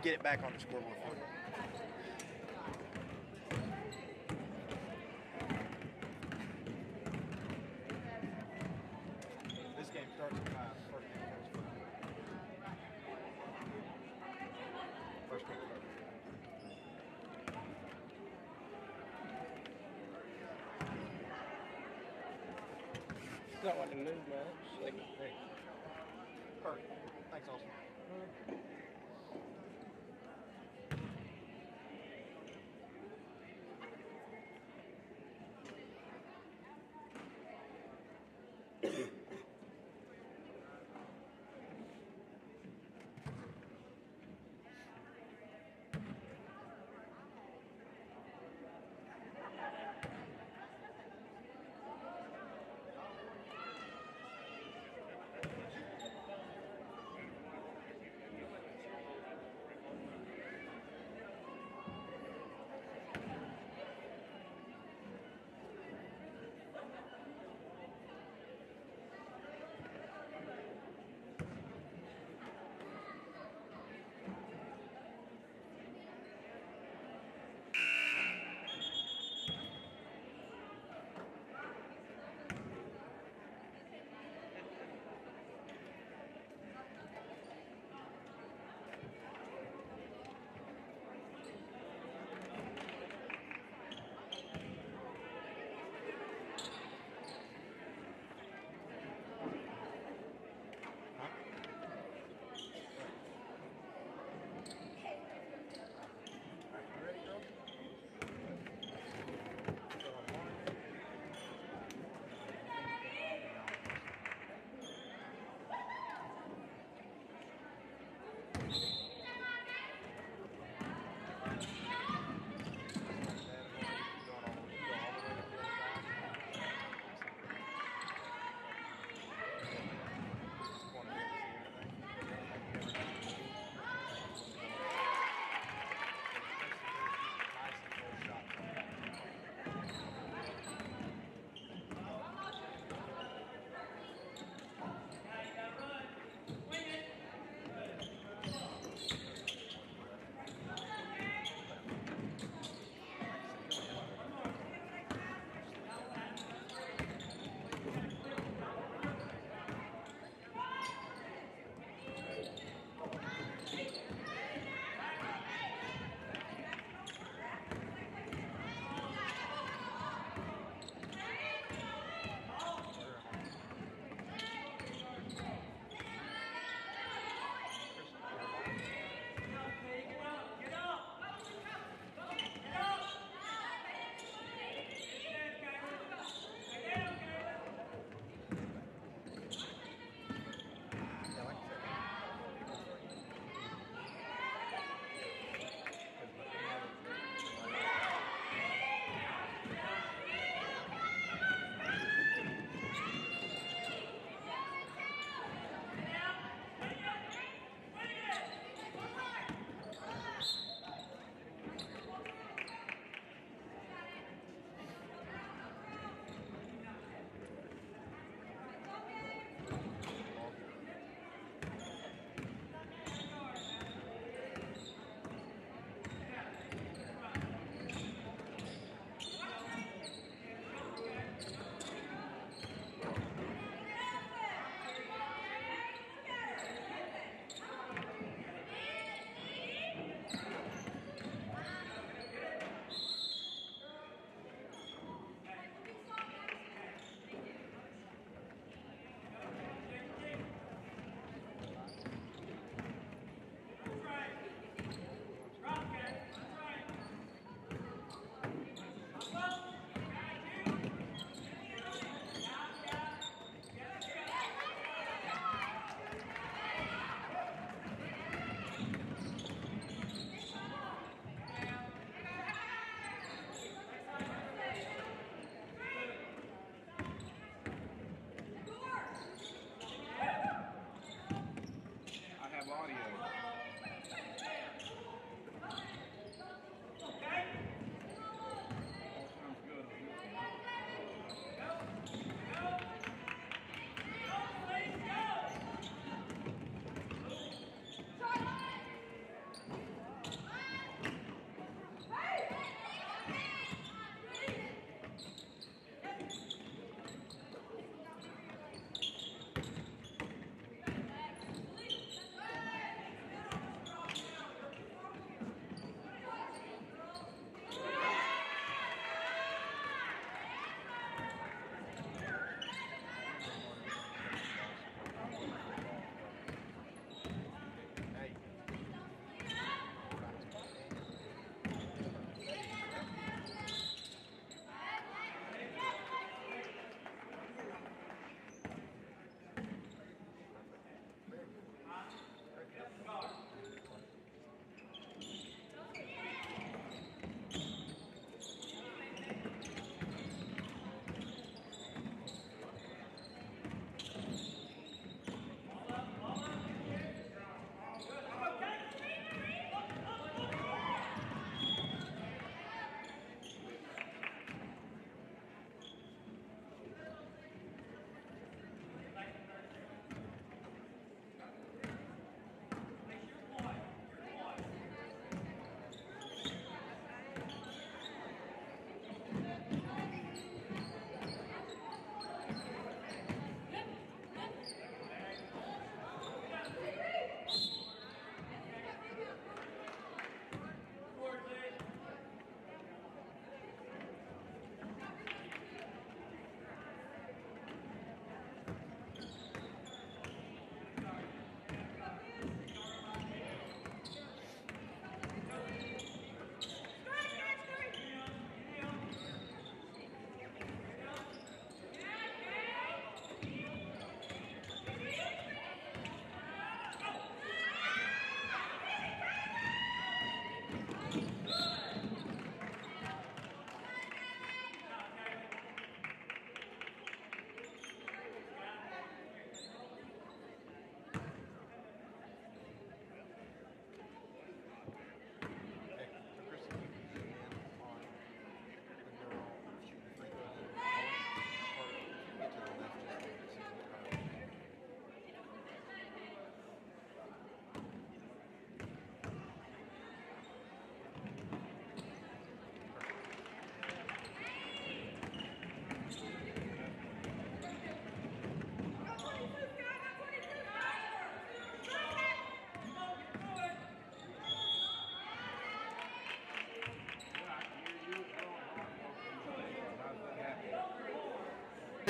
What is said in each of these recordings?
get it back on the scoreboard for you. This game starts at 5. First game starts at 5. First game starts. It's not like a new match. Like, Hey. Kurt. Thanks, Austin.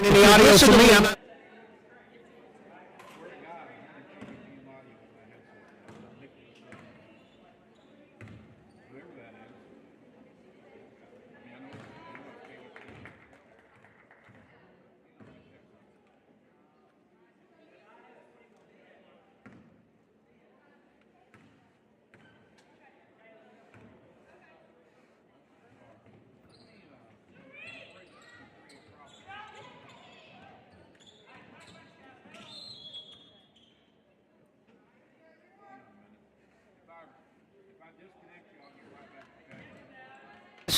in the audio for me. I'm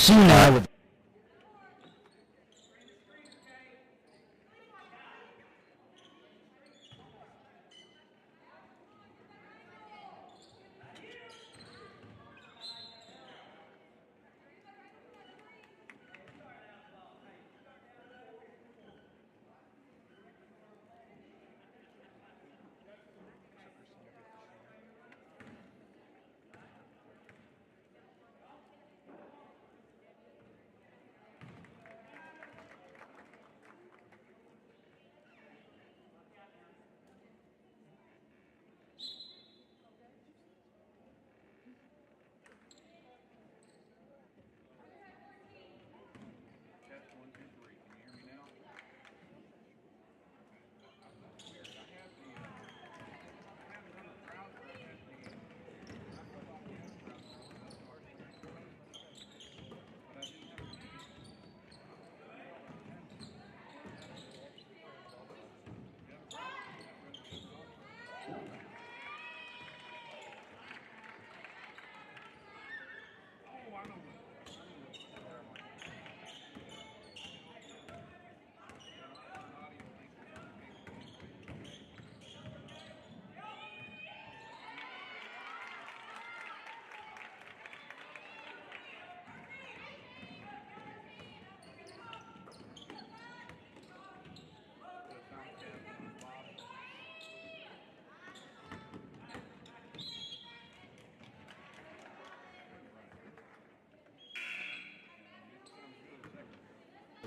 senile with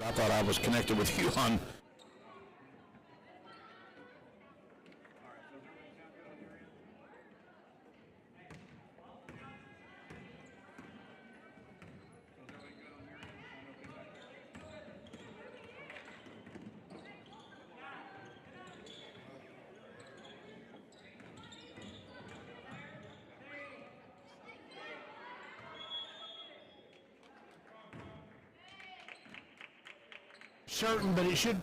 I thought I was connected with you on. Certain, but it should.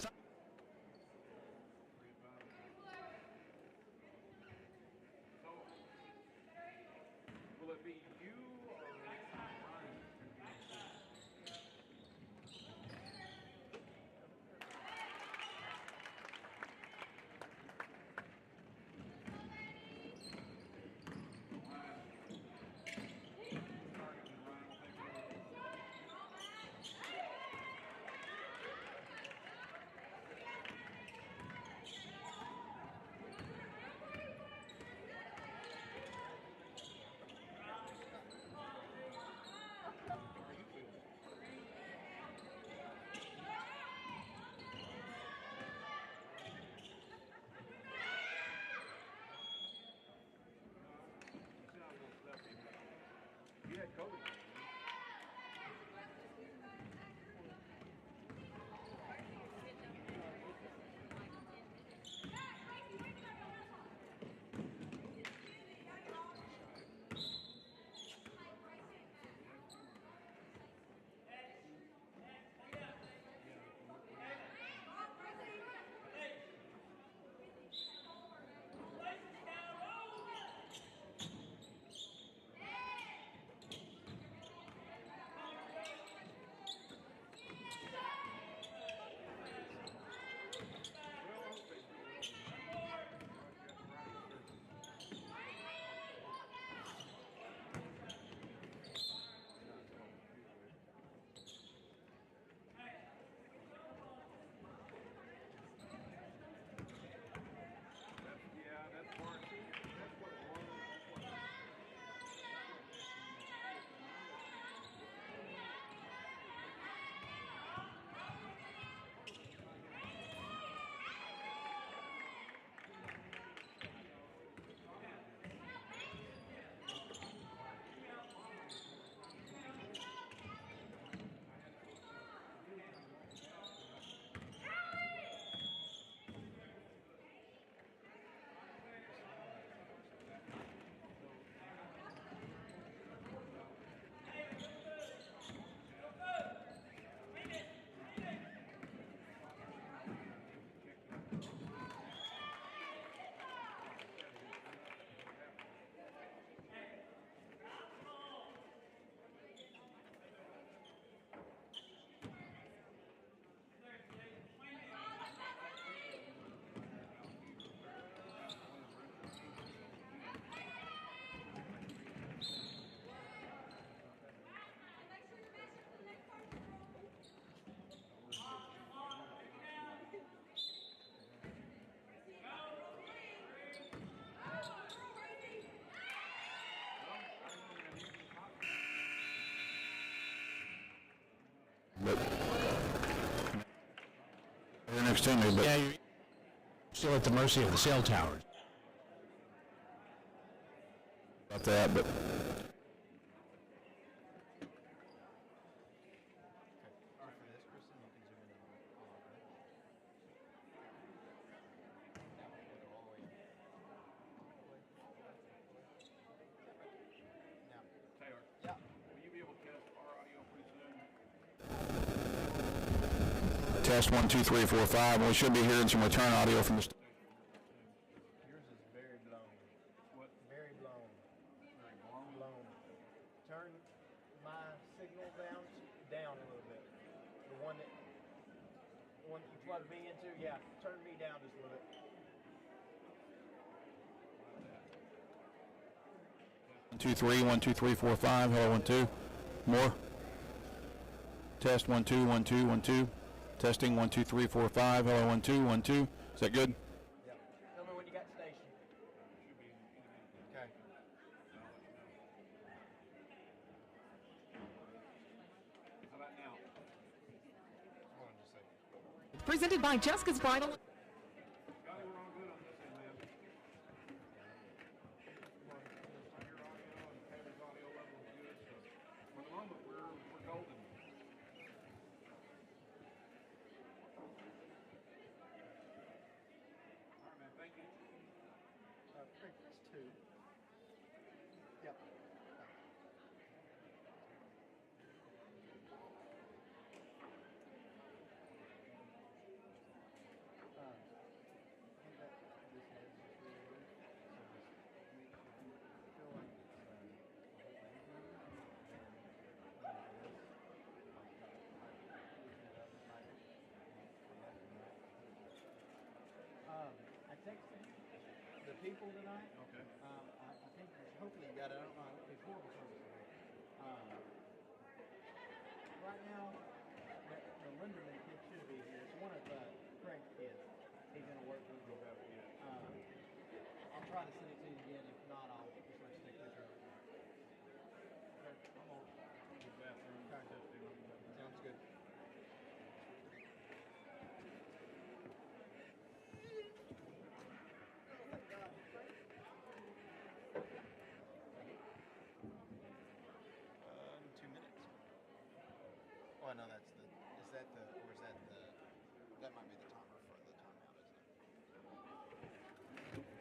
but they're next to me. But Yeah, you're still at the mercy of the cell towers. about that, but. All right, for this, Kristen, you can zoom in on all of it. Now we'll go all the way in. Now. Taylor, Yeah. will you be able to test our audio pretty soon? Test 1, 2, 3, 4, 5. We should be hearing some return audio from the. Yours is very blown. What? Very blown. Very long? Blown. Turn my signal down a little bit. The one that you plug me into, yeah. Turn me down just a little bit. 1, 2, 3, 1, 2, 3, 4, 5. Hello, 1, 2. More. Test 1, 2, 1, 2, 1, 2. Testing 1, 2, 3, 4, 5. Hello, 1, 2, 1, 2. Is that good? Yeah. Tell me when you got station. Should be in a minute. Okay. How about now? Hold on just a second. Presented by Jessica's Bridal. Scotty, we're all good on this end, man. Your audio and Taylor's audio level is good, so for the moment we're golden. All right, man. Thank you. Practice 2. Yep. I texted the people tonight. Okay. I think hopefully you got it. I don't know. It's horrible service today. Right now, the Linderman kid should be here. It's one of Craig's kids. He's gonna work with me. I'll try to send it to you again. If not, I'll just let you take a picture of it. Okay, I'm on. The bathroom. Sounds good. In 2 minutes. Oh, no, that's the. Is that the? Or is that the? That might be the timer for the timeout, isn't it? I don't know. Thank you.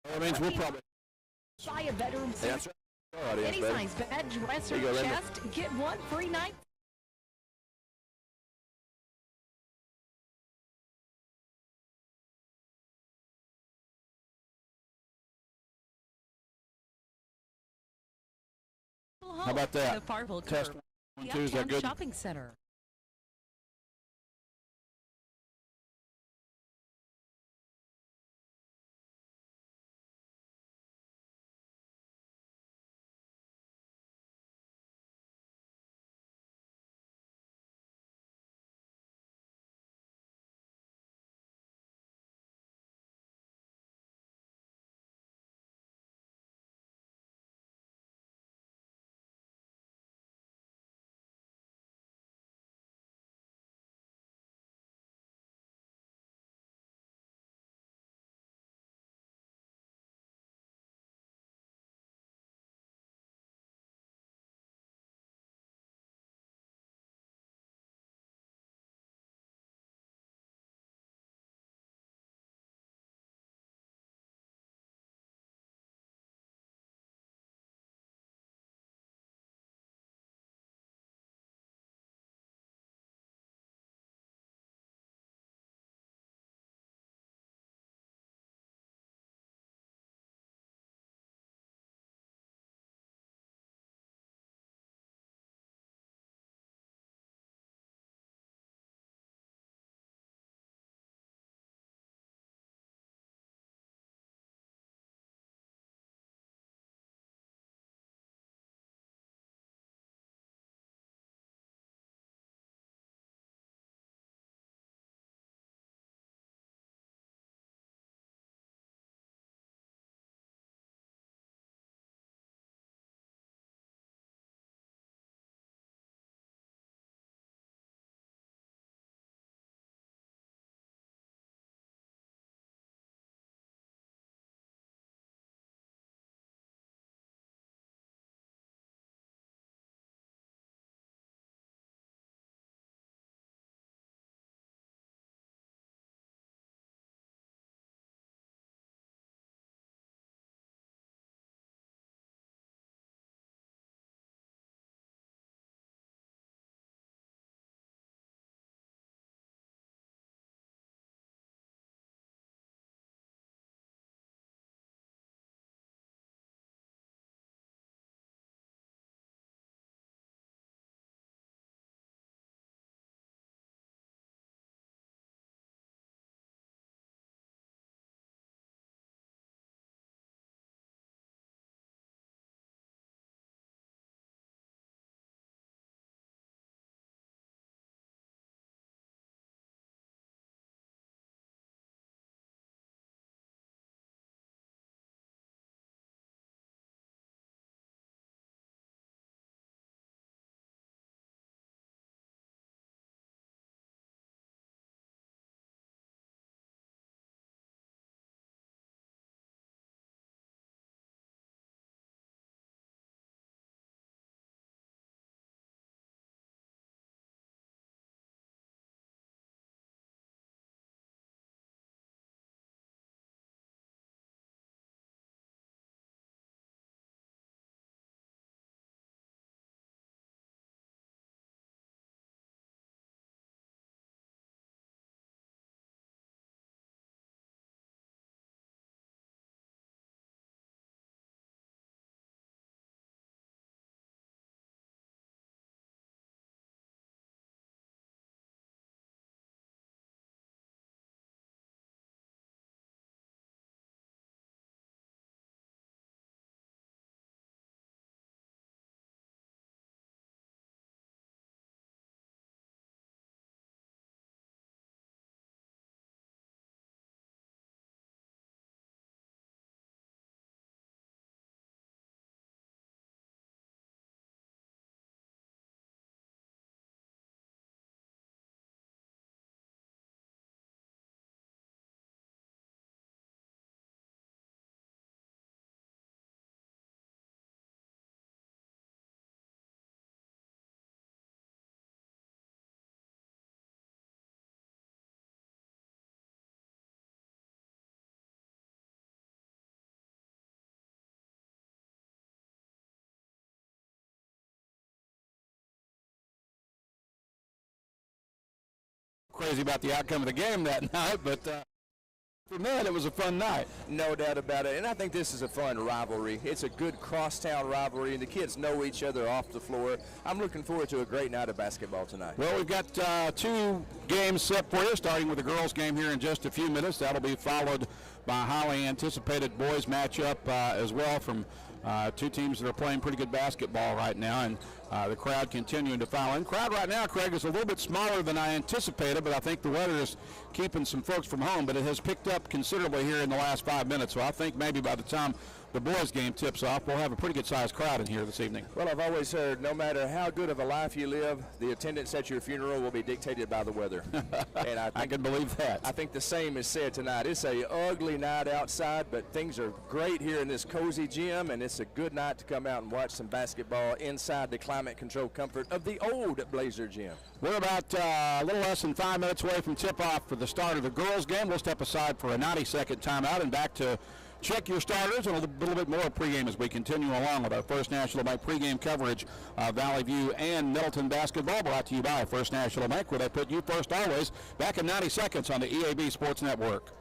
That means we'll probably. Buy a bedroom suite. That's right. Any size bed, dresser, There you go, Linda. chest, get one free night. How about that? The Farville Test Curve, 1, the 2. Is that Uptown good? Shopping Center. crazy about the outcome of the game that night, but from that, it was a fun night. No doubt about it, and I think this is a fun rivalry. It's a good crosstown rivalry, and the kids know each other off the floor. I'm looking forward to a great night of basketball tonight. Well, we've got 2 games set for you, starting with the girls' game here in just a few minutes. That'll be followed by a highly anticipated boys matchup as well from 2 teams that are playing pretty good basketball right now, and the crowd continuing to file in. Crowd right now, Craig, is a little bit smaller than I anticipated, but I think the weather is keeping some folks from home, but it has picked up considerably here in the last 5 minutes, so I think maybe by the time the boys' game tips off, we'll have a pretty good-sized crowd in here this evening. Well, I've always heard no matter how good of a life you live, the attendance at your funeral will be dictated by the weather. And I can believe that. I think the same is said tonight. It's a ugly night outside, but things are great here in this cozy gym, and it's a good night to come out and watch some basketball inside the climate-controlled comfort of the old Blazer gym. We're about a little less than 5 minutes away from tip-off for the start of the girls' game. We'll step aside for a 90-second timeout and back to check your starters and a little bit more pregame as we continue along with our First National Bank pregame coverage of Valley View and Nettleton basketball, brought to you by First National Bank, where they put you first always. Back in 90 seconds on the EAB Sports Network.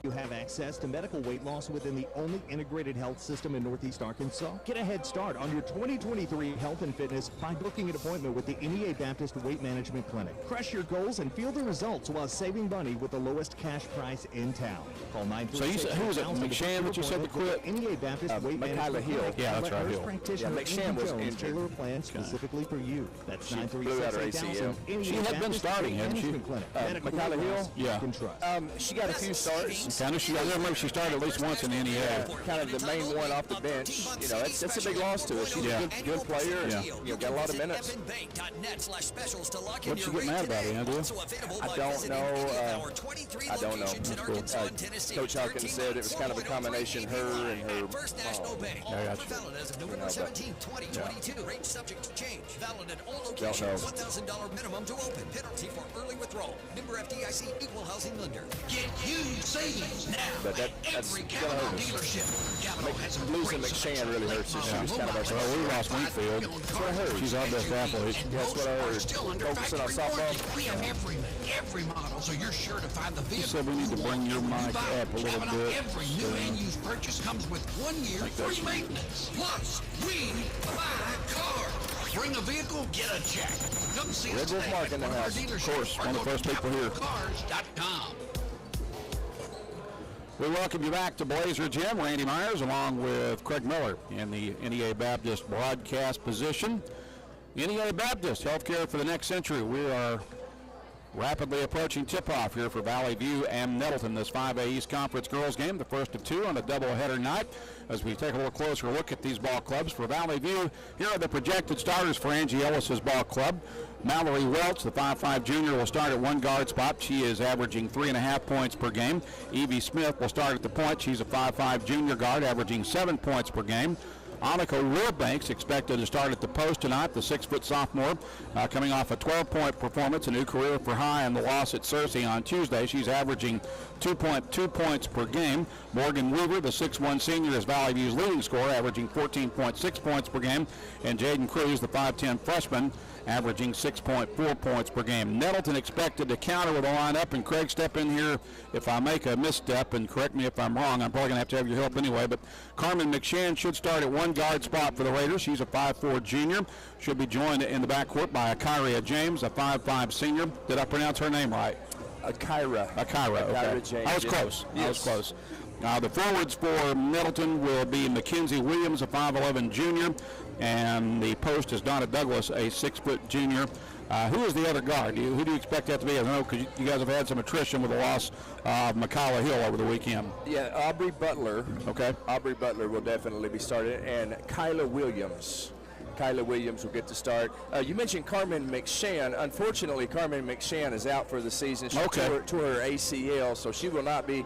You have access to medical weight loss within the only integrated health system in Northeast Arkansas. Get a head start on your 2023 health and fitness by booking an appointment with the NEA Baptist Weight Management Clinic. Crush your goals and feel the results while saving money with the lowest cash price in town. Call 936. So who was it? McShann, what you said to quit? NEA Baptist Weight Michaela Management Hill. Clinic. Yeah, that's right, Hill. Practitioner McShann was Jones injured. tailor a plan specifically for you. That's She blew out her 936. ACL. She had been starting, hadn't she? Michaela Hill? Yeah. You can trust. She got a few starts. Kind of, I remember she started at least once in the NEA. Kind of the main one off the bench. You know, that's a big loss to her. She's a good player. And, you know, got a lot of minutes. What'd she get mad about, Andrew? I don't know. I don't know. That's cool. Coach Hawkins said it was kind of a combination, her and her First National Bank. Yeah, I got you. Valid as of November 17, 2022. Rate subject to change. Valid at all Don't locations. know. $1,000 minimum to open. Penalty for early withdrawal. Member FDIC, equal housing lender. Get huge savings now But at that's every gonna Cavanaugh hurt us. dealership. Cavanaugh has some Losing great McShann really hurts us. She was kind of our Well, we lost Wingfield. That's what I heard. She's our best athlete. That's what I heard. Still under Focusing on factory warranty. softball. We have every model, so you're sure to find the You vehicle. said we need to bring your mic up a little Cavanaugh, bit. every new and used purchase comes with 1 year free maintenance. Plus, we buy cars. Bring a vehicle, get a check. Come see us Red Wolf today Mark at in the one of our house. Of dealerships course, or one of the go first to people here. CavanaughCars.com. We welcome you back to Blazer Gym. Randy Myers along with Craig Miller in the NEA Baptist broadcast position. NEA Baptist, healthcare for the next century. We are rapidly approaching tip-off here for Valley View and Nettleton, this 5A East Conference girls game, the first of 2 on a doubleheader night. As we take a little closer look at these ball clubs for Valley View, here are the projected starters for Angie Ellis's ball club. Mallory Welch, the 5'5 junior, will start at 1 guard spot. She is averaging 3.5 points per game. Evie Smith will start at the point. She's a 5'5 junior guard, averaging 7 points per game. Annika Wilbanks expected to start at the post tonight, the 6-foot sophomore, coming off a 12-point performance, a new career for High in the loss at Searcy on Tuesday. She's averaging 2.2 points per game. Morgan Weaver, the 6'1 senior, is Valley View's leading scorer, averaging 14.6 points per game. And Jaden Cruz, the 5'10 freshman, averaging 6.4 points per game. Nettleton expected to counter with a lineup, and Craig, step in here if I make a misstep, and correct me if I'm wrong. I'm probably going to have your help anyway, but Carmen McShann should start at 1 guard spot for the Raiders. She's a 5'4 junior. Should be joined in the backcourt by Akaria James, a 5'5 senior. Did I pronounce her name right? Akira, okay. James. I was close. Yes. I was close. The forwards for Nettleton will be Mackenzie Williams, a 5'11 junior, and the post is Donna Douglas, a 6-foot junior. Who is the other guard? Who do you expect that to be? I know because you guys have had some attrition with the loss of Michaela Hill over the weekend. Yeah, Aubrey Butler. Okay. Aubrey Butler will definitely be started, and Kyla Williams. Kyla Williams will get to start. You mentioned Carmen McShann. Unfortunately, Carmen McShann is out for the season. She tore her ACL, so she will not be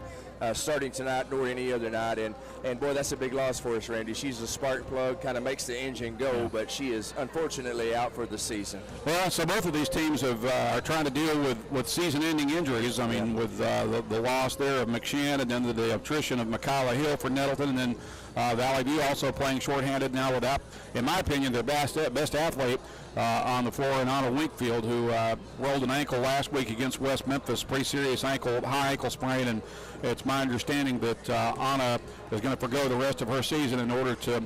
starting tonight nor any other night. And boy, that's a big loss for us, Randy. She's a spark plug, kind of makes the engine go, but she is unfortunately out for the season. Well, so both of these teams are trying to deal with season-ending injuries. I mean, with the loss there of McShann, and then the attrition of Michaela Hill for Nettleton, and then Valley View also playing shorthanded now without, in my opinion, their best athlete on the floor, and Anna Winkfield, who rolled an ankle last week against West Memphis, pretty serious high ankle sprain, and it's my understanding that Anna is going to forgo the rest of her season in order to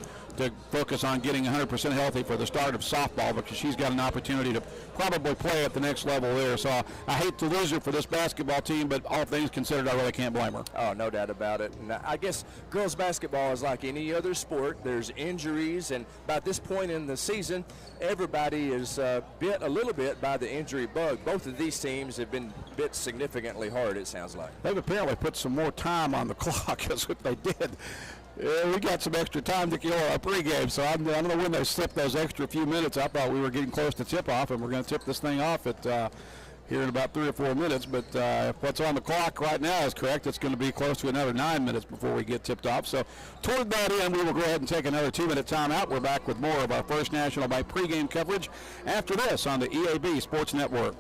focus on getting 100% healthy for the start of softball, because she's got an opportunity to probably play at the next level there. So I hate to lose her for this basketball team, but all things considered, I really can't blame her. Oh, no doubt about it. And I guess girls basketball is like any other sport. There's injuries, and by this point in the season, everybody is bit a little bit by the injury bug. Both of these teams have been bit significantly hard, it sounds like. They've apparently put some more time on the clock. That's what they did. We got some extra time to kill our pregame, so I don't know when they slipped those extra few minutes. I thought we were getting close to tip-off, and we're going to tip this thing off at here in about 3 or 4 minutes. But if what's on the clock right now is correct, it's going to be close to another 9 minutes before we get tipped off. So toward that end, we will go ahead and take another 2-minute timeout. We're back with more of our First National Bank pregame coverage after this on the EAB Sports Network.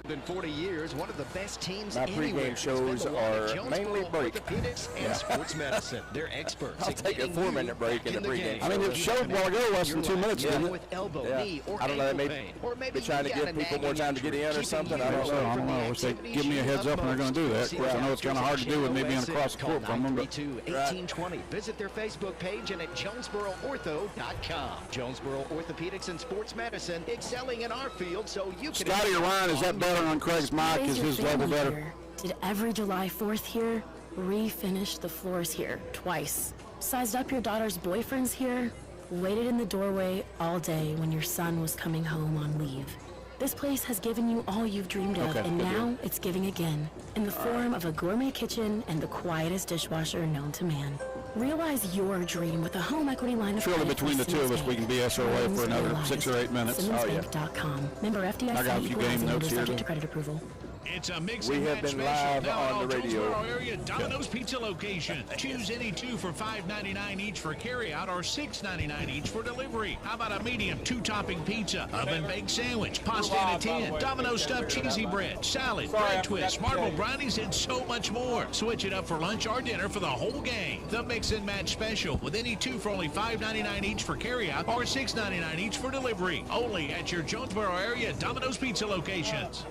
In 40 years, one of the best teams My anywhere. pregame shows are mainly break. Orthopedics and sports medicine. They're experts. I'll take a 4-minute break in the pregame. I mean, it showed while ago less than 2 minutes, didn't it? With elbow, knee, or I don't know, ankle maybe pain. Or maybe they're trying to give people more time to get in or something. I don't know. I wish they'd give me a heads up when they're going to do that. Of course, I know it's kind of hard to do with me being across the court from them. But 1820. Visit their Facebook page and at JonesboroOrtho.com. Jonesboro Orthopedics and Sports Medicine, excelling in our field so you can... Scotty or Ryan, is that better on Craig's mic? Is his level better? Here. Did every July 4th here, refinished the floors here twice. Sized up your daughter's boyfriends here, waited in the doorway all day when your son was coming home on leave. This place has given you all you've dreamed of, and now it's giving again, in the form of a gourmet kitchen and the quietest dishwasher known to man. Realize your dream with a home equity line of surely credit between the from two of us, Simmons we can Bank. BSOA for another 6 or 8 minutes. SimmonsBank.com. Member FDIC. I got a few game notes here. Subject to credit approval. It's a mix We and have match been special live now on at all the radio. Jonesboro area Domino's Pizza location. Choose any 2 for $5.99 each for carryout or $6.99 each for delivery. How about a medium 2-topping pizza, oven-baked sandwich, pasta in a tin, Domino's stuffed cheesy bread, salad, bread twists, marble brownies, and so much more. Switch it up for lunch or dinner for the whole gang. The mix and match special with any 2 for only $5.99 each for carryout or $6.99 each for delivery. Only at your Jonesboro area Domino's Pizza locations.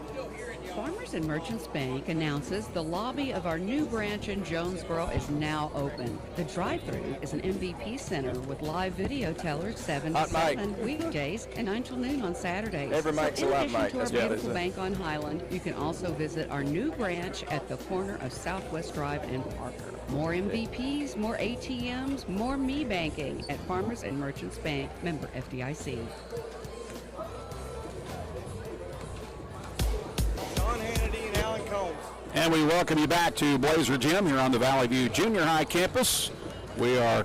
Farmers and Merchants Bank announces the lobby of our new branch in Jonesboro is now open. The drive-thru is an MVP center with live video tellers 7 to 7 weekdays and 9 till noon on Saturdays. Every mic's a live mic. To our beautiful bank on Highland, you can also visit our new branch at the corner of Southwest Drive and Parker. More MVPs, more ATMs, more me banking at Farmers and Merchants Bank, member FDIC. And we welcome you back to Blazer Gym here on the Valley View Junior High campus. We are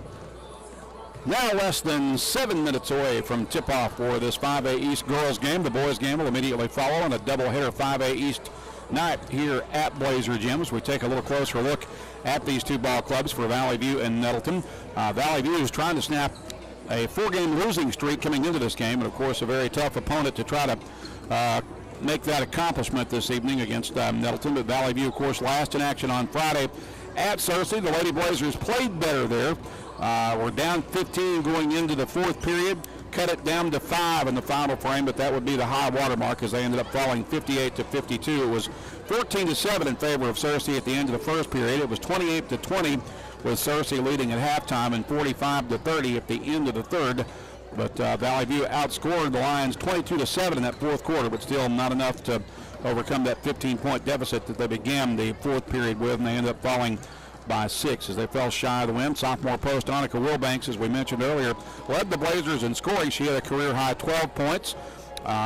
now less than 7 minutes away from tip-off for this 5A East girls game. The boys game will immediately follow on a doubleheader 5A East night here at Blazer Gym as we take a little closer look at these two ball clubs for Valley View and Nettleton. Valley View is trying to snap a 4-game losing streak coming into this game, and of course a very tough opponent to try to make that accomplishment this evening against Nettleton. But Valley View, of course, last in action on Friday at Searcy. The Lady Blazers played better there. We're down 15 going into the 4th period. Cut it down to 5 in the final frame, but that would be the high water mark as they ended up falling 58-52. It was 14-7 in favor of Searcy at the end of the 1st period. It was 28-20 with Searcy leading at halftime and 45-30 at the end of the 3rd. But Valley View outscored the Lions 22-7 in that 4th quarter, but still not enough to overcome that 15-point deficit that they began the 4th period with, and they ended up falling by 6 as they fell shy of the win. Sophomore post Annika Wilbanks, as we mentioned earlier, led the Blazers in scoring. She had a career-high 12 points.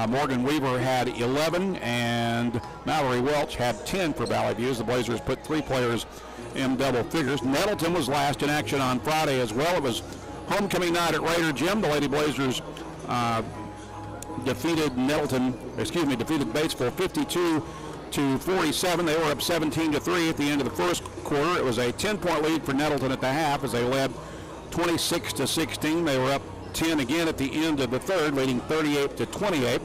Morgan Weaver had 11, and Mallory Welch had 10 for Valley View as the Blazers put 3 players in double figures. Nettleton was last in action on Friday as well. It was homecoming night at Raider Gym. The Lady Blazers defeated Batesville 52-47. They were up 17-3 at the end of the 1st quarter. It was a 10-point lead for Nettleton at the half as they led 26-16. They were up 10 again at the end of the 3rd, leading 38-28.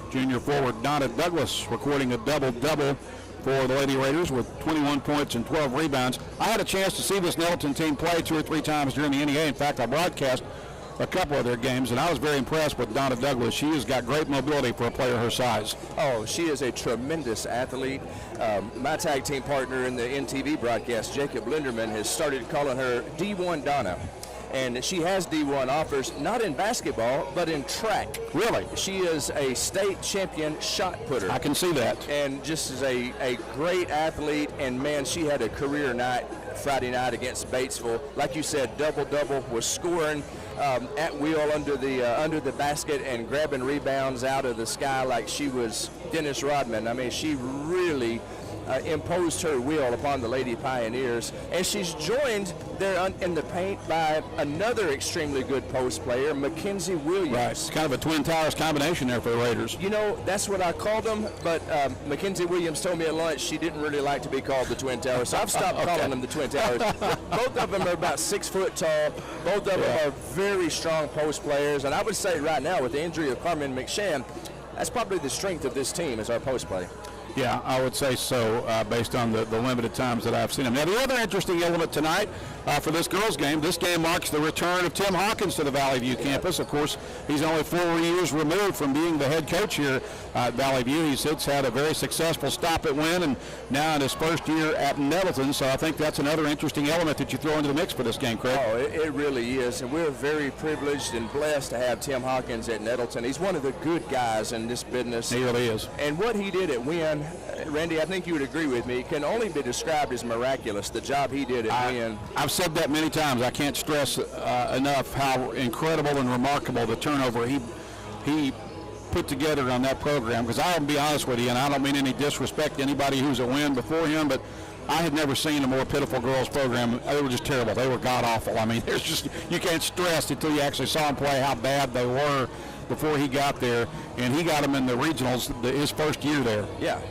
Junior forward Donna Douglas recording a double-double for the Lady Raiders with 21 points and 12 rebounds. I had a chance to see this Nettleton team play 2 or 3 times during the NEA. In fact, I broadcast a couple of their games, and I was very impressed with Donna Douglas. She has got great mobility for a player her size. Oh, she is a tremendous athlete. My tag team partner in the NTV broadcast, Jacob Linderman, has started calling her D1 Donna. And she has D1 offers, not in basketball, but in track. Really? She is a state champion shot putter. I can see that. And just is a great athlete, and man, she had a career night Friday night against Batesville. Like you said, double-double, was scoring at will under the basket and grabbing rebounds out of the sky like she was Dennis Rodman. I mean, she really imposed her will upon the Lady Pioneers, and she's joined there in the paint by another extremely good post player, Mackenzie Williams. Right, it's kind of a Twin Towers combination there for the Raiders. You know, that's what I called them, but Mackenzie Williams told me at lunch she didn't really like to be called the Twin Towers, so I've stopped calling them the Twin Towers. Both of them are about 6 foot tall. Both of them are very strong post players, and I would say right now with the injury of Carmen McShann, that's probably the strength of this team is our post play. Yeah, I would say so, based on the limited times that I've seen him. Now, the other interesting element tonight for this girls' game, this game marks the return of Tim Hawkins to the Valley View campus. Of course, he's only 4 years removed from being the head coach here at Valley View. He's had a very successful stop at Wynn, and now in his first year at Nettleton. So I think that's another interesting element that you throw into the mix for this game, Craig. Oh, it really is, and we're very privileged and blessed to have Tim Hawkins at Nettleton. He's one of the good guys in this business. He really is. And what he did at Wynn, Randy, I think you would agree with me, can only be described as miraculous, the job he did at Wynn. I've said that many times. I can't stress enough how incredible and remarkable the turnover he put together on that program, because I'll be honest with you, and I don't mean any disrespect to anybody who's at Wynn before him, but I had never seen a more pitiful girls program. They were just terrible. They were god-awful. I mean, there's just, you can't stress until you actually saw them play how bad they were before he got there, and he got them in the regionals his first year there.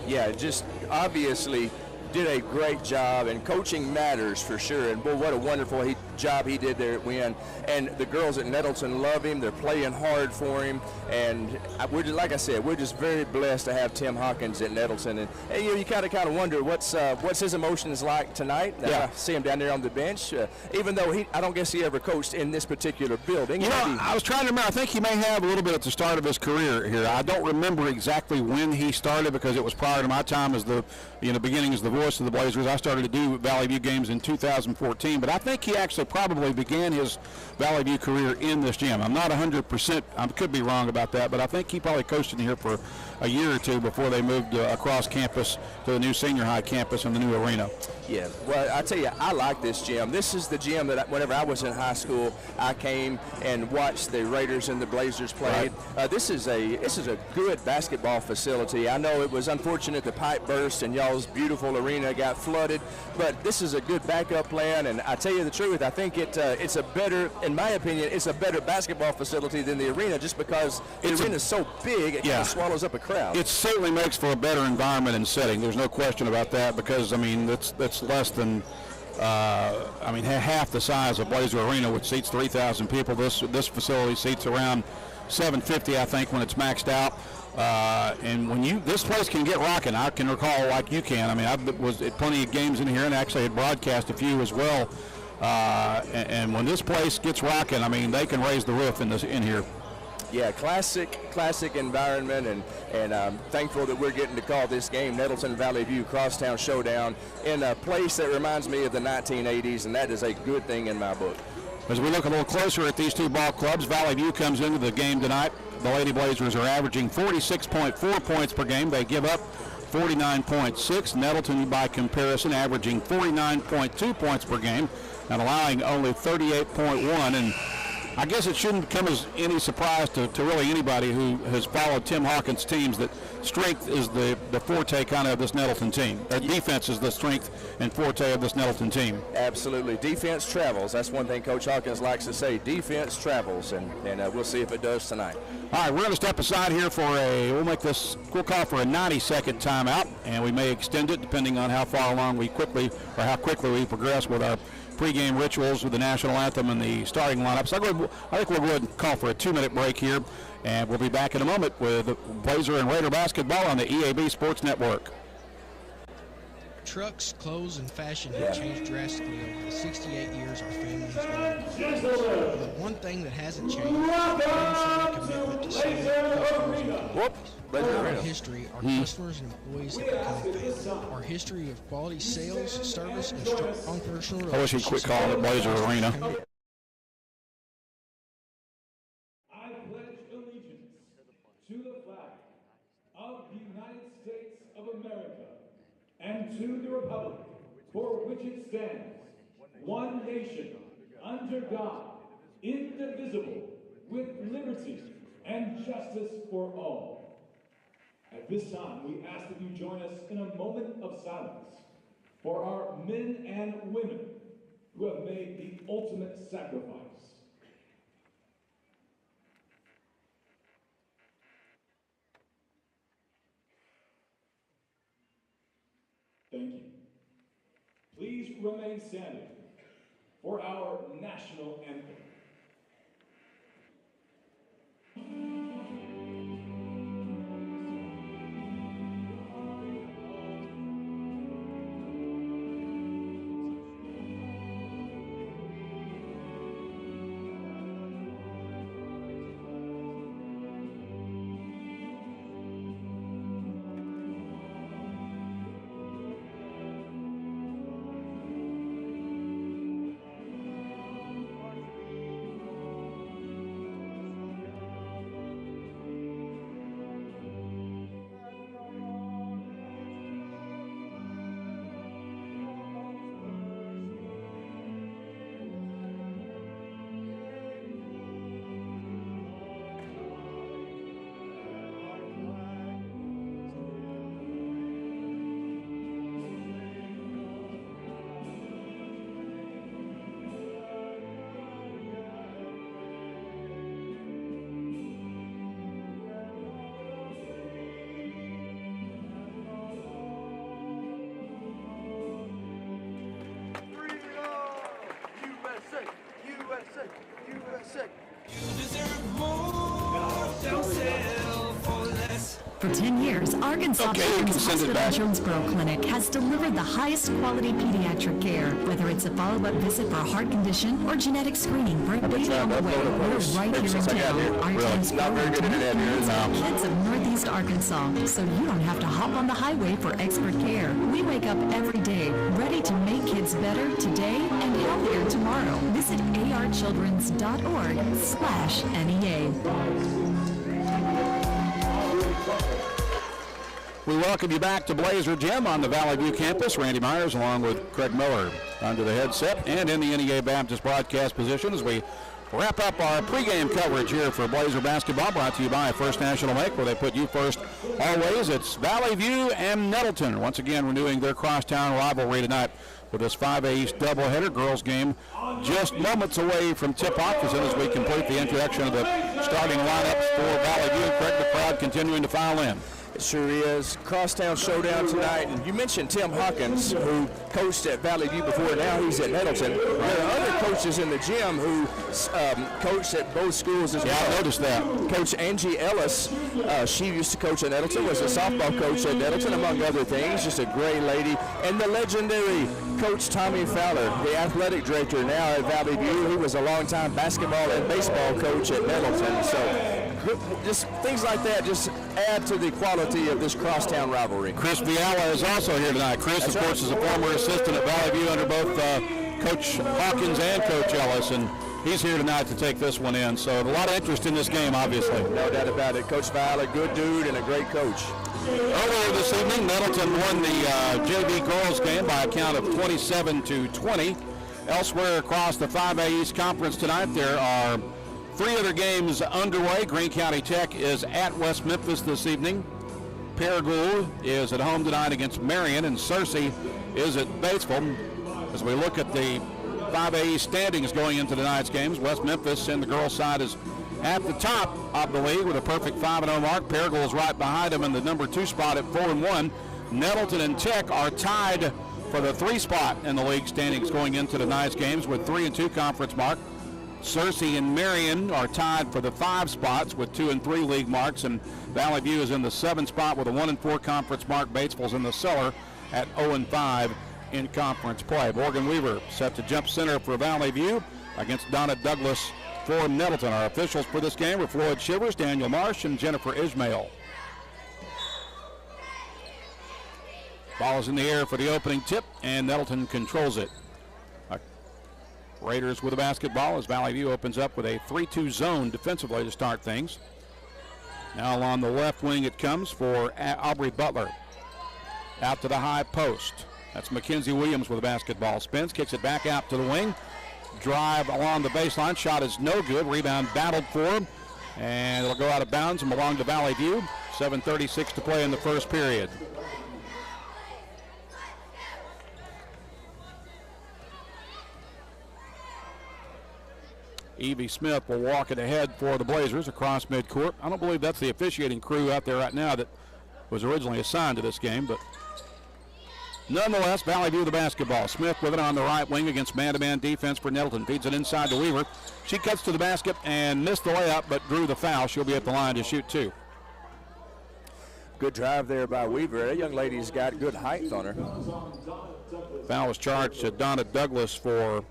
Yeah, just obviously did a great job, and coaching matters for sure, and boy, what a wonderful job he did there at Wynn. And the girls at Nettleton love him. They're playing hard for him, and we're just, like I said, we're just very blessed to have Tim Hawkins at Nettleton. And you kind of wonder what's his emotions like tonight. Yeah. I see him down there on the bench, even though I don't guess he ever coached in this particular building. You know, I was trying to remember. I think he may have a little bit at the start of his career here. I don't remember exactly when he started, because it was prior to my time as the beginning as the voice of the Blazers. I started to do Valley View games in 2014, but I think he actually probably began his Valley View career in this gym. I'm not 100%, I could be wrong about that, but I think he probably coached in here for a year or two before they moved across campus to the new senior high campus and the new arena. Yeah, well, I tell you, I like this gym. This is the gym that whenever I was in high school, I came and watched the Raiders and the Blazers play. Right. This is a good basketball facility. I know it was unfortunate the pipe burst and y'all's beautiful arena got flooded, but this is a good backup plan. And I tell you the truth, I think it's a better, in my opinion, it's a better basketball facility than the arena, just because the arena is so big it kind of swallows up a crowd. It certainly makes for a better environment and setting. There's no question about that, because I mean that's less than half the size of Blazer Arena, which seats 3,000 people. This facility seats around 750, I think, when it's maxed out. And this place can get rocking. I can recall, like you can. I mean, I was at plenty of games in here, and actually had broadcast a few as well. And when this place gets rocking, I mean, they can raise the roof in here. Yeah, classic environment, and I'm thankful that we're getting to call this game Nettleton Valley View Crosstown Showdown in a place that reminds me of the 1980s, and that is a good thing in my book. As we look a little closer at these two ball clubs, Valley View comes into the game tonight. The Lady Blazers are averaging 46.4 points per game. They give up 49.6. Nettleton, by comparison, averaging 49.2 points per game and allowing only 38.1. And I guess it shouldn't come as any surprise to really anybody who has followed Tim Hawkins' teams that strength is the forte kind of this Nettleton team. Defense is the strength and forte of this Nettleton team. Absolutely. Defense travels. That's one thing Coach Hawkins likes to say. Defense travels, and we'll see if it does tonight. All right, we're going to step aside here for we'll call for a 90-second timeout, and we may extend it depending on how far along how quickly we progress with our pregame rituals with the national anthem and the starting lineup. So I think we'll go ahead and call for a 2-minute break here, and we'll be back in a moment with Blazer and Raider basketball on the EAB Sports Network. Trucks, clothes, and fashion have changed drastically over the 68 years our family has been in business. But one thing that hasn't changed is our commitment to serving customers and employees. Our history, our customers and employees have become family. Our history of quality sales, service, and strong personal relationships. I wish he'd quit calling it Blazer Arena. I pledge allegiance to the flag of the United States of America and to the republic for which it stands, one nation, under God, indivisible, with liberty and justice for all. At this time, we ask that you join us in a moment of silence for our men and women who have made the ultimate sacrifice. Thank you. Please remain standing for our national anthem. For 10 years, Arkansas Children's Hospital Jonesboro Clinic has delivered the highest quality pediatric care. Whether it's a follow-up visit for a heart condition or genetic screening for a baby on the way, we're right here in town. Our team's kids of Northeast Arkansas, so you don't have to hop on the highway for expert care. We wake up every day ready to make kids better today and healthier tomorrow. Visit archildrens.org/NEA. We welcome you back to Blazer Gym on the Valley View campus. Randy Myers along with Craig Miller under the headset and in the NEA Baptist broadcast position as we wrap up our pregame coverage here for Blazer basketball, brought to you by First National Bank, where they put you first always. It's Valley View and Nettleton once again renewing their crosstown rivalry tonight with this 5A East doubleheader. Girls game just moments away from tip-off as soon as we complete the introduction of the starting lineups for Valley View. Craig, the crowd continuing to file in. It sure is. Crosstown showdown tonight. And you mentioned Tim Hawkins, who coached at Valley View before. Now he's at Nettleton. There are other coaches in the gym who coached at both schools as well. Yeah, I noticed that. Coach Angie Ellis, she used to coach at Nettleton, was a softball coach at Nettleton, among other things. Just a great lady. And the legendary Coach Tommy Fowler, the athletic director now at Valley View. He was a longtime basketball and baseball coach at Nettleton. So just things like that just add to the quality of this crosstown rivalry. Chris Viala is also here tonight. Chris, of course, is a former assistant at Valley View under both Coach Hawkins and Coach Ellis, and he's here tonight to take this one in. So a lot of interest in this game, obviously. No doubt about it. Coach Viala, good dude and a great coach. Earlier this evening, Nettleton won the JV girls game by a count of 27-20. Elsewhere across the 5A East Conference tonight, there are 3 other games underway. Greene County Tech is at West Memphis this evening. Paragould is at home tonight against Marion, and Searcy is at Batesville. As we look at the 5A East standings going into tonight's games, West Memphis in the girls' side is at the top of the league with a perfect 5-0 mark. Paragould is right behind them in the number 2 spot at 4-1. Nettleton and Tech are tied for the 3 spot in the league standings going into tonight's games with 3-2 conference mark. Searcy and Marion are tied for the 5 spots with 2 and 3 league marks, and Valley View is in the 7 spot with a 1-4 conference mark. Batesville's in the cellar at 0-5 in conference play. Morgan Weaver set to jump center for Valley View against Donna Douglas for Nettleton. Our officials for this game were Floyd Shivers, Daniel Marsh, and Jennifer Ismail. Ball is in the air for the opening tip, and Nettleton controls it. Raiders with the basketball as Valley View opens up with a 3-2 zone defensively to start things. Now along the left wing it comes for Aubrey Butler. Out to the high post. That's Mackenzie Williams with the basketball. Spins, kicks it back out to the wing. Drive along the baseline. Shot is no good. Rebound battled for him. And it'll go out of bounds and belong to Valley View. 7:36 to play in the first period. Evie Smith will walk it ahead for the Blazers across midcourt. I don't believe that's the officiating crew out there right now that was originally assigned to this game, but nonetheless, Valley View the basketball. Smith with it on the right wing against man-to-man defense for Nettleton. Feeds it inside to Weaver. She cuts to the basket and missed the layup, but drew the foul. She'll be at the line to shoot two. Good drive there by Weaver. That young lady's got good height on her. Foul was charged to Donna Douglas for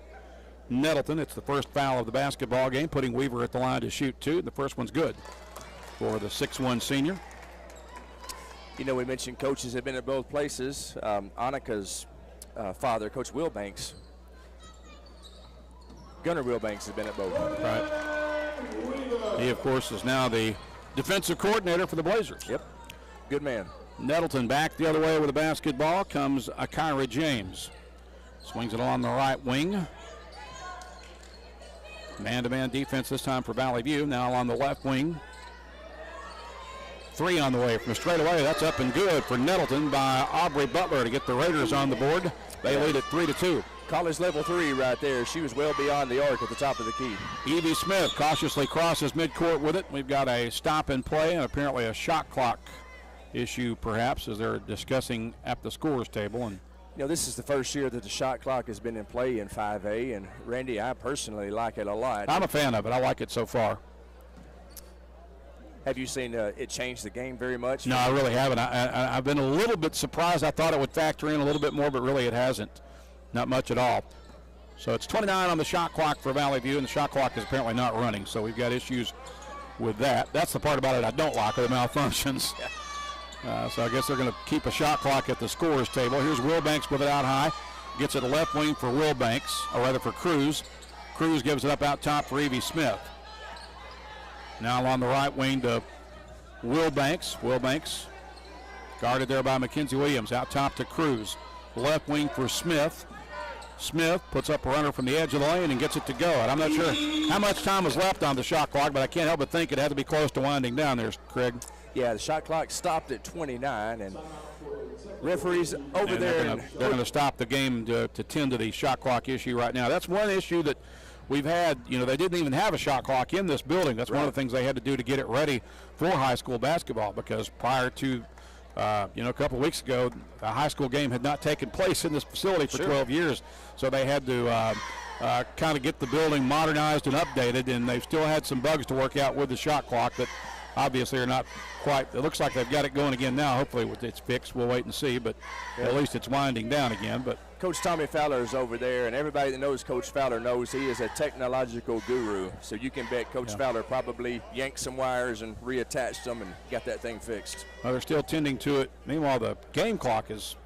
Nettleton. It's the first foul of the basketball game, putting Weaver at the line to shoot two. The first one's good for the 6'1 senior. You know, we mentioned coaches have been at both places. Annika's father, Coach Wilbanks, Gunnar Wilbanks, has been at both. Right. He, of course, is now the defensive coordinator for the Blazers. Yep. Good man. Nettleton back the other way with the basketball comes Akira James. Swings it along the right wing. Man-to-man defense this time for Valley View. Now on the left wing. Three on the way from straight away. That's up and good for Nettleton by Aubrey Butler to get the Raiders on the board. They lead at 3-2. College level 3 right there. She was well beyond the arc at the top of the key. Evie Smith cautiously crosses midcourt with it. We've got a stop and play and apparently a shot clock issue perhaps as they're discussing at the scorers table. And you know, this is the first year that the shot clock has been in play in 5A, and Randy, I personally like it a lot. I'm a fan of it. I like it so far. Have you seen it change the game very much? No, I really haven't. I've been a little bit surprised. I thought it would factor in a little bit more, but really it hasn't. Not much at all. So it's 29 on the shot clock for Valley View, and the shot clock is apparently not running. So we've got issues with that. That's the part about it I don't like, are the malfunctions. So I guess they're going to keep a shot clock at the scorers table. Here's Wilbanks with it out high. Gets it to left wing for Wilbanks, or rather for Cruz. Cruz gives it up out top for Evie Smith. Now on the right wing to Wilbanks. Wilbanks guarded there by Mackenzie Williams. Out top to Cruz. Left wing for Smith. Smith puts up a runner from the edge of the lane and gets it to go. And I'm not sure how much time was left on the shot clock, but I can't help but think it had to be close to winding down there, Craig. Yeah, the shot clock stopped at 29, and referees over there. They're going to stop the game to tend to the shot clock issue right now. That's one issue that we've had. You know, they didn't even have a shot clock in this building. That's one of the things they had to do to get it ready for high school basketball, because prior to a couple of weeks ago, a high school game had not taken place in this facility for 12 years. So they had to kind of get the building modernized and updated, and they've still had some bugs to work out with the shot clock that obviously are not quite. It looks like they've got it going again now. Hopefully it's fixed. We'll wait and see, but at least it's winding down again. But Coach Tommy Fowler is over there, and everybody that knows Coach Fowler knows he is a technological guru. So you can bet Coach Fowler probably yanked some wires and reattached them and got that thing fixed. Well, they're still tending to it. Meanwhile, the game clock is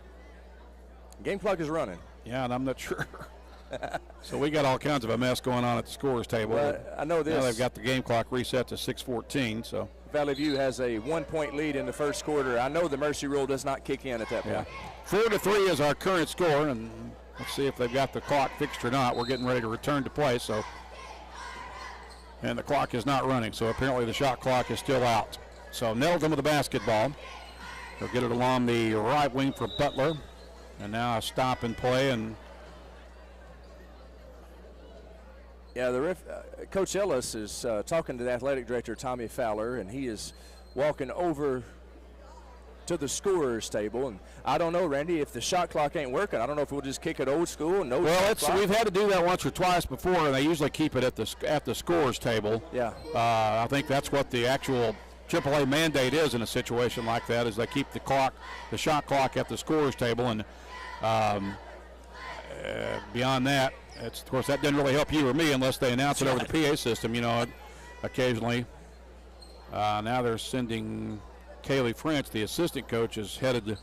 running. Yeah, and I'm not sure. So we got all kinds of a mess going on at the scorers table. Well, I know this. Now they've got the game clock reset to 6:14. So Valley View has a 1-point lead in the first quarter. I know the mercy rule does not kick in at that point. 4-3 is our current score, and let's see if they've got the clock fixed or not. We're getting ready to return to play, and the clock is not running, so apparently the shot clock is still out. So Nettleton with the basketball. They'll get it along the right wing for Butler, and now a stop and play. And Coach Ellis is talking to the athletic director, Tommy Fowler, and he is walking over to the scorer's table. And I don't know, Randy, if the shot clock ain't working, I don't know if we'll just kick it old school. We've had to do that once or twice before, and they usually keep it at the scorer's table. Yeah. I think that's what the actual AAA mandate is in a situation like that, is they keep the shot clock at the scorer's table, and beyond that, of course, that doesn't really help you or me unless they announce it over the PA system, occasionally. Now they're sending Kaylee French, the assistant coach, is headed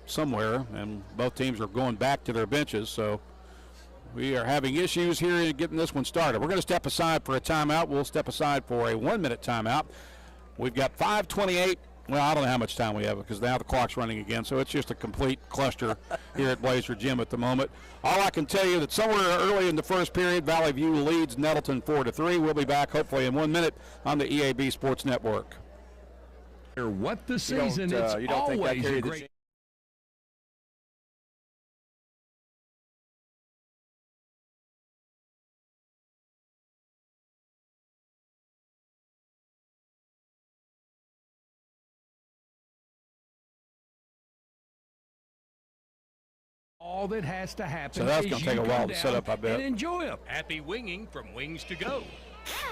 somewhere, and both teams are going back to their benches, so we are having issues here in getting this one started. We're going to step aside for a timeout. We'll step aside for a 1-minute timeout. We've got 5:28. Well, I don't know how much time we have because now the clock's running again, so it's just a complete cluster here at Blazer Gym at the moment. All I can tell you that somewhere early in the first period, Valley View leads Nettleton 4-3. We'll be back hopefully in 1 minute on the EAB Sports Network. What the season, it's always a great... All that has to happen. So that's going to take a while to set up, I bet. And enjoy it. Happy winging from Wings to Go.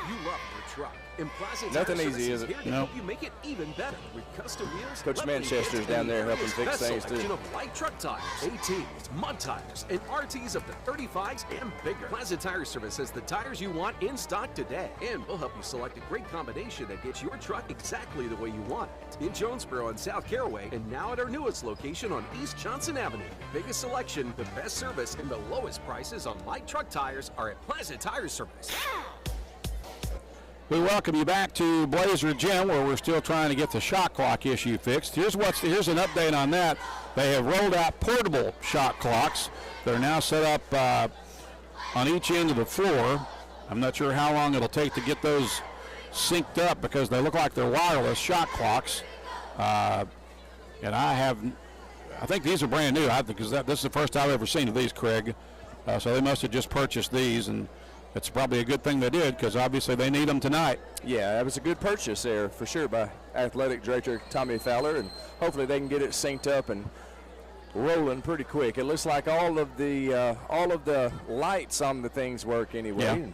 You love your truck. And Plaza Nothing Tire easy, is it? Here to help you make it even better with custom wheels. Coach Manchester's down there helping fix things too. Of light truck tires, ATs, mud tires, and RTs up to 35s and bigger. Plaza Tire Service has the tires you want in stock today, and we'll help you select a great combination that gets your truck exactly the way you want it. In Jonesboro and South Caraway, and now at our newest location on East Johnson Avenue. Biggest selection, the best service, and the lowest prices on light truck tires are at Plaza Tire Service. We welcome you back to Blazer Gym, where we're still trying to get the shot clock issue fixed. Here's an update on that. They have rolled out portable shot clocks. They're now set up on each end of the floor. I'm not sure how long it'll take to get those synced up because they look like they're wireless shot clocks. And I think these are brand new. Because this is the first I've ever seen of these, Craig. So they must have just purchased these, and it's probably a good thing they did because obviously they need them tonight. Yeah, that was a good purchase there for sure by athletic director Tommy Fowler, and hopefully they can get it synced up and rolling pretty quick. It looks like all of the lights on the things work anyway. Yeah.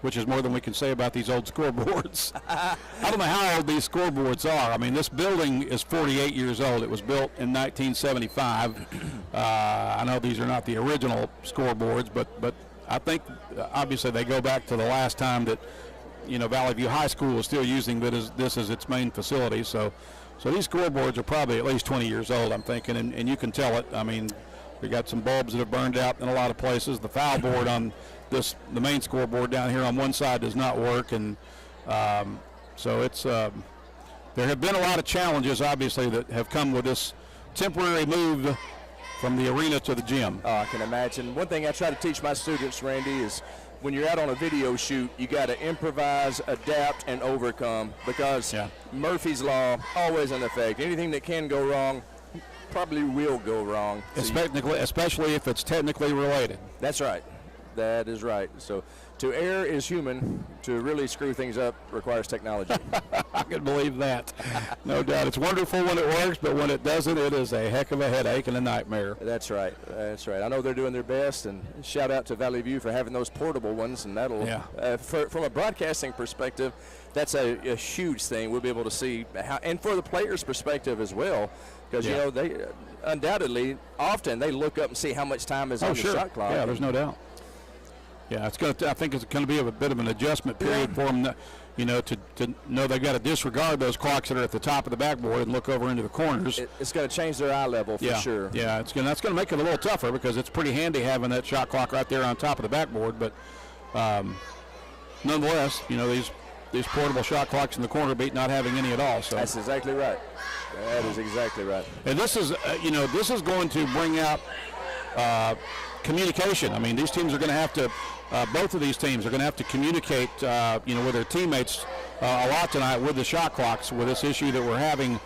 Which is more than we can say about these old scoreboards. I don't know how old these scoreboards are. I mean, this building is 48 years old. It was built in 1975. I know these are not the original scoreboards, but I think obviously they go back to the last time that Valley View High School was still using this as its main facility. So these scoreboards are probably at least 20 years old, I'm thinking, and you can tell it. I mean, we got some bulbs that have burned out in a lot of places. The foul board on the main scoreboard down here on one side does not work, and so it's there have been a lot of challenges obviously that have come with this temporary move from the arena to the gym. I can imagine. One thing I try to teach my students, Randy, is when you're out on a video shoot, you got to improvise, adapt, and overcome because Murphy's Law always in effect. Anything that can go wrong probably will go wrong. Especially if it's technically related. That's right. That is right. So to err is human. To really screw things up requires technology. I can believe that. No doubt. It's wonderful when it works, but when it doesn't, it is a heck of a headache and a nightmare. That's right. That's right. I know they're doing their best, and shout out to Valley View for having those portable ones, and that'll, from a broadcasting perspective, that's a huge thing. We'll be able to see how, and for the players' perspective as well, because they undoubtedly often they look up and see how much time is on the shot clock. Yeah, there's no doubt. Yeah, I think it's going to be a bit of an adjustment period for them, to know they've got to disregard those clocks that are at the top of the backboard and look over into the corners. It's going to change their eye level for sure. Yeah, that's going to make it a little tougher because it's pretty handy having that shot clock right there on top of the backboard. But nonetheless, these portable shot clocks in the corner beat not having any at all. So that's exactly right. That is exactly right. And this is, this is going to bring out communication. I mean, these teams are going to have to. Both of these teams are going to have to communicate, with their teammates a lot tonight with the shot clocks, with this issue that we're having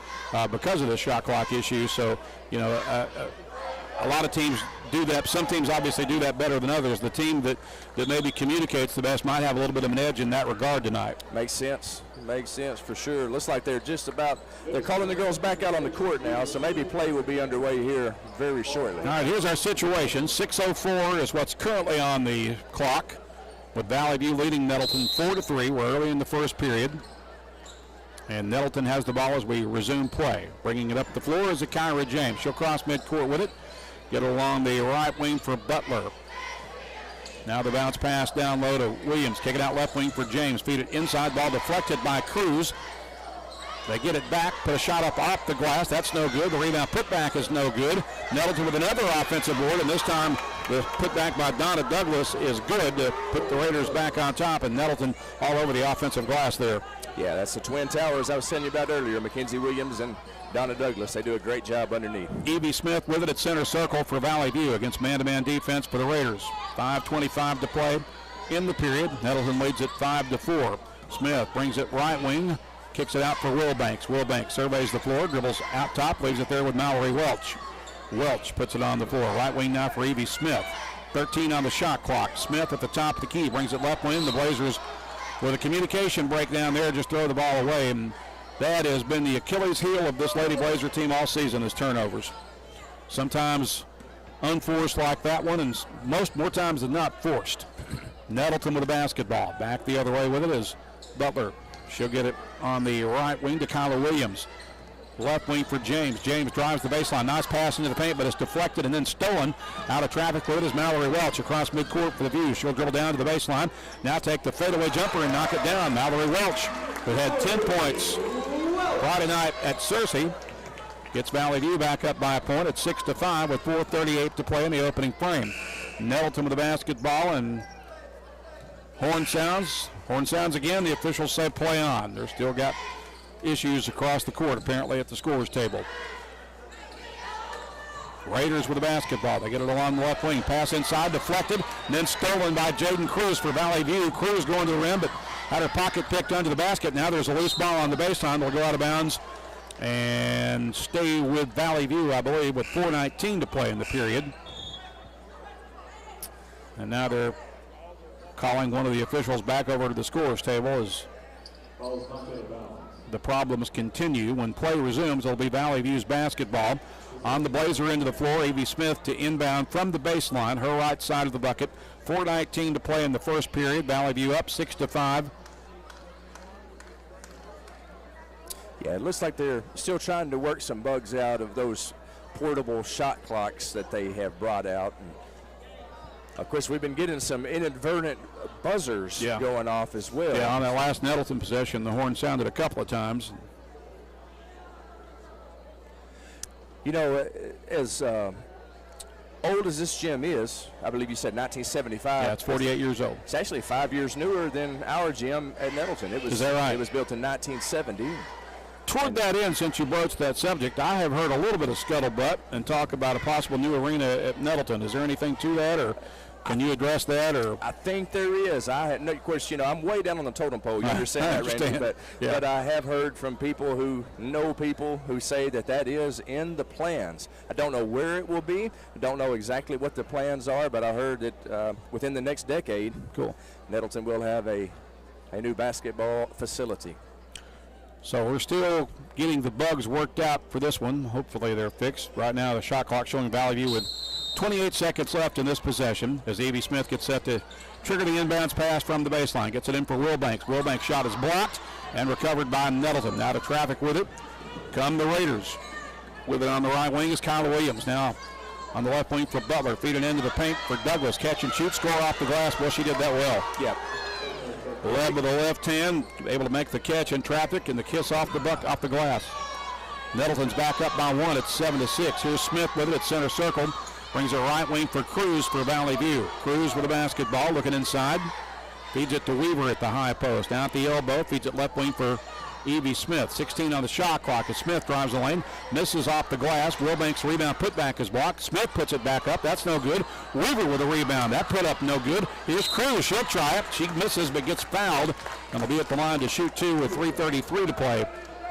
because of the shot clock issue. So, a lot of teams do that. Some teams obviously do that better than others. The team that maybe communicates the best might have a little bit of an edge in that regard tonight. Makes sense. Makes sense for sure. Looks like they're calling the girls back out on the court now, so maybe play will be underway here very shortly. All right, here's our situation. 6:04 is what's currently on the clock. with Valley View leading Nettleton 4-3. We're early in the first period. And Nettleton has the ball as we resume play. Bringing it up the floor is Akira James. She'll cross midcourt with it. Get it along the right wing for Butler. Now the bounce pass down low to Williams. Kick it out left wing for James. Feed it inside. Ball deflected by Cruz. They get it back. Put a shot up off the glass. That's no good. The rebound putback is no good. Nettleton with another offensive board, and this time the putback by Donna Douglas is good to put the Raiders back on top, and Nettleton all over the offensive glass there. Yeah, that's the Twin Towers I was telling you about earlier. Mackenzie Williams and Donna Douglas. They do a great job underneath. Evie Smith with it at center circle for Valley View against man-to-man defense for the Raiders. 5:25 to play in the period. Nettleton leads it 5-4. Smith brings it right wing, kicks it out for Wilbanks. Wilbanks surveys the floor, dribbles out top, leaves it there with Mallory Welch. Welch puts it on the floor. Right wing now for Evie Smith. 13 on the shot clock. Smith at the top of the key, brings it left wing. The Blazers with a communication breakdown there, just throw the ball away. And that has been the Achilles heel of this Lady Blazer team all season, is turnovers. Sometimes unforced like that one, and more times than not forced. Nettleton with the basketball. Back the other way with it is Butler. She'll get it on the right wing to Kyla Williams. Left wing for James. James drives the baseline. Nice pass into the paint, but it's deflected and then stolen. Out of traffic with it is Mallory Welch across midcourt for the View. She'll dribble down to the baseline. Now take the fadeaway jumper and knock it down. Mallory Welch, who had 10 points Friday night at Searcy, gets Valley View back up by a point at 6-5 with 4:38 to play in the opening frame. Nettleton with the basketball, and horn sounds. Horn sounds again. The officials say play on. They're still got issues across the court apparently at the scorer's table. Raiders with the basketball. They get it along the left wing. Pass inside, deflected, and then stolen by Jaden Cruz for Valley View. Cruz going to the rim, but had her pocket picked under the basket. Now there's a loose ball on the baseline. They'll go out of bounds and stay with Valley View, I believe, with 4:19 to play in the period. And now they're calling one of the officials back over to the scorer's table as the problems continue. When play resumes, it'll be Valley View's basketball. On the Blazer end of the floor, Evie Smith to inbound from the baseline, her right side of the bucket. 4:19 to play in the first period. Valley View up 6-5. Yeah, it looks like they're still trying to work some bugs out of those portable shot clocks that they have brought out. And of course, we've been getting some inadvertent buzzers going off as well. Yeah, on that last Nettleton possession, the horn sounded a couple of times. You know, as old as this gym is, I believe you said 1975. Yeah, it's 48 years old. It's actually 5 years newer than our gym at Nettleton. Is that right? It was built in 1970. Toward that end, since you broached that subject, I have heard a little bit of scuttlebutt and talk about a possible new arena at Nettleton. Is there anything to that, or can you address that? Or I think there is. Of course, you know, I'm way down on the totem pole. You understand that, Randy? But I have heard from people who know people who say that is in the plans. I don't know where it will be. I don't know exactly what the plans are, but I heard that within the next decade, Nettleton will have a new basketball facility. So we're still getting the bugs worked out for this one. Hopefully they're fixed. Right now the shot clock showing Valley View with 28 seconds left in this possession as Evie Smith gets set to trigger the inbounds pass from the baseline. Gets it in for Wilbanks. Wilbanks' shot is blocked and recovered by Nettleton. Out of traffic with it come the Raiders. With it on the right wing is Kyla Williams. Now on the left wing for Butler. Feed it into the paint for Douglas. Catch and shoot. Score off the glass. Well, she did that well. Yep. Led with the left hand, able to make the catch in traffic and the kiss off the glass. Nettleton's back up by one. It's 7-6. Here's Smith with it at center circle. Brings it right wing for Cruz for Valley View. Cruz with the basketball, looking inside. Feeds it to Weaver at the high post. Down at the elbow, feeds it left wing for Evie Smith. 16 on the shot clock as Smith drives the lane. Misses off the glass. Wilbanks' rebound putback is blocked. Smith puts it back up. That's no good. Weaver with a rebound. That put up no good. Here's Cruz. She'll try it. She misses but gets fouled. And will be at the line to shoot two with 3:33 to play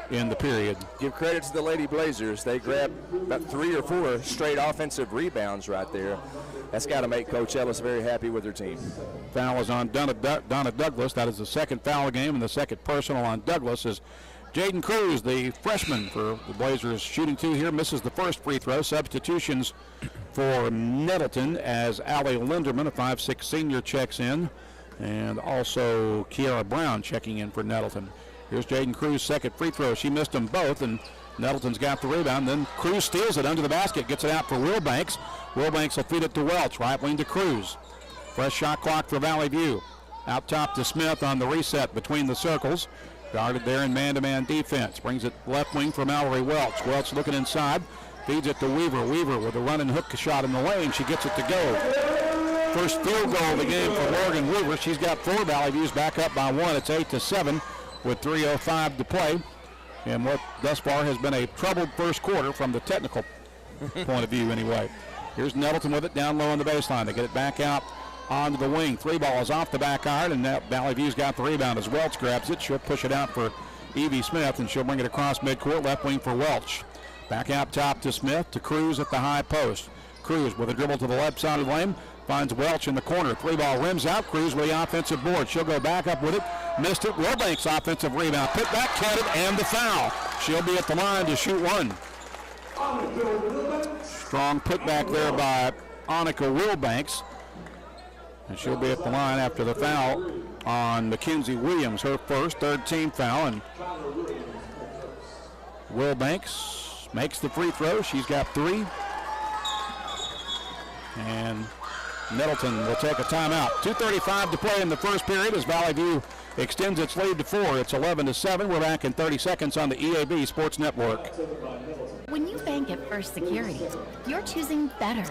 in the period. Give credit to the Lady Blazers. They grabbed about 3 or 4 straight offensive rebounds right there. That's got to make Coach Ellis very happy with her team. Foul is on Donna Douglas. That is the second foul of the game and the second personal on Douglas as Jaden Cruz, the freshman for the Blazers, shooting two here, misses the first free throw. Substitutions for Nettleton as Allie Linderman, a 5'6" senior, checks in. And also Kiara Brown checking in for Nettleton. Here's Jaden Cruz, second free throw. She missed them both, and Nettleton's got the rebound. Then Cruz steals it under the basket, gets it out for Wilbanks. Wilbanks will feed it to Welch, right wing to Cruz. Fresh shot clock for Valley View. Out top to Smith on the reset between the circles. Guarded there in man-to-man defense. Brings it left wing for Mallory Welch. Welch looking inside. Feeds it to Weaver. Weaver with a running hook shot in the lane. She gets it to go. First field goal of the game for Morgan Weaver. She's got 4. Valley View's back up by 1. It's 8-7 with 3:05 to play. And what thus far has been a troubled first quarter from the technical point of view anyway. Here's Nettleton with it down low on the baseline. They get it back out onto the wing. 3 ball is off the back iron, and now Valley View's got the rebound as Welch grabs it. She'll push it out for Evie Smith, and she'll bring it across midcourt, left wing for Welch. Back out top to Smith, to Cruz at the high post. Cruz with a dribble to the left side of the lane, finds Welch in the corner. 3 ball rims out. Cruz with the offensive board. She'll go back up with it. Missed it. Wilbanks offensive rebound. Put back, counted, and the foul. She'll be at the line to shoot one. Strong putback there by Annika Wilbanks. And she'll be at the line after the foul on Mackenzie Williams, her first, third team foul. And Wilbanks makes the free throw. She's got 3. And Nettleton will take a timeout. 2:35 to play in the first period as Valley View extends its lead to 4. It's 11-7. We're back in 30 seconds on the EAB Sports Network. When you bank at First Security, you're choosing better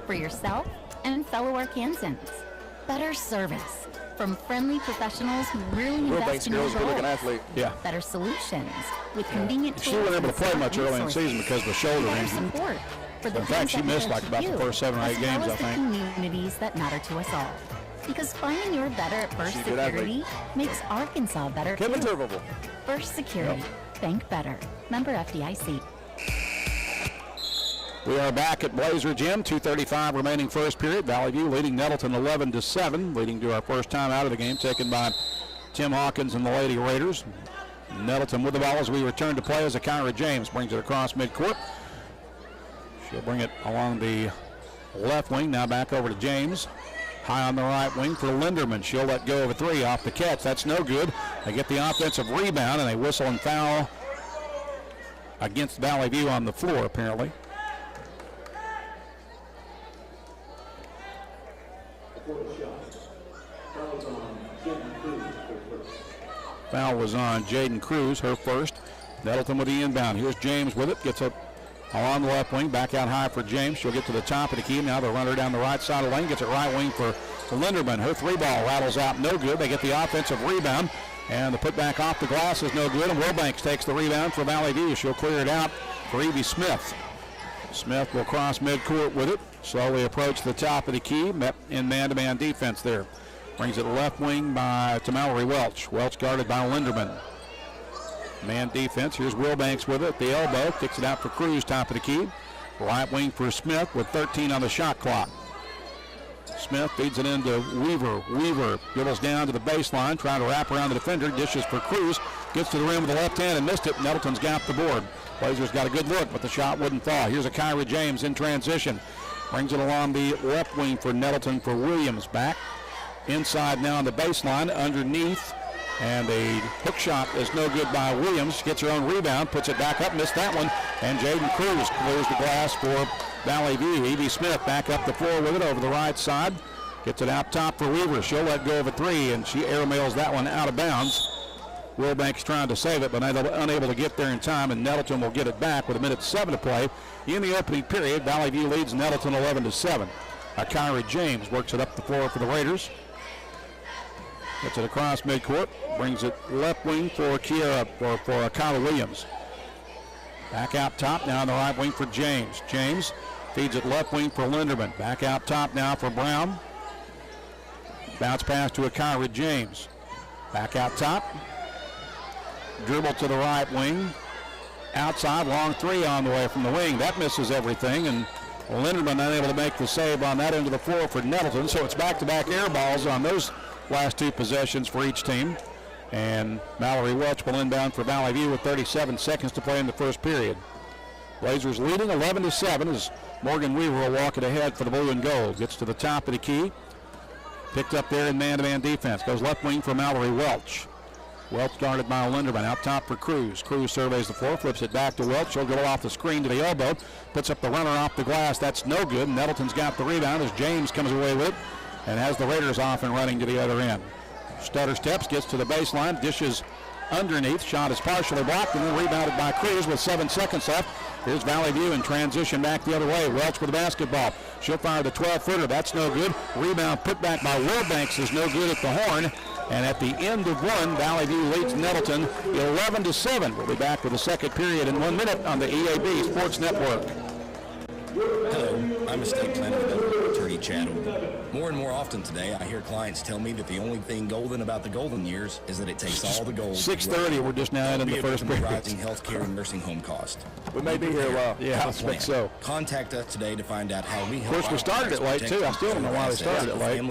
for yourself and fellow Arkansans. Better service from friendly professionals who really invest in your goals. Yeah. Better solutions with convenient tools. She wasn't able to play much early in the season because of the shoulder injury. Support for the in fact, she missed like about the first 7 or 8 games, I think. Communities that matter to us all. Because finding your better at First Security makes Arkansas better too. First Security. Bank better. Member FDIC. We are back at Blazer Gym. 2:35 remaining first period. Valley View leading Nettleton 11-7, leading to our first time out of the game, taken by Tim Hawkins and the Lady Raiders. Nettleton with the ball as we return to play as Akira James brings it across midcourt. She'll bring it along the left wing. Now back over to James. High on the right wing for Linderman. She'll let go of a 3 off the catch. That's no good. They get the offensive rebound, and they whistle and foul against Valley View on the floor, apparently. Foul was on Jaden Cruz, her first. Nettleton with the inbound. Here's James with it. Gets it along the left wing. Back out high for James. She'll get to the top of the key. Now they'll run her down the right side of the lane. Gets it right wing for Linderman. Her 3 ball rattles out. No good. They get the offensive rebound. And the putback off the glass is no good. And Wilbanks takes the rebound for Valley View. She'll clear it out for Evie Smith. Smith will cross midcourt with it. Slowly approach the top of the key. Met in man-to-man defense there. Brings it left wing to Mallory Welch. Welch guarded by Linderman. Man defense. Here's Wilbanks with it at the elbow. Kicks it out for Cruz, top of the key. Right wing for Smith with 13 on the shot clock. Smith feeds it into Weaver. Weaver dribbles down to the baseline, trying to wrap around the defender. Dishes for Cruz. Gets to the rim with the left hand and missed it. Nettleton's got the board. Blazers got a good look, but the shot wouldn't fall. Here's Akira James in transition. Brings it along the left wing for Nettleton for Williams. Back inside now on the baseline, underneath. And a hook shot is no good by Williams. Gets her own rebound, puts it back up, missed that one. And Jaden Cruz clears the glass for Valley View. Evie Smith back up the floor with it over the right side. Gets it out top for Weaver. She'll let go of a 3, and she airmails that one out of bounds. Wilbanks trying to save it, but unable to get there in time, and Nettleton will get it back with 1:07 to play. In the opening period, Valley View leads Nettleton 11-7. Akira James works it up the floor for the Raiders. Gets it across midcourt. Brings it left wing for Akira Williams. Back out top now on the right wing for James. James feeds it left wing for Linderman. Back out top now for Brown. Bounce pass to Akira James. Back out top. Dribble to the right wing. Outside, long 3 on the way from the wing. That misses everything, and Linderman unable to make the save on that end of the floor for Nettleton. So it's back-to-back air balls on those last 2 possessions for each team. And Mallory Welch will inbound for Valley View with 37 seconds to play in the first period. Blazers leading 11-7 as Morgan Weaver will walk it ahead for the blue and gold. Gets to the top of the key. Picked up there in man-to-man defense. Goes left wing for Mallory Welch. Welch guarded by Linderman. Out top for Cruz. Cruz surveys the floor, flips it back to Welch. She'll go off the screen to the elbow. Puts up the runner off the glass. That's no good. Nettleton's got the rebound as James comes away with it and has the Raiders off and running to the other end. Stutter steps, gets to the baseline, dishes underneath. Shot is partially blocked and then rebounded by Cruz with 7 seconds left. Here's Valley View in transition back the other way. Welch with the basketball. She'll fire the 12-footer. That's no good. Rebound put back by Wilbanks is no good at the horn. And at the end of one, Valley View leads Nettleton 11-7. We'll be back with the second period in 1 minute on the EAB Sports Network. Hello, I'm estate planning developer attorney Chad Oldham. More and more often today, I hear clients tell me that the only thing golden about the golden years is that it takes all the gold. 6:30, we're just now in the first period. Rising healthcare and nursing home cost. We may be here a while. Yeah, I expect so. Contact us today to find out how we help. Of course, we started it late, too. I still don't know why we started it late.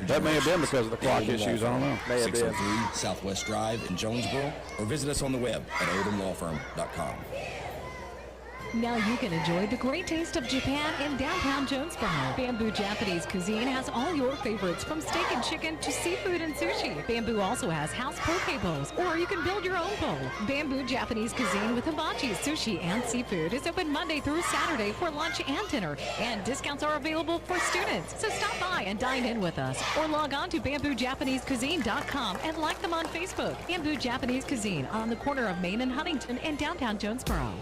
That may have been because of the clock issues. I don't know. May have been. 603 Southwest Drive in Jonesboro, or visit us on the web at oldhamlawfirm.com. Now you can enjoy the great taste of Japan in downtown Jonesboro. Bamboo Japanese Cuisine has all your favorites, from steak and chicken to seafood and sushi. Bamboo also has house poke bowls, or you can build your own bowl. Bamboo Japanese Cuisine with hibachi, sushi, and seafood is open Monday through Saturday for lunch and dinner, and discounts are available for students. So stop by and dine in with us, or log on to bamboojapanesecuisine.com and like them on Facebook. Bamboo Japanese Cuisine on the corner of Main and Huntington in downtown Jonesboro.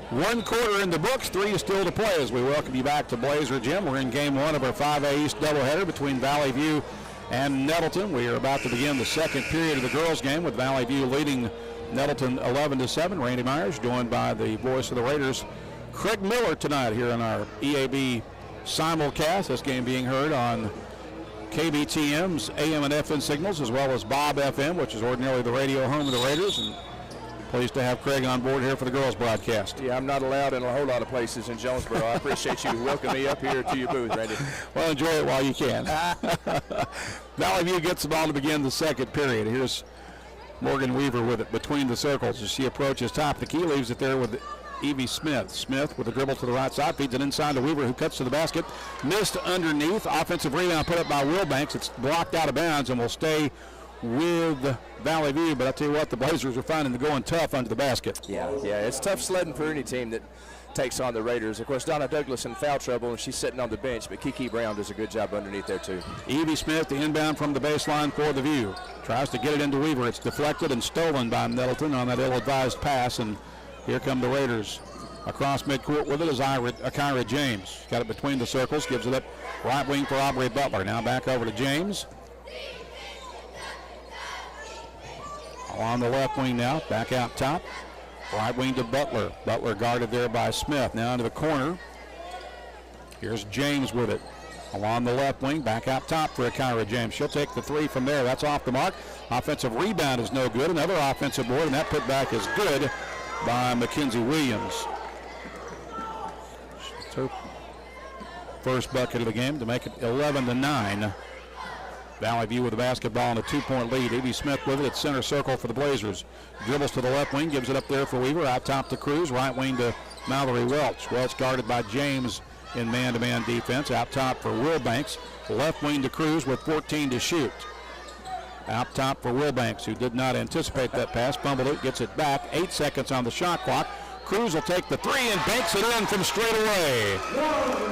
1 quarter in the books, 3 still to play as we welcome you back to Blazer Gym. We're in game 1 of our 5A East doubleheader between Valley View and Nettleton. We are about to begin the second period of the girls' game with Valley View leading Nettleton 11-7. Randy Myers joined by the voice of the Raiders, Craig Miller, tonight here on our EAB simulcast. This game being heard on KBTM's AM and FM signals, as well as Bob FM, which is ordinarily the radio home of the Raiders. And pleased to have Craig on board here for the girls' broadcast. Yeah, I'm not allowed in a whole lot of places in Jonesboro. I appreciate you welcoming me up here to your booth, Randy. Well, enjoy it while you can. Valley View gets the ball to begin the second period. Here's Morgan Weaver with it between the circles as she approaches top of the key, leaves it there with Evie Smith. Smith with a dribble to the right side, feeds it inside to Weaver, who cuts to the basket. Missed underneath. Offensive rebound put up by Wilbanks. It's blocked out of bounds and will stay with Valley View, but I tell you what, the Blazers are finding the going tough under the basket. Yeah, it's tough sledding for any team that takes on the Raiders. Of course, Donna Douglas in foul trouble, and she's sitting on the bench, but Kiki Brown does a good job underneath there, too. Evie Smith, the inbound from the baseline for the View. Tries to get it into Weaver. It's deflected and stolen by Nettleton on that ill-advised pass, and here come the Raiders. Across midcourt with it is Akira James. Got it between the circles, gives it up right wing for Aubrey Butler. Now back over to James. On the left wing now, back out top. Right wing to Butler. Butler guarded there by Smith. Now into the corner. Here's James with it. Along the left wing, back out top for Akira James. She'll take the 3 from there. That's off the mark. Offensive rebound is no good. Another offensive board, and that putback is good by Mackenzie Williams. So first bucket of the game to make it 11-9. Valley View with the basketball and a 2-point lead. Evie Smith with it at center circle for the Blazers. Dribbles to the left wing, gives it up there for Weaver. Out top to Cruz, right wing to Mallory Welch. Welch guarded by James in man-to-man defense. Out top for Wilbanks. Left wing to Cruz with 14 to shoot. Out top for Wilbanks, who did not anticipate that pass. Fumbled it, gets it back. 8 seconds on the shot clock. Cruz will take the 3 and banks it in from straight away.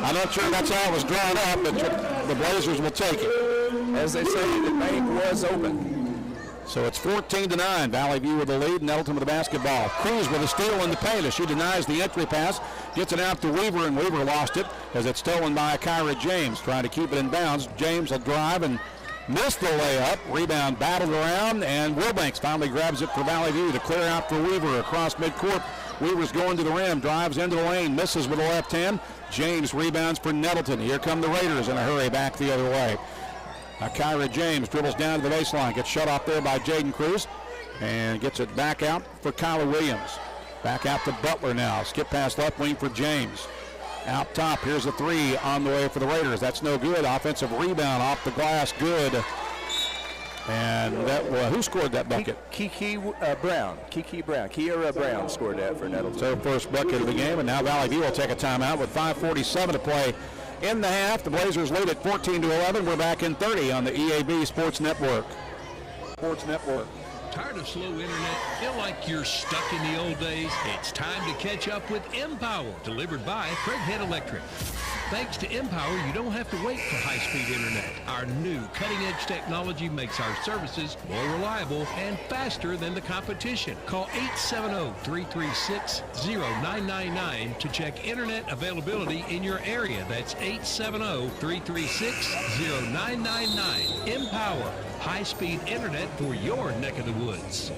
I'm not sure that's how it was drawn up, but the Blazers will take it. As they say, the bank was open. So it's 14-9. Valley View with the lead. Nettleton with the basketball. Cruz with a steal in the paint as she denies the entry pass. Gets it out to Weaver, and Weaver lost it as it's stolen by Akira James. Trying to keep it in bounds. James will drive and miss the layup. Rebound battled around, and Wilbanks finally grabs it for Valley View to clear out for Weaver across midcourt. Weaver's going to the rim, drives into the lane, misses with the left hand. James rebounds for Nettleton. Here come the Raiders in a hurry back the other way. Akira James dribbles down to the baseline, gets shut off there by Jaden Cruz, and gets it back out for Kyla Williams. Back out to Butler now. Skip pass left wing for James. Out top, here's a 3 on the way for the Raiders. That's no good. Offensive rebound off the glass, good. And that who scored that bucket? Kiara Brown scored that for Nettleton. So first bucket of the game, and now Valley View will take a timeout with 5:47 to play in the half. The Blazers lead at 14-11. We're back in 30 on the EAB Sports Network. Tired of slow internet? Feel like you're stuck in the old days? It's time to catch up with Empower, delivered by Craighead Electric. Thanks to Empower, you don't have to wait for high-speed internet. Our new cutting-edge technology makes our services more reliable and faster than the competition. Call 870-336-0999 to check internet availability in your area. That's 870-336-0999. Empower, high-speed internet for your neck of the woods.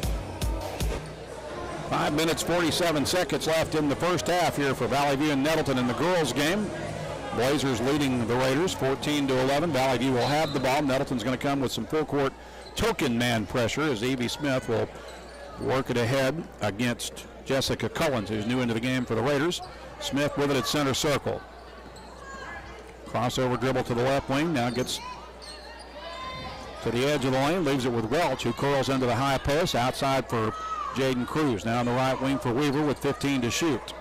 5 minutes, 47 seconds left in the first half here for Valley View and Nettleton in the girls' game. Blazers leading the Raiders 14-11. Valley View will have the ball. Nettleton's going to come with some full court token man pressure as Evie Smith will work it ahead against Jessica Cullens, who's new into the game for the Raiders. Smith with it at center circle. Crossover dribble to the left wing. Now gets to the edge of the lane. Leaves it with Welch, who curls into the high post. Outside for Jaden Cruz. Now on the right wing for Weaver with 15 to shoot.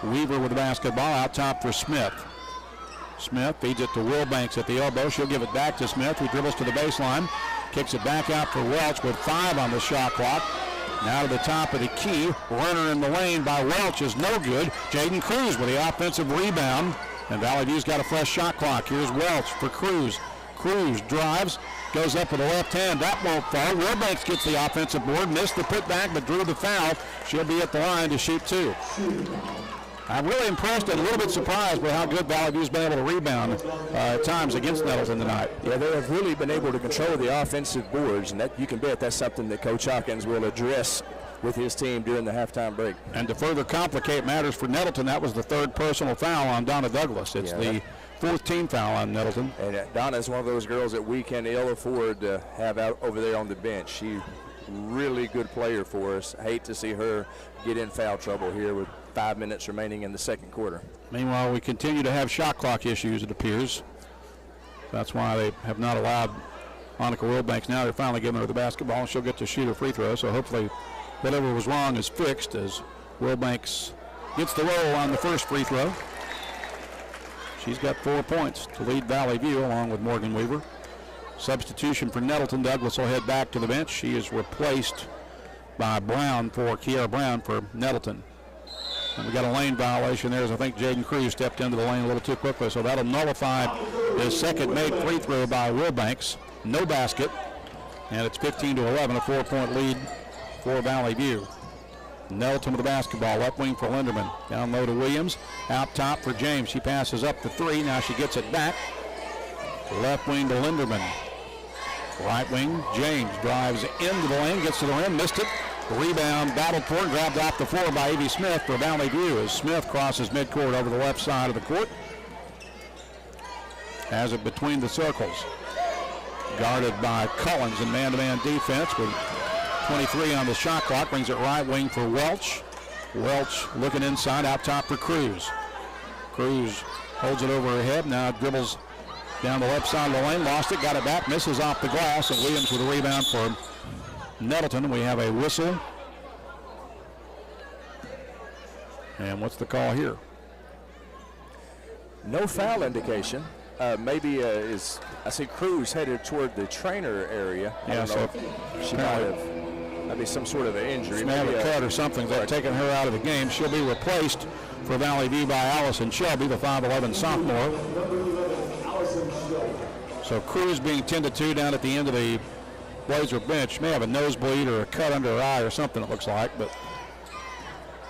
Weaver with the basketball. Out top for Smith. Smith feeds it to Wilbanks at the elbow. She'll give it back to Smith, who dribbles to the baseline. Kicks it back out for Welch with 5 on the shot clock. Now to the top of the key. Runner in the lane by Welch is no good. Jaden Cruz with the offensive rebound. And Valley View's got a fresh shot clock. Here's Welch for Cruz. Cruz drives, goes up with the left hand. That won't fall. Wilbanks gets the offensive board. Missed the putback, but drew the foul. She'll be at the line to shoot 2. I'm really impressed and a little bit surprised by how good Valley View's been able to rebound at times against Nettleton tonight. Yeah, they have really been able to control the offensive boards, and that you can bet that's something that Coach Hawkins will address with his team during the halftime break. And to further complicate matters for Nettleton, that was the 3rd personal foul on Donna Douglas. It's the 4th team foul on Nettleton. And Donna is one of those girls that we can ill afford to have out over there on the bench. She really good player for us. Hate to see her get in foul trouble here with 5 minutes remaining in the second quarter. Meanwhile, we continue to have shot clock issues, it appears. That's why they have not allowed Monica Wilbanks. Now they're finally giving her the basketball, and she'll get to shoot a free throw. So hopefully whatever was wrong is fixed as Wilbanks gets the roll on the first free throw. She's got 4 points to lead Valley View along with Morgan Weaver. Substitution for Nettleton. Douglas will head back to the bench. She is replaced by Kiara Brown for Nettleton. And we got a lane violation there as I think Jaden Cruz stepped into the lane a little too quickly. So that'll nullify his second made free throw by Wilbanks. No basket. And it's 15-11, a 4-point lead for Valley View. Nettleton with the basketball, left wing for Linderman. Down low to Williams, out top for James. She passes up the 3, now she gets it back. Left wing to Linderman. Right wing, James drives into the lane, gets to the rim, missed it. Rebound, battled for, grabbed off the floor by Evie Smith for Valley View as Smith crosses midcourt over the left side of the court. Has it between the circles. Guarded by Cullens in man-to-man defense with 23 on the shot clock. Brings it right wing for Welch. Welch looking inside, out top for Cruz. Cruz holds it over her head, now dribbles down the left side of the lane, lost it, got it back, misses off the glass, and Williams with a rebound for Nettleton. We have a whistle. And what's the call here? No foul indication. Maybe I see Cruz headed toward the trainer area. I don't know if she might have maybe some sort of an injury. Maybe a cut or something that's taken her out of the game. She'll be replaced for Valley View by Allison Shelby, the 5'11" sophomore. So Cruz being tended to down at the end of the Blazer bench. May have a nosebleed or a cut under her eye or something, it looks like. But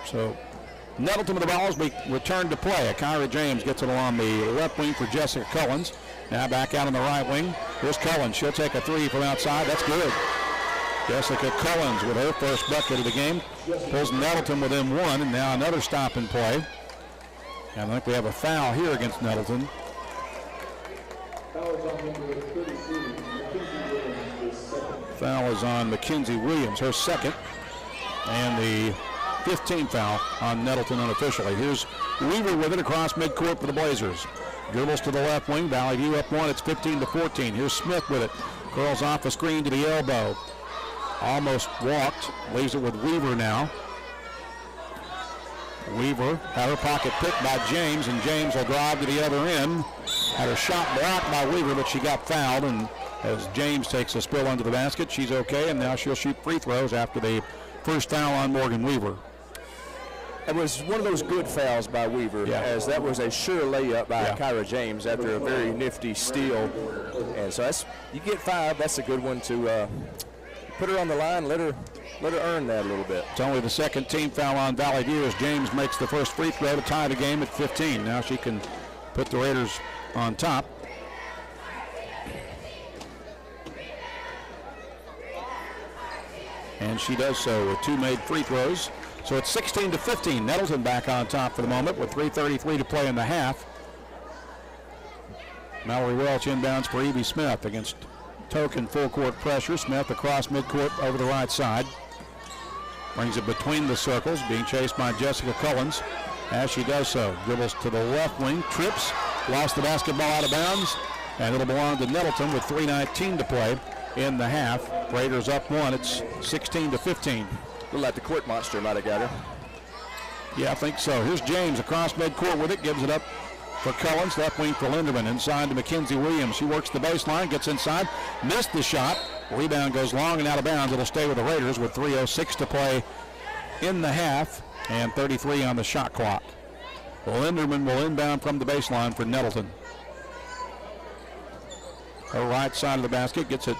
so Nettleton with the ball as we return to play. Kyra James gets it along the left wing for Jessica Cullens. Now back out on the right wing. Here's Cullens. She'll take a 3 from outside. That's good. Jessica Cullens with her first bucket of the game. Pulls Nettleton within 1, and now another stop and play. And I think we have a foul here against Nettleton. Foul is on Mackenzie Williams, her second, and the 15th foul on Nettleton unofficially. Here's Weaver with it across midcourt for the Blazers. Dribbles to the left wing, Valley View up 1, it's 15-14. Here's Smith with it, curls off a screen to the elbow. Almost walked, leaves it with Weaver now. Weaver had her pocket picked by James, and James will drive to the other end. Had her shot blocked by Weaver, but she got fouled, and as James takes a spill under the basket, she's okay, and now she'll shoot free throws after the first foul on Morgan Weaver. It was one of those good fouls by Weaver, as that was a sure layup by Kyra James after a very nifty steal. And so you get 5. That's a good one to put her on the line, let her earn that a little bit. It's only the second team foul on Valley View as James makes the first free throw to tie the game at 15. Now she can put the Raiders on top. And she does so with 2 made free throws. So it's 16-15. Nettleton back on top for the moment with 3:33 to play in the half. Mallory Welch inbounds for Evie Smith against token full court pressure. Smith across midcourt over the right side. Brings it between the circles, being chased by Jessica Cullens. As she does so, dribbles to the left wing, trips, lost the basketball out of bounds, and it'll belong to Nettleton with 3:19 to play in the half. Raiders up 1. It's 16-15. Looked like the court monster might have got her. Yeah, I think so. Here's James across midcourt with it, gives it up for Cullens, left wing for Linderman, inside to Mackenzie Williams. She works the baseline, gets inside, missed the shot. Rebound goes long and out of bounds. It'll stay with the Raiders with 3:06 to play in the half and 33 on the shot clock. Linderman will inbound from the baseline for Nettleton. Her right side of the basket, gets it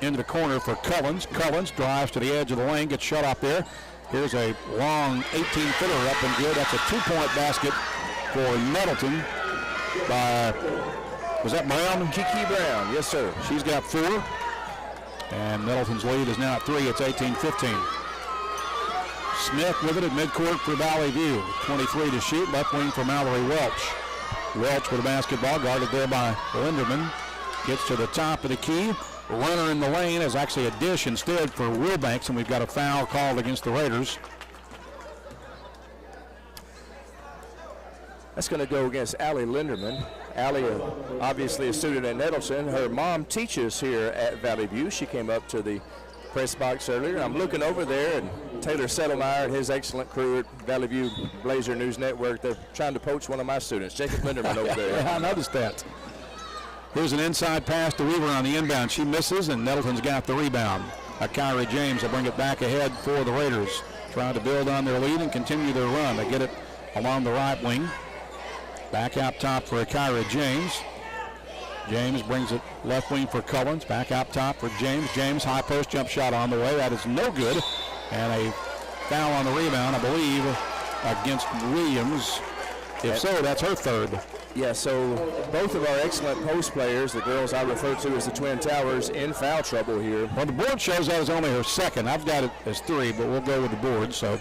into the corner for Cullens. Cullens drives to the edge of the lane, gets shut off there. Here's a long 18-footer up and good. That's a 2-point basket for Nettleton by, was that Brown? Kiki Brown, yes sir. She's got 4. And Nettleton's lead is now at 3. It's 18-15. Smith with it at midcourt for Valley View. 23 to shoot, left wing for Mallory Welch. Welch with the basketball, guarded there by Linderman. Gets to the top of the key. Runner in the lane is actually a dish instead for Wilbanks, and we've got a foul called against the Raiders. That's going to go against Allie Linderman. Allie, obviously a student at Nettleton. Her mom teaches here at Valley View. She came up to the press box earlier. I'm looking over there, and Taylor Settlemeyer and his excellent crew at Valley View Blazer News Network, they're trying to poach one of my students, Jacob Linderman over there. Yeah, I noticed that. Here's an inside pass to Weaver on the inbound. She misses, and Nettleton's got the rebound. Kyrie James will bring it back ahead for the Raiders. Trying to build on their lead and continue their run. They get it along the right wing. Back out top for Kyrie James. James brings it left wing for Cullens. Back out top for James. James, high post jump shot on the way. That is no good. And a foul on the rebound, I believe, against Williams. If so, that's her 3rd. Yeah, so both of our excellent post players, the girls I refer to as the Twin Towers, in foul trouble here. Well, the board shows that as only her 2nd. I've got it as 3, but we'll go with the board. So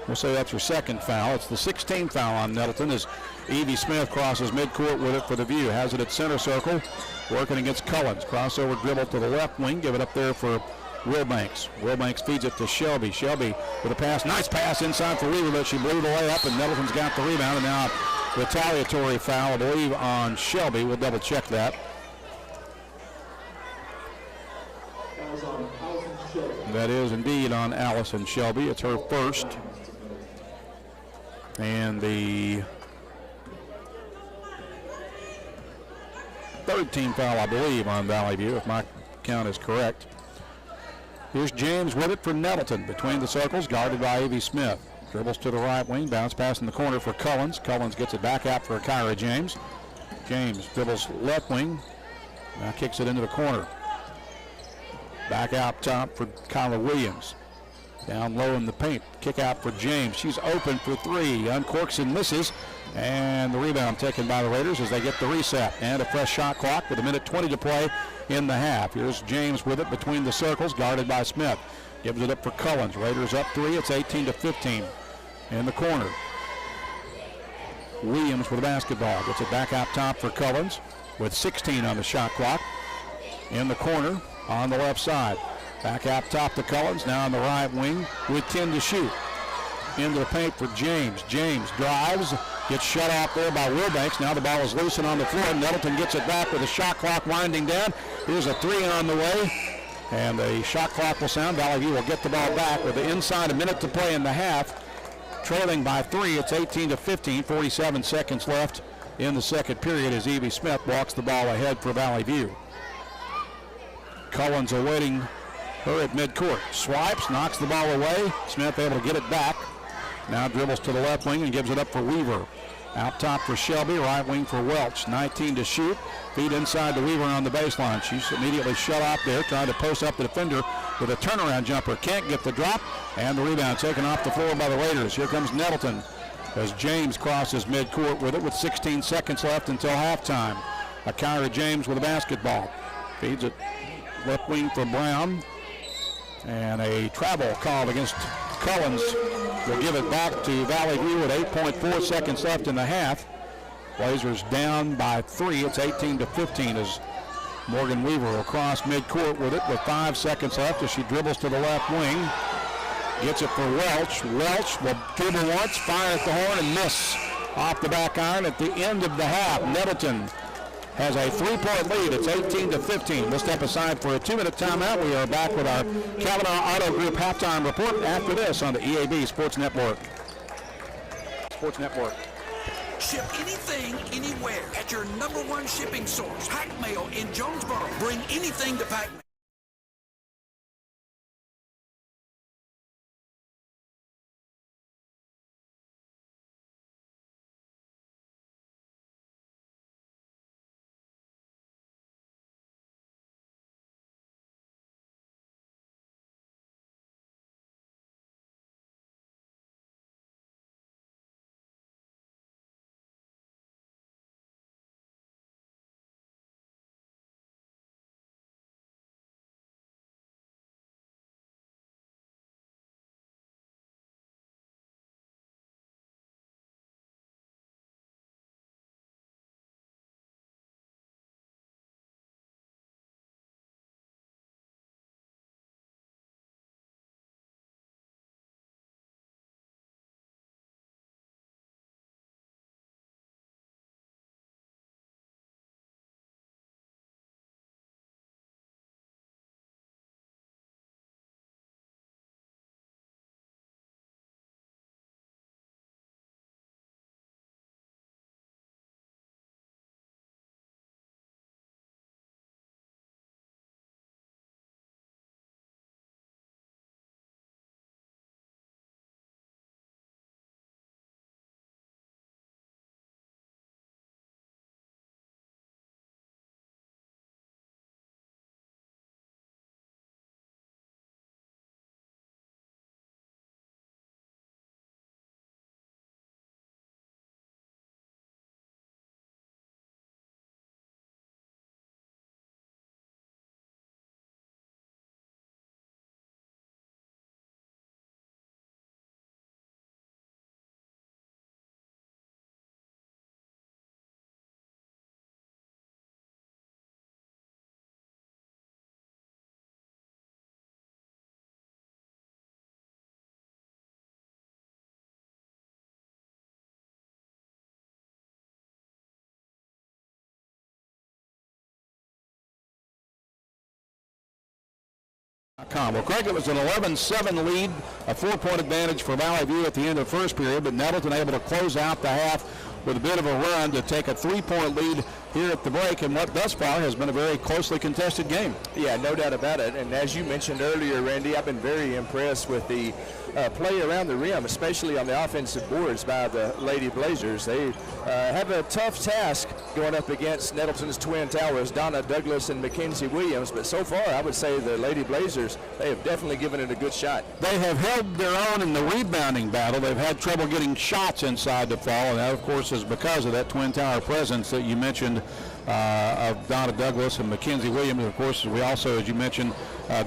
we'll say that's her 2nd foul. It's the 16th foul on Nettleton as Evie Smith crosses midcourt with it for the View. Has it at center circle, working against Cullens. Crossover dribble to the left wing, give it up there for Wilbanks. Wilbanks feeds it to Shelby. Shelby with a pass, nice pass inside for Weaver, but she blew the way up, and Nettleton's got the rebound, and now retaliatory foul, I believe, on Shelby. We'll double check that. That is indeed on Allison Shelby. It's her 1st. And the 3rd team foul, I believe, on Valley View, if my count is correct. Here's James with it for Nettleton. Between the circles, guarded by Evie Smith. Dribbles to the right wing, bounce pass in the corner for Cullens. Cullens gets it back out for Kyra James. James dribbles left wing, now kicks it into the corner. Back out top for Kyla Williams. Down low in the paint, kick out for James. She's open for 3, uncorks and misses. And the rebound taken by the Raiders as they get the reset. And a fresh shot clock with 1:20 to play in the half. Here's James with it between the circles, guarded by Smith. Gives it up for Cullens. Raiders up 3. It's 18-15. In the corner, Williams with the basketball. Gets it back out top for Cullens with 16 on the shot clock. In the corner on the left side. Back out top to Cullens. Now on the right wing with 10 to shoot. Into the paint for James. James drives. Gets shut off there by Wilbanks. Now the ball is loose and on the floor. Nettleton gets it back with the shot clock winding down. Here's a 3 on the way. And the shot clock will sound. Valley View will get the ball back with the inside 1 minute to play in the half. trailing by 3. It's 18-15, 47 seconds left in the second period as Evie Smith walks the ball ahead for Valley View. Collins awaiting her at midcourt. Swipes, knocks the ball away. Smith able to get it back. Now dribbles to the left wing and gives it up for Weaver. Out top for Shelby, right wing for Welch. 19 to shoot. Feed inside to Weaver on the baseline. She's immediately shut off there, trying to post up the defender with a turnaround jumper. Can't get the drop, and the rebound taken off the floor by the Raiders. Here comes Nettleton as James crosses midcourt with it with 16 seconds left until halftime. Akira James with a basketball. Feeds it left wing for Brown. And a travel called against Collins. Will give it back to Valley View with 8.4 seconds left in the half. Blazers down by 3. It's 18-15 as Morgan Weaver will cross midcourt with it with 5 seconds left as she dribbles to the left wing. Gets it for Welch. Welch will dribble once, fire at the horn, and miss off the back iron at the end of the half. Nettleton has a 3-point lead. It's 18-15. We'll step aside for a 2-minute timeout. We are back with our Kavanaugh Auto Group halftime report after this on the EAB Sports Network. Ship anything, anywhere at your #1 shipping source. Pack Mail in Jonesboro. Bring anything to Pack Mail. Well, Craig, it was an 11-7 lead, a 4-point advantage for Valley View at the end of the first period, but Nettleton able to close out the half with a bit of a run to take a 3-point lead here at the break in what thus far has been a very closely contested game. Yeah, no doubt about it. And as you mentioned earlier, Randy, I've been very impressed with the play around the rim, especially on the offensive boards by the Lady Blazers. They have a tough task going up against Nettleton's Twin Towers, Donna Douglas and Mackenzie Williams, but so far I would say the Lady Blazers, they have definitely given it a good shot. They have held their own in the rebounding battle. They've had trouble getting shots inside the fall, and that, of course, is because of that Twin Tower presence that you mentioned of Donna Douglas and Mackenzie Williams. Of course, we also, as you mentioned,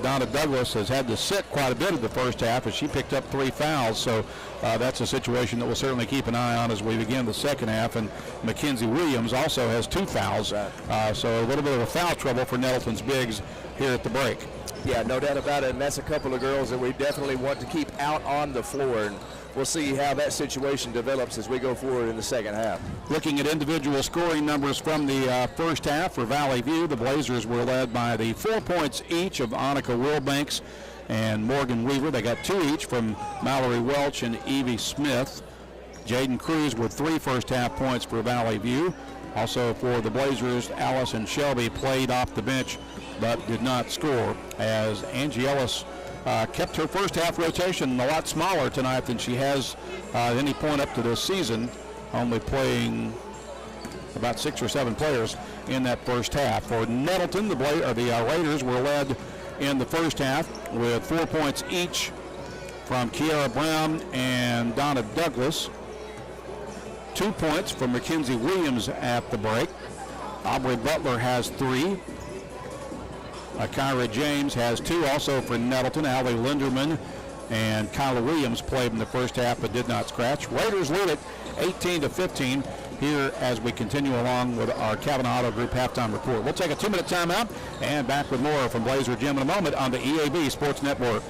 Donna Douglas has had to sit quite a bit of the first half as she picked up 3 fouls, so that's a situation that we'll certainly keep an eye on as we begin the second half. And Mackenzie Williams also has 2 fouls, so a little bit of a foul trouble for Nettleton's bigs here at the break. Yeah, no doubt about it, and that's a couple of girls that we definitely want to keep out on the floor, and we'll see how that situation develops as we go forward in the second half. Looking at individual scoring numbers from the first half for Valley View, the Blazers were led by the 4 points each of Annika Wilbanks and Morgan Weaver. They got 2 each from Mallory Welch and Evie Smith. Jaden Cruz with 3 first-half points for Valley View. Also for the Blazers, Allison Shelby played off the bench but did not score, as Angie Ellis kept her first-half rotation a lot smaller tonight than she has at any point up to this season, only playing about 6 or 7 players in that first half. For Nettleton, the Raiders were led in the first half with 4 points each from Kiara Brown and Donna Douglas. 2 points from Mackenzie Williams at the break. Aubrey Butler has 3. Kyra James has 2 also for Nettleton. Allie Linderman and Kyla Williams played in the first half but did not scratch. Raiders lead it 18-15 here as we continue along with our Kavanaugh Auto Group halftime report. We'll take a 2-minute timeout and back with more from Blazer Gym in a moment on the EAB Sports Network.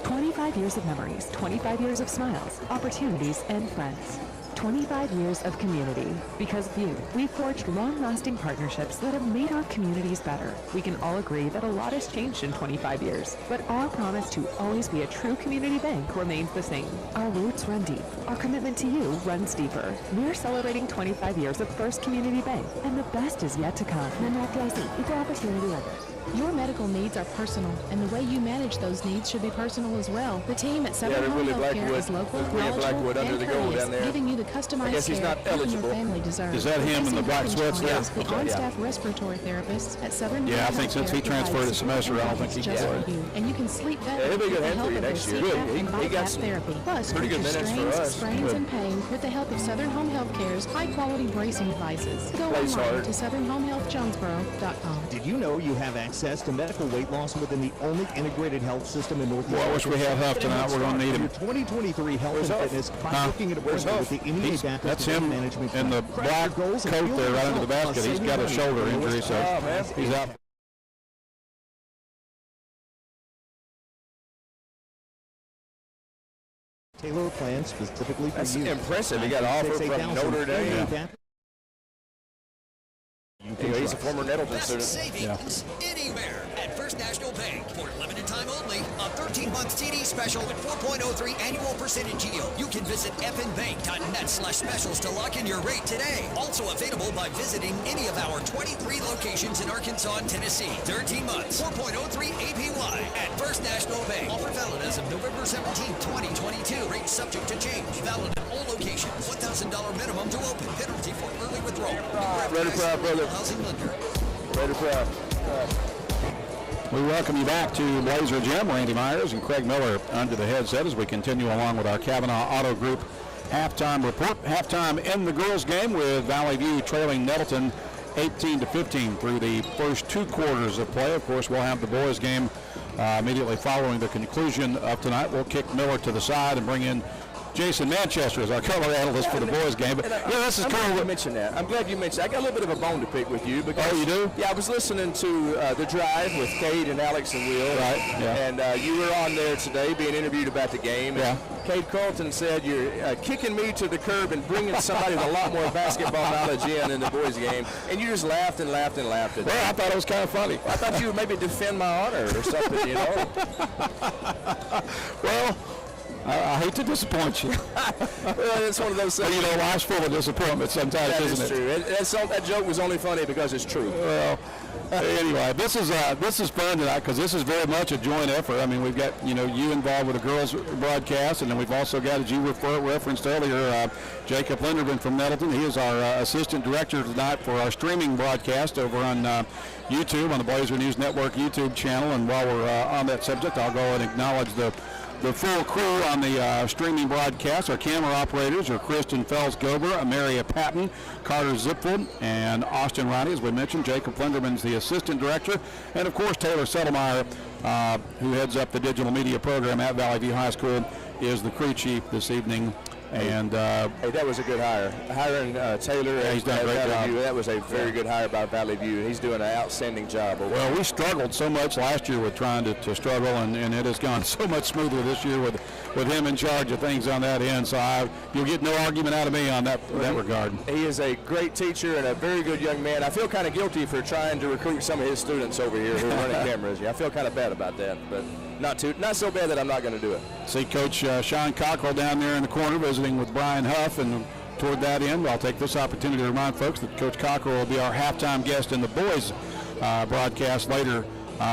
25 years of memories, 25 years of smiles, opportunities, and friends. 25 years of community. Because of you, we've forged long-lasting partnerships that have made our communities better. We can all agree that a lot has changed in 25 years, but our promise to always be a true community bank remains the same. Our roots run deep. Our commitment to you runs deeper. We're celebrating 25 years of First Community Bank, and the best is yet to come. Member FDIC, equal opportunity lender. Your medical needs are personal, and the way you manage those needs should be personal as well. The team at Southern Home Healthcare is local, knowledgeable, and courteous, giving you the customized care you and your family deserve. Is that him in the black sweats there? The on-staff respiratory therapists at Southern Home I think since he transferred his semester, I don't think he can. And you can sleep better he'll be a good with the hand help for you of their next year. CPAP and BiPAP therapy. Plus, pretty good treat your minutes for us. strains, and pain with the help of Southern Home Healthcare's high-quality bracing devices. Go online to southernhomehealthjonesboro.com. Did you know you have access to medical weight loss within the only integrated health system in Northeast? Well, I wish we had Huff tonight. We're going to need him. 2023 health and fitness by looking at a appointment with the NEA Baptist That's him Management in the black coat there right under the basket. He's got a shoulder injury, so he's out. Taylor plans specifically for That's you. impressive. He got an offer from Notre Dame. He's a former Nettleton student. Savings anywhere at First National Bank. For limited time only, a 13-month TD special with 4.03 annual percentage yield. You can visit fnbank.net/specials to lock in your rate today. Also available by visiting any of our 23 locations in Arkansas and Tennessee. 13 months, 4.03 APY at First National Bank. Offer valid as of November 17, 2022. Rate subject to change. Valid at all locations. $1,000 minimum to open. Penalty for early withdrawal. Ready for our brother. Housing lender. Ready for our. We welcome you back to Blazer Gym. Randy Myers and Craig Miller under the headset as we continue along with our Kavanaugh Auto Group halftime report. Halftime in the girls' game with Valley View trailing Nettleton 18-15 through the first 2 quarters of play. Of course, we'll have the boys' game immediately following the conclusion of tonight. We'll kick Miller to the side and bring in Jason Manchester as our color analyst for the boys' game. But this is cool. You mentioned that. I'm glad you mentioned that. I got a little bit of a bone to pick with you. Because, you do? Yeah, I was listening to The Drive with Cade and Alex and Will. Right, yeah. And you were on there today being interviewed about the game. Yeah. Cade Carlton said, you're kicking me to the curb and bringing somebody with a lot more basketball knowledge in the boys' game. And you just laughed and laughed and laughed at that. Well, I thought it was kind of funny. I thought you would maybe defend my honor or something, you know. Well, I hate to disappoint you. Well, it's one of those things. But, you know, life's full of disappointment sometimes, isn't it? That is true. That joke was only funny because it's true. Well, anyway, this is fun tonight because this is very much a joint effort. I mean, we've got, you involved with the girls broadcast, and then we've also got, as you referenced earlier, Jacob Linderman from Nettleton. He is our assistant director tonight for our streaming broadcast over on YouTube, on the Blazer News Network YouTube channel. And while we're on that subject, I'll go and acknowledge the full crew on the streaming broadcast. Our camera operators are Kristen Fels-Gober, Amaria Patton, Carter Zipfeld, and Austin Ronnie. As we mentioned, Jacob Linderman's the assistant director. And, of course, Taylor Settlemeyer, who heads up the digital media program at Valley View High School, is the crew chief this evening And hey, that was a good hire. Hiring Taylor he's done a great Valley View, job. that was a very good hire by Valley View. He's doing an outstanding job. Well, we struggled so much last year with trying to struggle, and it has gone so much smoother this year with him in charge of things on that end. So you'll get no argument out of me on that regard. He is a great teacher and a very good young man. I feel kind of guilty for trying to recruit some of his students over here who are running cameras. Yeah, I feel kind of bad about that, but not so bad that I'm not going to do it. See Coach Sean Cockrell down there in the corner visiting with Brian Huff, and toward that end, I'll take this opportunity to remind folks that Coach Cockrell will be our halftime guest in the boys broadcast later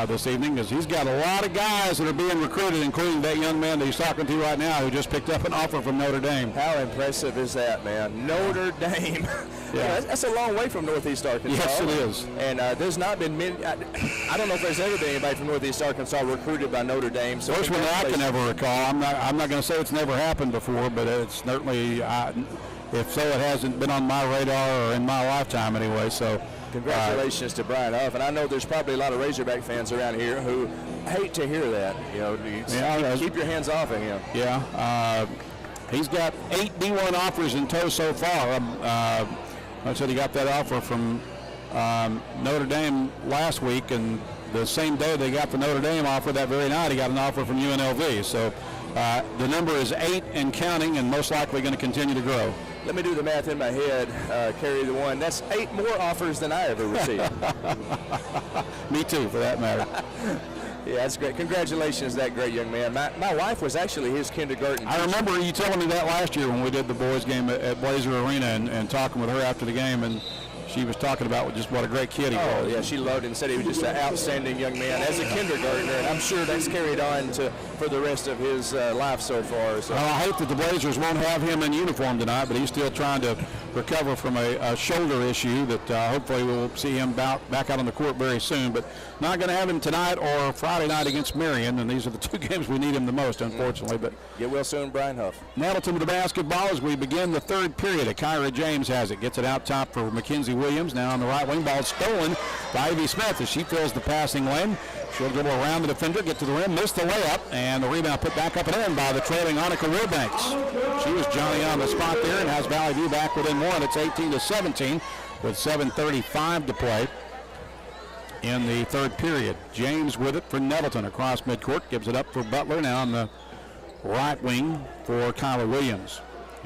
this evening, because he's got a lot of guys that are being recruited, including that young man that he's talking to right now who just picked up an offer from Notre Dame. How impressive is that, man? Notre Dame. Yeah, that's a long way from Northeast Arkansas. Yes, it is. And there's not been many. I don't know if there's ever been anybody from Northeast Arkansas recruited by Notre Dame. So first one that I can ever recall. I'm not going to say it's never happened before, but it's certainly, if so, it hasn't been on my radar or in my lifetime anyway. So. Congratulations to Brian Huff, and I know there's probably a lot of Razorback fans around here who hate to hear that. You know, keep your hands off of him. Yeah, he's got 8 D1 offers in tow so far. I said he got that offer from Notre Dame last week, and the same day they got the Notre Dame offer, that very night he got an offer from UNLV. So the number is 8 and counting, and most likely going to continue to grow. Let me do the math in my head, carry the one. That's 8 more offers than I ever received. Me too, for that matter. Yeah, that's great. Congratulations, that great young man. My wife was actually his kindergarten teacher. I remember you telling me that last year when we did the boys game at Blazer Arena and talking with her after the game, and she was talking about just what a great kid he was. Oh, yeah, she loved him and said he was just an outstanding young man as a kindergartner, and I'm sure that's carried on for the rest of his life so far. So. Well, I hate that the Blazers won't have him in uniform tonight, but he's still trying to recover from a shoulder issue that hopefully we'll see him back out on the court very soon. But not going to have him tonight or Friday night against Marion, and these are the 2 games we need him the most, unfortunately. But get well soon, Brian Huff. Nettleton with the basketball as we begin the 3rd period. Kyra James has it, gets it out top for Mackenzie Williams. Now on the right wing, ball stolen by Ivy Smith as she fills the passing lane. She'll dribble around the defender, get to the rim, miss the layup, and the rebound put back up and in by the trailing Annika Wilbanks. She was Johnny on the spot there and has Valley View back within 1. It's 18-17 with 7:35 to play in the 3rd period. James with it for Nettleton across midcourt, gives it up for Butler now on the right wing for Kyla Williams.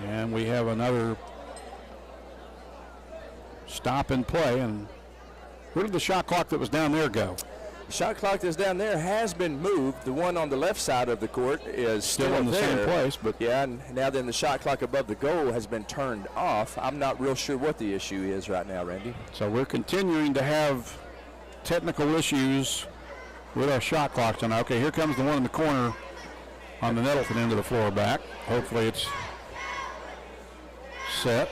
And we have another stop and play. And where did the shot clock that was down there go? The shot clock that's down there has been moved. The one on the left side of the court is still in the same place. But yeah, and now then the shot clock above the goal has been turned off. I'm not real sure what the issue is right now, Randy. So we're continuing to have technical issues with our shot clocks tonight. Okay, here comes the one in the corner on the Nettleton end of the floor back. Hopefully it's set.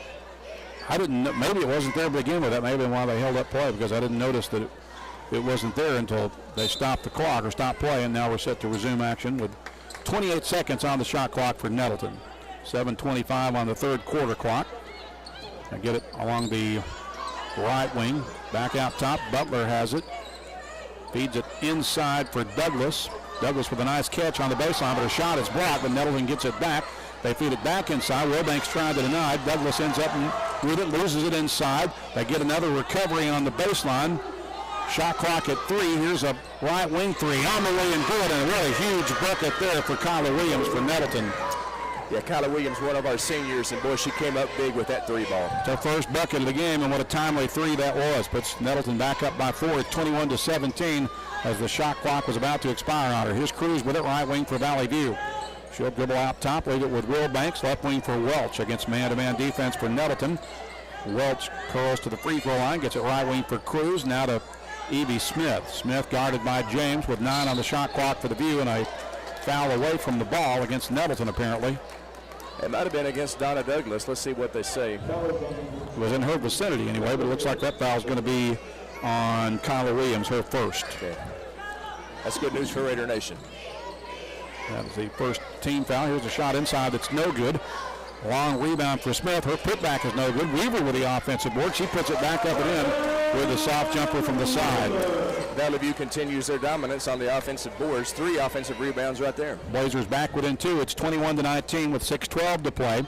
I didn't know, maybe it wasn't there to begin with. That may have been why they held up play, because I didn't notice that it wasn't there until they stopped the clock or stopped play, and now we're set to resume action with 28 seconds on the shot clock for Nettleton. 7:25 on the 3rd quarter clock. I get it along the right wing. Back out top, Butler has it. Feeds it inside for Douglas. Douglas with a nice catch on the baseline, but her shot is blocked, but Nettleton gets it back. They feed it back inside. Wilbanks trying to deny. Douglas ends up with it, loses it inside. They get another recovery on the baseline. Shot clock at 3. Here's a right wing 3 on the way and good, and a really huge bucket there for Kyla Williams for Nettleton. Yeah, Kyla Williams, one of our seniors, and boy, she came up big with that 3 ball. It's her first bucket of the game, and what a timely 3 that was. Puts Nettleton back up by 4 at 21-17 as the shot clock was about to expire on her. Here's Cruz with it, right wing for Valley View. She'll dribble out top, leave it with Wilbanks, left wing for Welch against man-to-man defense for Nettleton. Welch curls to the free throw line, gets it right wing for Cruz, now to Evie Smith. Smith guarded by James with 9 on the shot clock for the View, and a foul away from the ball against Nettleton apparently. It might have been against Donna Douglas. Let's see what they say. It was in her vicinity anyway, but it looks like that foul is going to be on Kyla Williams, her first. Okay. That's good news for Raider Nation. That was the first team foul. Here's a shot inside that's no good. Long rebound for Smith. Her putback is no good. Weaver with the offensive board. She puts it back up and in with a soft jumper from the side. Valley View continues their dominance on the offensive boards. 3 offensive rebounds right there. Blazers back within 2. It's 21-19 with 6:12 to play.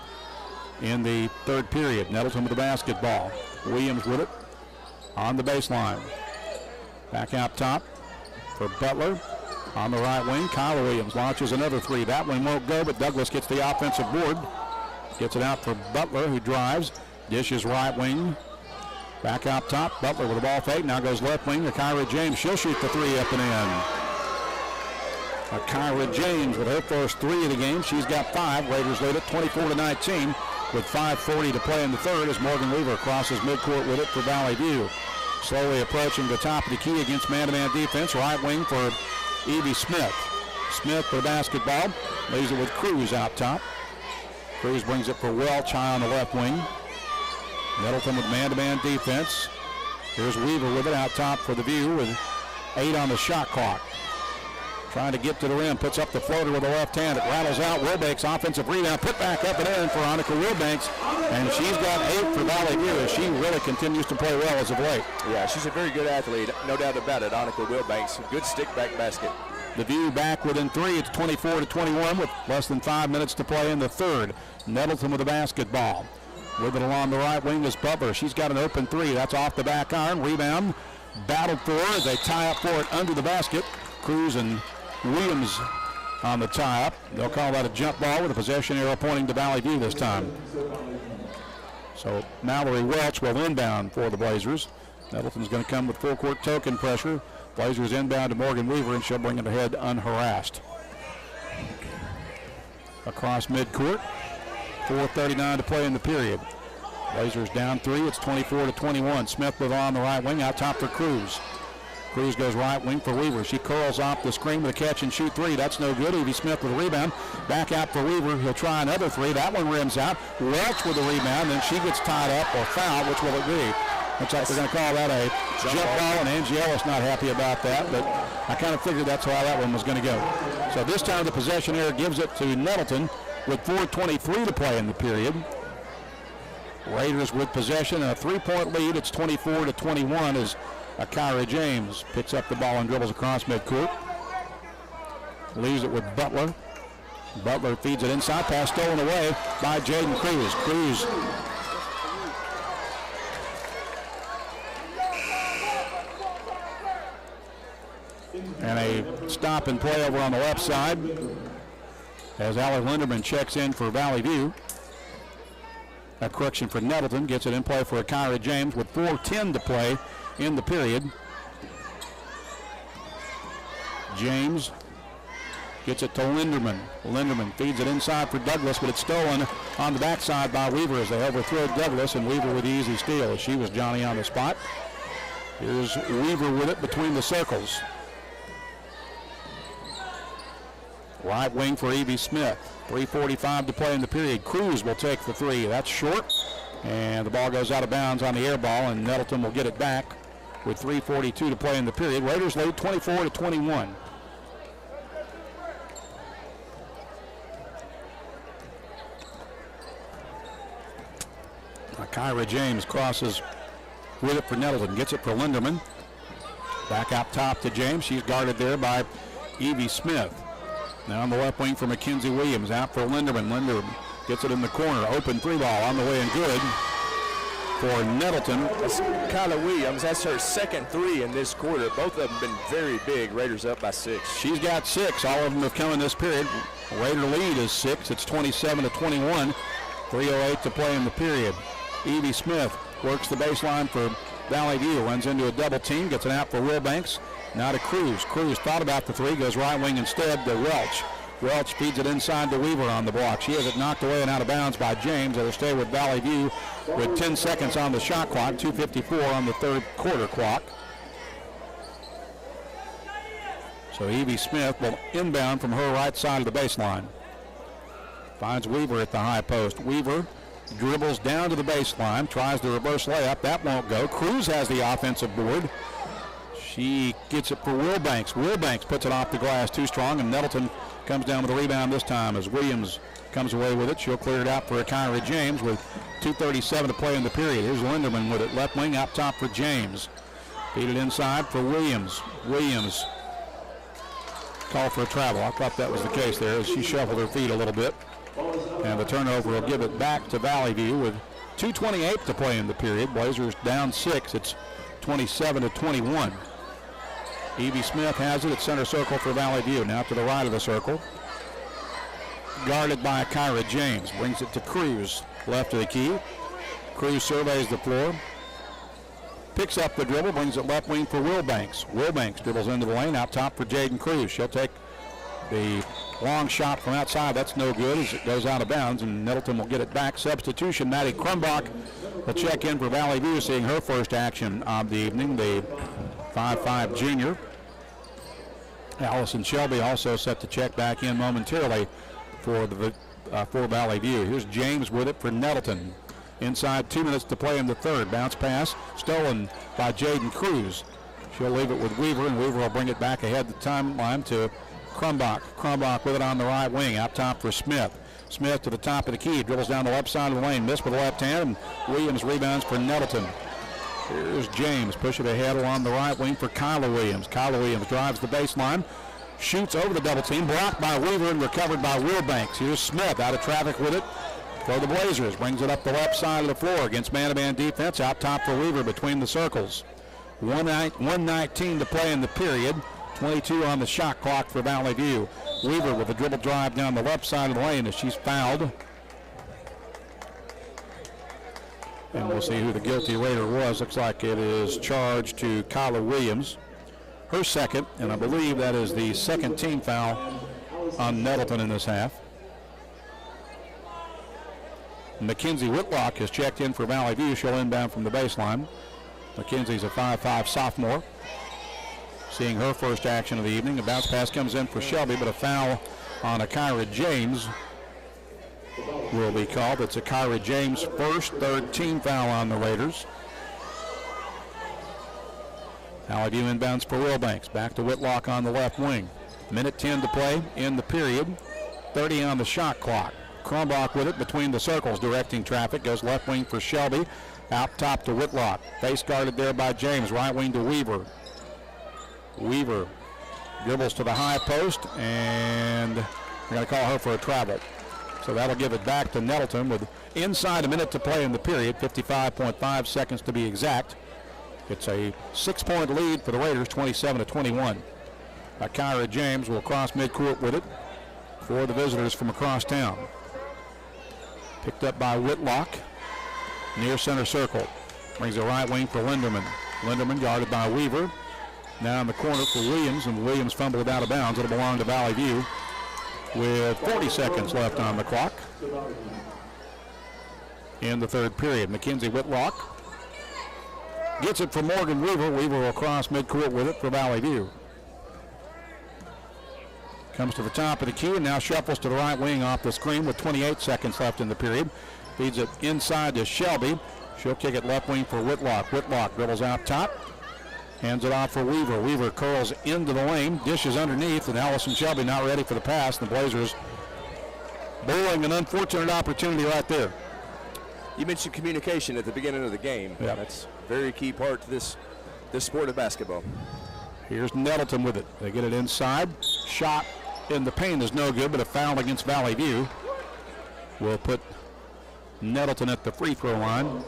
in the third period. Nettleton with the basketball. Williams with it on the baseline. Back out top for Butler. On the right wing, Kyla Williams launches another three. That one won't go, but Douglas gets the offensive board. Gets it out for Butler, who drives. Dishes right wing. Back out top. Butler with the ball fake. Now goes left wing to Kyra James. She'll shoot the three up and in. Kyra James with her first three of the game. She's got 5. Raiders lead it 24-19 with 5:40 to play in the third as Morgan Weaver crosses midcourt with it for Valley View. Slowly approaching the top of the key against man-to-man defense. Right wing for Evie Smith. Smith for the basketball. Leaves it with Cruz out top. Cruz brings it for Welch high on the left wing. Nettleton with man-to-man defense. Here's Weaver with it out top for the View with 8 on the shot clock. Trying to get to the rim, puts up the floater with the left hand. It rattles out. Wilbanks offensive rebound, put back up and in for Annika Wilbanks. And she's got 8 for Valley View as she really continues to play well as of late. Yeah, she's a very good athlete, no doubt about it. Annika Wilbanks, good stick back basket. The View back within 3. It's 24-21 with less than 5 minutes to play in the third. Nettleton with the basketball. With it along the right wing is Butler. She's got an open 3. That's off the back iron. Rebound battled for as they tie up for it under the basket. Cruz and Williams on the tie-up. They'll call that a jump ball with a possession arrow pointing to Valley View this time. So Mallory Welch will inbound for the Blazers. Nettleton's going to come with full court token pressure. Blazers inbound to Morgan Weaver, and she'll bring it ahead unharassed. Across midcourt, 4:39 to play in the period. Blazers down 3. It's 24-21. Smith with on the right wing, out top for Cruz. Cruz goes right wing for Weaver. She curls off the screen with a catch and shoot 3. That's no good. Evie Smith with a rebound. Back out for Weaver. He'll try another 3. That one rims out. Welch with the rebound. Then she gets tied up or fouled. Which will it be? Looks like they're going to call that a jump ball, and Angie Ellis not happy about that, but I kind of figured that's how that one was going to go. So this time the possession error gives it to Nettleton with 4:23 to play in the period. Raiders with possession and a 3-point lead. It's 24-21 as Kyra James picks up the ball and dribbles across midcourt. Leaves it with Butler. Butler feeds it inside. Pass stolen away by Jaden Cruz. Cruz and a stop and play over on the left side as Allie Linderman checks in for Valley View. A correction for Nettleton, gets it in play for Kyra James with 4:10 to play in the period. James gets it to Linderman. Linderman feeds it inside for Douglas, but it's stolen on the backside by Weaver as they overthrow Douglas, and Weaver with the easy steal. She was Johnny on the spot. Here's Weaver with it between the circles. Right wing for Evie Smith. 3:45 to play in the period. Cruz will take the 3. That's short. And the ball goes out of bounds on the air ball, and Nettleton will get it back with 3:42 to play in the period. Raiders lead 24-21. Kyra James crosses with it for Nettleton. Gets it for Linderman. Back out top to James. She's guarded there by Evie Smith. Now on the left wing for Mackenzie Williams. Out for Linderman. Linderman gets it in the corner. Open 3 ball on the way and good for Nettleton. That's Kyla Williams. That's her second 3 in this quarter. Both of them been very big. Raiders up by 6. She's got 6. All of them have come in this period. Raider lead is 6. It's 27-21. 3:08 to play in the period. Evie Smith works the baseline for Valley View. Runs into a double team. Gets it out for Wilbanks. Now to Cruz. Cruz thought about the 3, goes right wing instead to Welch. Welch feeds it inside to Weaver on the block. She has it knocked away and out of bounds by James. It'll stay with Valley View with 10 seconds on the shot clock, 2:54 on the third quarter clock. So Evie Smith will inbound from her right side of the baseline. Finds Weaver at the high post. Weaver dribbles down to the baseline, tries the reverse layup. That won't go. Cruz has the offensive board. She gets it for Wilbanks. Wilbanks puts it off the glass too strong, and Nettleton comes down with a rebound this time as Williams comes away with it. She'll clear it out for Kyra James with 2:37 to play in the period. Here's Linderman with it. Left wing out top for James. Feed it inside for Williams. Williams call for a travel. I thought that was the case there as she shuffled her feet a little bit. And the turnover will give it back to Valley View with 2:28 to play in the period. Blazers down 6. It's 27-21. Evie Smith has it at center circle for Valley View. Now to the right of the circle. Guarded by Kyra James. Brings it to Cruz, left of the key. Cruz surveys the floor. Picks up the dribble, brings it left wing for Wilbanks. Wilbanks dribbles into the lane, out top for Jaden Cruz. She'll take the long shot from outside. That's no good as it goes out of bounds, and Nettleton will get it back. Substitution, Maddie Krumbach will check in for Valley View, seeing her first action of the evening, the 5'5 junior. Allison Shelby also set to check back in momentarily for Valley View. Here's James with it for Nettleton. Inside 2 minutes to play in the third. Bounce pass stolen by Jaden Cruz. She'll leave it with Weaver, and Weaver will bring it back ahead the timeline to Krumbach. Krumbach with it on the right wing, out top for Smith. Smith to the top of the key, dribbles down the left side of the lane, missed with the left hand, and Williams rebounds for Nettleton. Here's James, push it ahead along the right wing for Kyla Williams. Kyla Williams drives the baseline, shoots over the double team, blocked by Weaver and recovered by Wilbanks. Here's Smith out of traffic with it for the Blazers, brings it up the left side of the floor against man-to-man defense, out top for Weaver between the circles. 1:19 to play in the period, 22 on the shot clock for Valley View. Weaver with a dribble drive down the left side of the lane as she's fouled. And we'll see who the guilty Raider was. Looks like it is charged to Kyla Williams, her second, and I believe that is the second team foul on Nettleton in this half. Mackenzie Whitlock has checked in for Valley View. She'll inbound from the baseline. Mackenzie's a 5'5 sophomore, seeing her first action of the evening. A bounce pass comes in for Shelby, but a foul on Kyra James will be called. It's a Kyra James first, third team foul on the Raiders. Valley View inbounds for Wilbanks. Back to Whitlock on the left wing. Minute 10 to play in the period. 30 on the shot clock. Krumbach with it between the circles, directing traffic. Goes left wing for Shelby. Out top to Whitlock. Face guarded there by James. Right wing to Weaver. Weaver dribbles to the high post, and we're going to call her for a travel. So that'll give it back to Nettleton with inside a minute to play in the period, 55.5 seconds to be exact. It's a 6-point lead for the Raiders, 27-21. Kyra James will cross midcourt with it for the visitors from across town. Picked up by Whitlock near center circle. Brings the right wing for Linderman. Linderman guarded by Weaver. Now in the corner for Williams, and Williams fumbled out of bounds. It'll belong to Valley View with 40 seconds left on the clock in the third period. Mackenzie Whitlock gets it from Morgan Weaver. Weaver will cross midcourt with it for Valley View. Comes to the top of the key and now shuffles to the right wing off the screen with 28 seconds left in the period. Feeds it inside to Shelby. She'll kick it left wing for Whitlock. Whitlock dribbles out top. Hands it off for Weaver. Weaver curls into the lane, dishes underneath, and Allison Shelby not ready for the pass. The Blazers bowling an unfortunate opportunity right there. You mentioned communication at the beginning of the game. Yeah. That's a very key part to this sport of basketball. Here's Nettleton with it. They get it inside. Shot in the paint is no good, but a foul against Valley View will put Nettleton at the free throw line.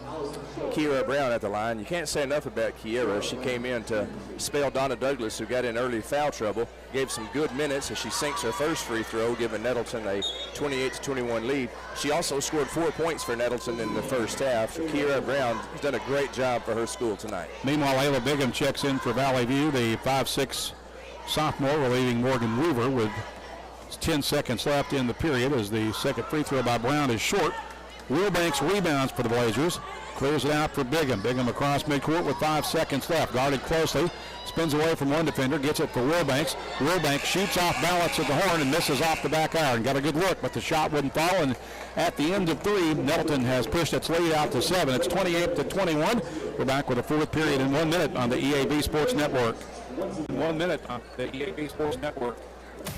Kiera Brown at the line. You can't say enough about Kiera. She came in to spell Donna Douglas, who got in early foul trouble. Gave some good minutes as she sinks her first free throw, giving Nettleton a 28-21 lead. She also scored 4 points for Nettleton in the first half. So Kiera Brown has done a great job for her school tonight. Meanwhile, Ayla Bigham checks in for Valley View, the 5'6 sophomore, relieving Morgan Weaver with 10 seconds left in the period as the second free throw by Brown is short. Wilbanks rebounds for the Blazers. Clears it out for Bigham. Bigham across midcourt with 5 seconds left. Guarded closely. Spins away from one defender. Gets it for Wilbanks. Wilbanks shoots off balance at the horn and misses off the back iron. Got a good look, but the shot wouldn't fall. And at the end of three, Nettleton has pushed its lead out to 7. It's 28-21. We're back with a fourth period in 1 minute on the EAB Sports Network. 1 minute on the EAB Sports Network.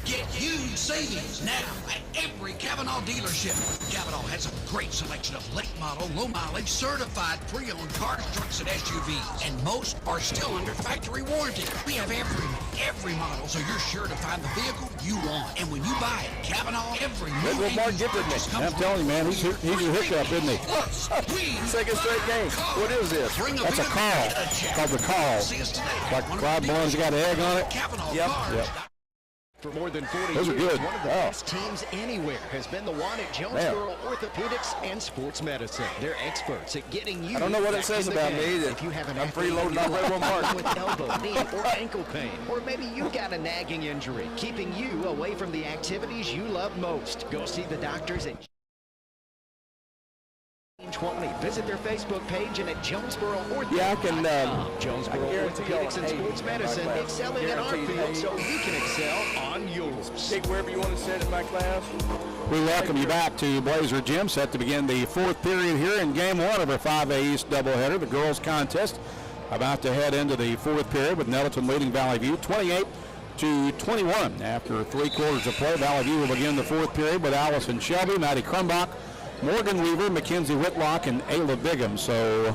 Get huge savings now at every Cavanaugh dealership. Cavanaugh has a great selection of late model, low mileage, certified pre-owned cars, trucks, and SUVs. And most are still under factory warranty. We have every model, so you're sure to find the vehicle you want. And when you buy it, Kavanaugh, every new purchase comes I'm telling you, man, he's a hiccup, isn't he? Second straight game. What is this? That's a call. Called the call. Like Clyde Barnes got an egg on it. Yep. For more than 40 Those are years, good. one of the best teams anywhere has been the one at Jonesboro Orthopedics and Sports Medicine. They're experts at getting you. I don't know what it back says in the about game. me that if you have an I'm freeloading off that one mark. with elbow, knee, or ankle pain, or maybe you got a nagging injury keeping you away from the activities you love most. Go see the doctors at 20. Visit their Facebook page and at Jonesboro Orthopedics. Yeah, I can. Jonesboro Orthopedics and Sports Medicine, excelling in our field so you can excel on yours. Take wherever you want to sit in my class. We welcome you back to Blazer Gym, set to begin the fourth period here in game one of our 5A East doubleheader, the girls contest. About to head into the fourth period with Nettleton leading Valley View 28-21. After 3 quarters of play, Valley View will begin the fourth period with Allison Shelby, Maddie Krumbach, Morgan Weaver, Mackenzie Whitlock, and Ayla Bigham. So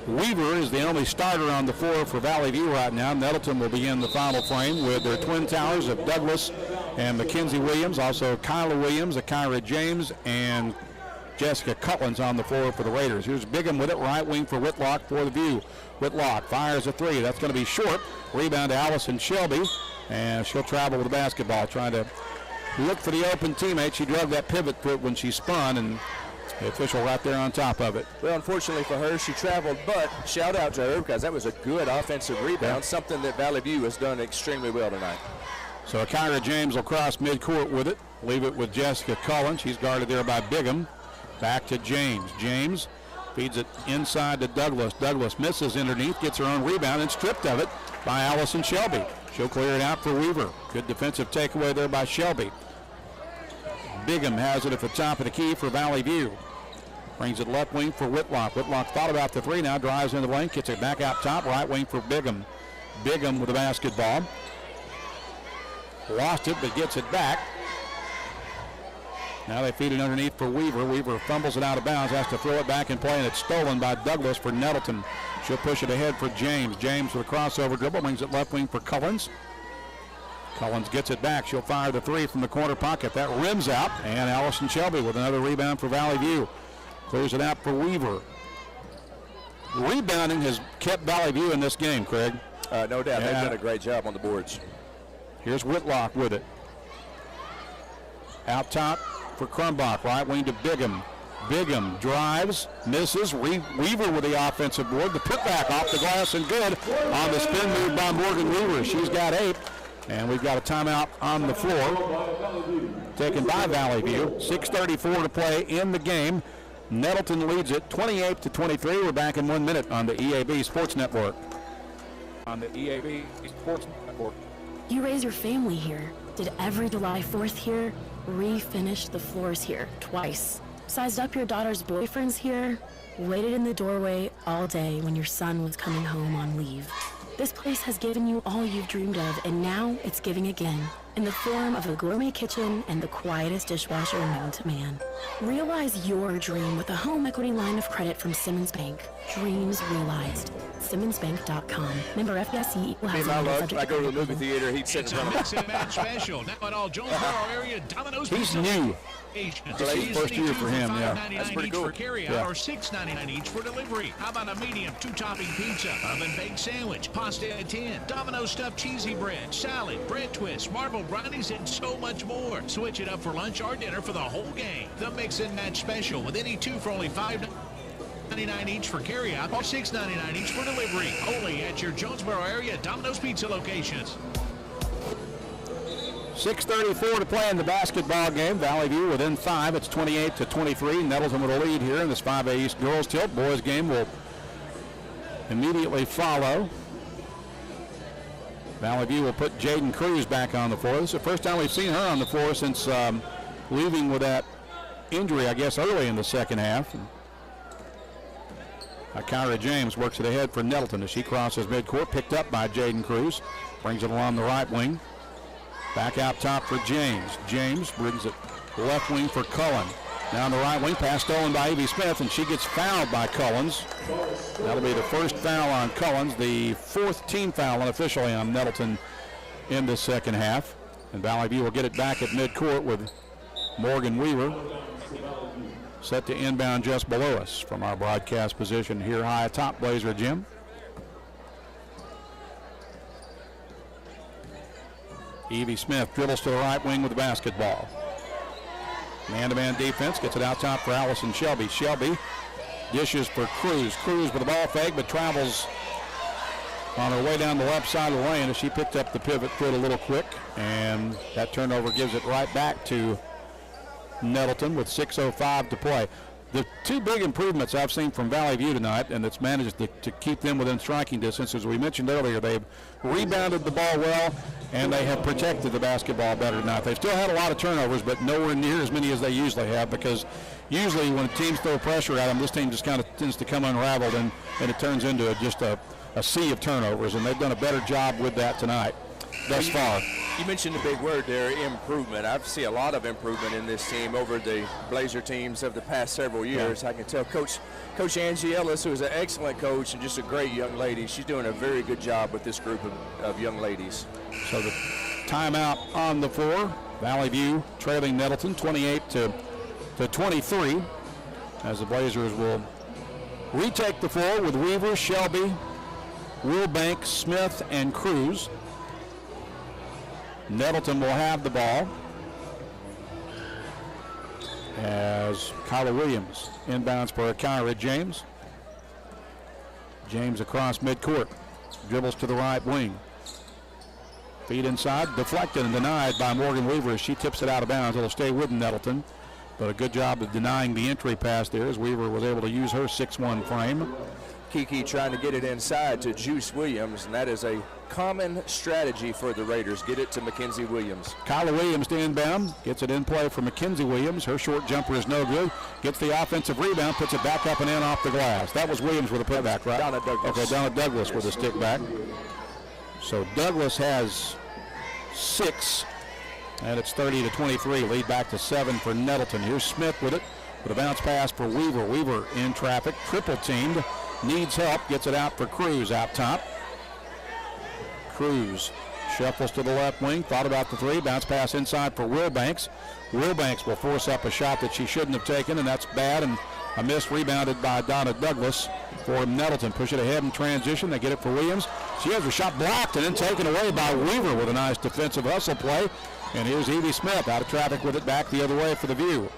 Weaver is the only starter on the floor for Valley View right now. Nettleton will begin the final frame with their twin towers of Douglas and Mackenzie Williams, also Kyla Williams, Akira James, and Jessica Cutlins on the floor for the Raiders. Here's Bigham with it, right wing for Whitlock for the View. Whitlock fires a 3. That's going to be short. Rebound to Allison Shelby, and she'll travel with the basketball, trying to look for the open teammate. She drug that pivot foot when she spun, and the official right there on top of it. Well, unfortunately for her, she traveled, but shout out to her because that was a good offensive rebound, something that Valley View has done extremely well tonight. So Akira James will cross midcourt with it, leave it with Jessica Cullen. She's guarded there by Bigham. Back to James. James feeds it inside to Douglas. Douglas misses underneath, gets her own rebound, and stripped of it by Allison Shelby. She'll clear it out for Weaver. Good defensive takeaway there by Shelby. Bigham has it at the top of the key for Valley View. Brings it left wing for Whitlock. Whitlock thought about the 3, now drives into the lane, gets it back out top, right wing for Bigham. Bigham with the basketball. Lost it, but gets it back. Now they feed it underneath for Weaver. Weaver fumbles it out of bounds, has to throw it back in play, and it's stolen by Douglas for Nettleton. She'll push it ahead for James. James with a crossover dribble, brings it left wing for Cullens. Cullens gets it back. She'll fire the 3 from the corner pocket. That rims out, and Allison Shelby with another rebound for Valley View. Clears it out for Weaver. Rebounding has kept Valley View in this game, Craig. No doubt. They've done a great job on the boards. Here's Whitlock with it. Out top for Krumbach, right wing to Bigham. Bigham drives, misses. Weaver with the offensive board. The putback off the glass and good on the spin move by Morgan Weaver. She's got 8. And we've got a timeout on the floor taken by Valley View. 6:34 to play in the game. Nettleton leads it 28-23. We're back in 1 minute on the EAB Sports Network. You raise your family here. Did every July 4th here. Refinished the floors here twice. Sized up your daughter's boyfriends here. Waited in the doorway all day when your son was coming home on leave. This place has given you all you've dreamed of, and now it's giving again in the form of a gourmet kitchen and the quietest dishwasher known to man. Realize your dream with a home equity line of credit from Simmons Bank. Dreams realized. SimmonsBank.com. Member FDIC. I go to the movie theater. He'd sit in front of me. Mix and match special now at all Jonesboro area Domino's. He's new. This is first year for him, yeah. That's pretty cool. For carryout or $6.99 each for delivery. How about a medium 2-topping pizza, oven baked sandwich, pasta at 10, Domino's stuffed cheesy bread, salad, bread twists, marble brownies, and so much more. Switch it up for lunch or dinner for the whole game. The mix and match special with any 2 for only $5.99 each for carryout or $6.99 each for delivery. Only at your Jonesboro area Domino's Pizza locations. 6:34 to play in the basketball game. Valley View within 5. It's 28-23. Nettleton with a lead here in this 5A East girls tilt. Boys game will immediately follow. Valley View will put Jaden Cruz back on the floor. This is the first time we've seen her on the floor since leaving with that injury, I guess, early in the second half. Akira James works it ahead for Nettleton as she crosses midcourt, picked up by Jaden Cruz. Brings it along the right wing. Back out top for James. James brings it left wing for Cullen. Down the right wing, pass stolen by Evie Smith, and she gets fouled by Cullens. That'll be the first foul on Cullens, the fourth team foul unofficially on Nettleton in the second half. And Valley View will get it back at midcourt with Morgan Weaver set to inbound just below us from our broadcast position here high atop Blazer Gym. Evie Smith dribbles to the right wing with the basketball. Man-to-man defense, gets it out top for Allison Shelby. Shelby dishes for Cruz. Cruz with the ball fake, but travels on her way down the left side of the lane as she picked up the pivot foot a little quick, and that turnover gives it right back to Nettleton with 6:05 to play. The two big improvements I've seen from Valley View tonight, and that's managed to keep them within striking distance, as we mentioned earlier, they've rebounded the ball well, and they have protected the basketball better tonight. They've still had a lot of turnovers, but nowhere near as many as they usually have, because usually when teams throw pressure at them, this team just kind of tends to come unraveled, and it turns into just a sea of turnovers, and they've done a better job with that tonight thus far. You mentioned the big word there, improvement. I've seen a lot of improvement in this team over the Blazer teams of the past several years. Yeah. I can tell Coach Angie Ellis, who is an excellent coach and just a great young lady, she's doing a very good job with this group of young ladies. So the timeout on the floor. Valley View trailing Nettleton 28-23, as the Blazers will retake the floor with Weaver, Shelby, Wilbank, Smith, and Cruz. Nettleton will have the ball as Kyla Williams inbounds for Kyra James. James across midcourt, dribbles to the right wing. Feed inside, deflected and denied by Morgan Weaver as she tips it out of bounds. It'll stay with Nettleton, but a good job of denying the entry pass there as Weaver was able to use her 6'1" frame. Kiki trying to get it inside to Juice Williams, and that is a common strategy for the Raiders. Get it to Mackenzie Williams. Kyla Williams to inbound, gets it in play for Mackenzie Williams. Her short jumper is no good. Gets the offensive rebound, puts it back up and in off the glass. That was Williams with a putback, right? Donna Douglas. Okay, Donna Douglas with a stick back. So Douglas has 6, and it's 30-23. Lead back to 7 for Nettleton. Here's Smith with it, with a bounce pass for Weaver. Weaver in traffic, triple teamed. Needs help, gets it out for Cruz out top. Cruz shuffles to the left wing, thought about the three, bounce pass inside for Wilbanks. Wilbanks will force up a shot that she shouldn't have taken, and that's bad, and a miss rebounded by Donna Douglas for Nettleton. Push it ahead in transition, they get it for Williams. She has her shot blocked and then taken away by Weaver with a nice defensive hustle play. And here's Evie Smith out of traffic with it back the other way for the View.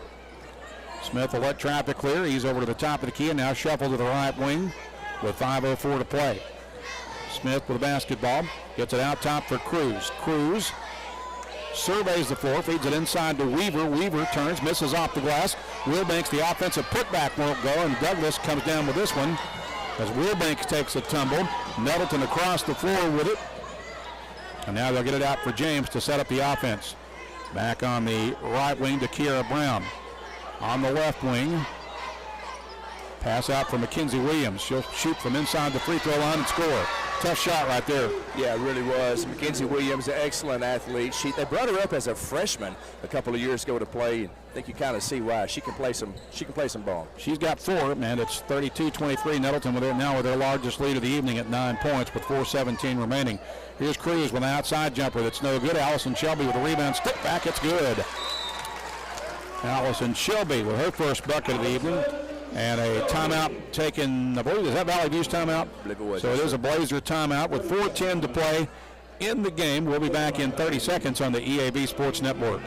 Smith will let traffic clear. He's over to the top of the key and now shuffled to the right wing with 5:04 to play. Smith with the basketball, gets it out top for Cruz. Cruz surveys the floor, feeds it inside to Weaver. Weaver turns, misses off the glass. Wilbanks, the offensive putback won't go, and Douglas comes down with this one as Wilbanks takes a tumble. Nettleton across the floor with it. And now they'll get it out for James to set up the offense. Back on the right wing to Kiera Brown. On the left wing, pass out for Mackenzie Williams. She'll shoot from inside the free throw line and score. Tough shot right there. Yeah, it really was. Mackenzie Williams, an excellent athlete. They brought her up as a freshman a couple of years ago to play. I think you kind of see why. She can play some ball. She's got 4, and it's 32-23. Nettleton with it now with their largest lead of the evening at 9 points with 4:17 remaining. Here's Cruz with an outside jumper that's no good. Allison Shelby with a rebound, step back, it's good. Allison Shelby with her first bucket of the evening. And a timeout taken, I believe, is that Valley View's timeout? I believe it was. So it is a Blazer timeout with 4:10 to play in the game. We'll be back in 30 seconds on the EAB Sports Network.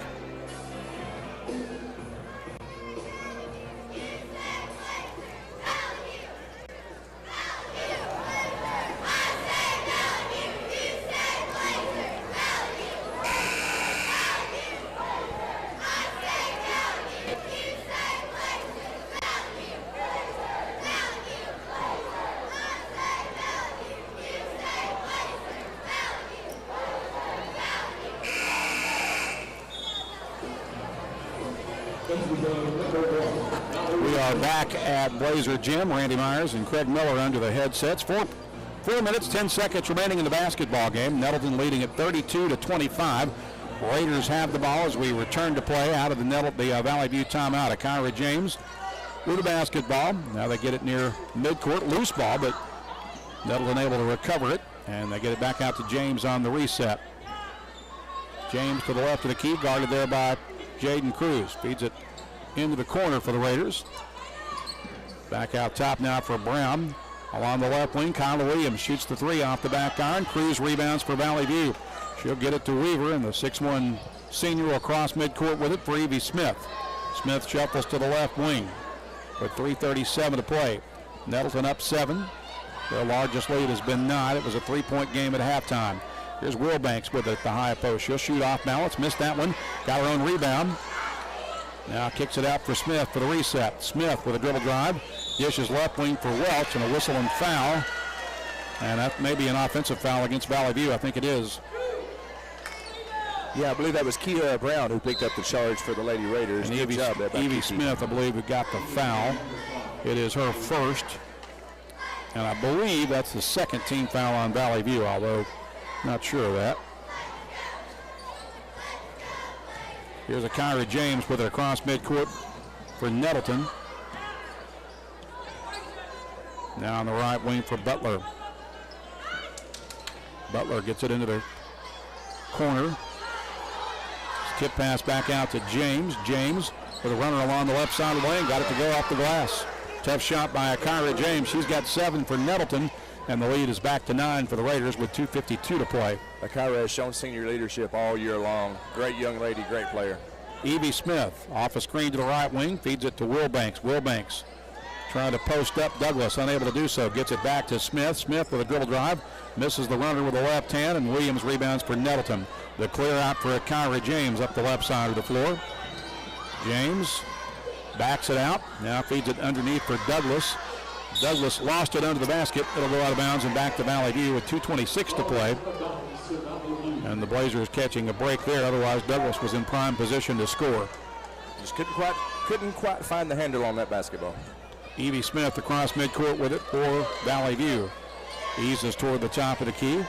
We are back at Blazer Gym. Randy Myers and Craig Miller under the headsets. 4 minutes, 10 seconds remaining in the basketball game. Nettleton leading at 32-25. Raiders have the ball as we return to play out of the Valley View timeout. Akira James with the basketball. Now they get it near midcourt, loose ball, but Nettleton able to recover it, and they get it back out to James on the reset. James to the left of the key, guarded there by Jaden Cruz. Feeds it into the corner for the Raiders. Back out top now for Brown. Along the left wing, Kyla Williams shoots the three off the back iron. Cruz rebounds for Valley View. She'll get it to Weaver, and the 6'1" senior will cross midcourt with it for Evie Smith. Smith shuffles to the left wing with 3:37 to play. Nettleton up 7. Their largest lead has been 9. It was a 3-point game at halftime. Here's Wilbanks with it at the high post. She'll shoot off balance, missed that one, got her own rebound. Now kicks it out for Smith for the reset. Smith with a dribble drive, dishes left wing for Welch, and a whistle and foul. And that may be an offensive foul against Valley View. I think it is. Yeah, I believe that was Kia Brown who picked up the charge for the Lady Raiders. And Evie Smith, I believe, who got the foul. It is her first. And I believe that's the second team foul on Valley View, although not sure of that. Here's Akira James with it across midcourt for Nettleton. Now on the right wing for Butler. Butler gets it into the corner. Tip pass back out to James. James with a runner along the left side of the lane. Got it to go off the glass. Tough shot by Akira James. She's got 7 for Nettleton, and the lead is back to 9 for the Raiders with 2:52 to play. Akira has shown senior leadership all year long. Great young lady, great player. Evie Smith off a screen to the right wing, feeds it to Wilbanks. Wilbanks trying to post up Douglas, unable to do so. Gets it back to Smith. Smith with a dribble drive, misses the runner with the left hand, and Williams rebounds for Nettleton. The clear out for Akira James up the left side of the floor. James backs it out, now feeds it underneath for Douglas. Douglas lost it under the basket. It'll go out of bounds and back to Valley View with 2:26 to play. And the Blazers catching a break there. Otherwise, Douglas was in prime position to score. Just couldn't quite find the handle on that basketball. Evie Smith across midcourt with it for Valley View. Eases toward the top of the key.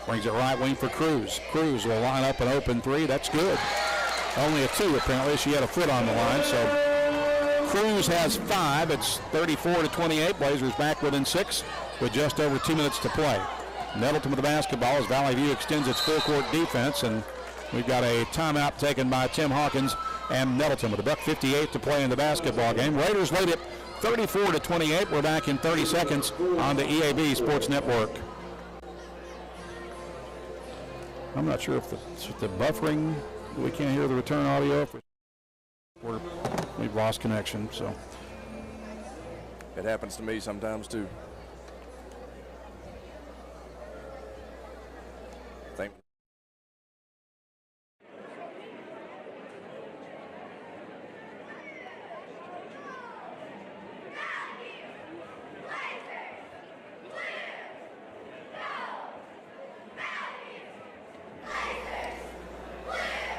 Brings it right wing for Cruz. Cruz will line up an open 3. That's good. Only a 2 apparently. She had a foot on the line, so Cruz has 5. It's 34-28. Blazers back within 6 with just over 2 minutes to play. Nettleton with the basketball as Valley View extends its full court defense, and we've got a timeout taken by Tim Hawkins and Nettleton with $1:58 to play in the basketball game. Raiders lead it 34-28. We're back in 30 seconds on the EAB Sports Network. I'm not sure if the buffering, we can't hear the return audio. We've lost connection, so. It happens to me sometimes too. Thank you.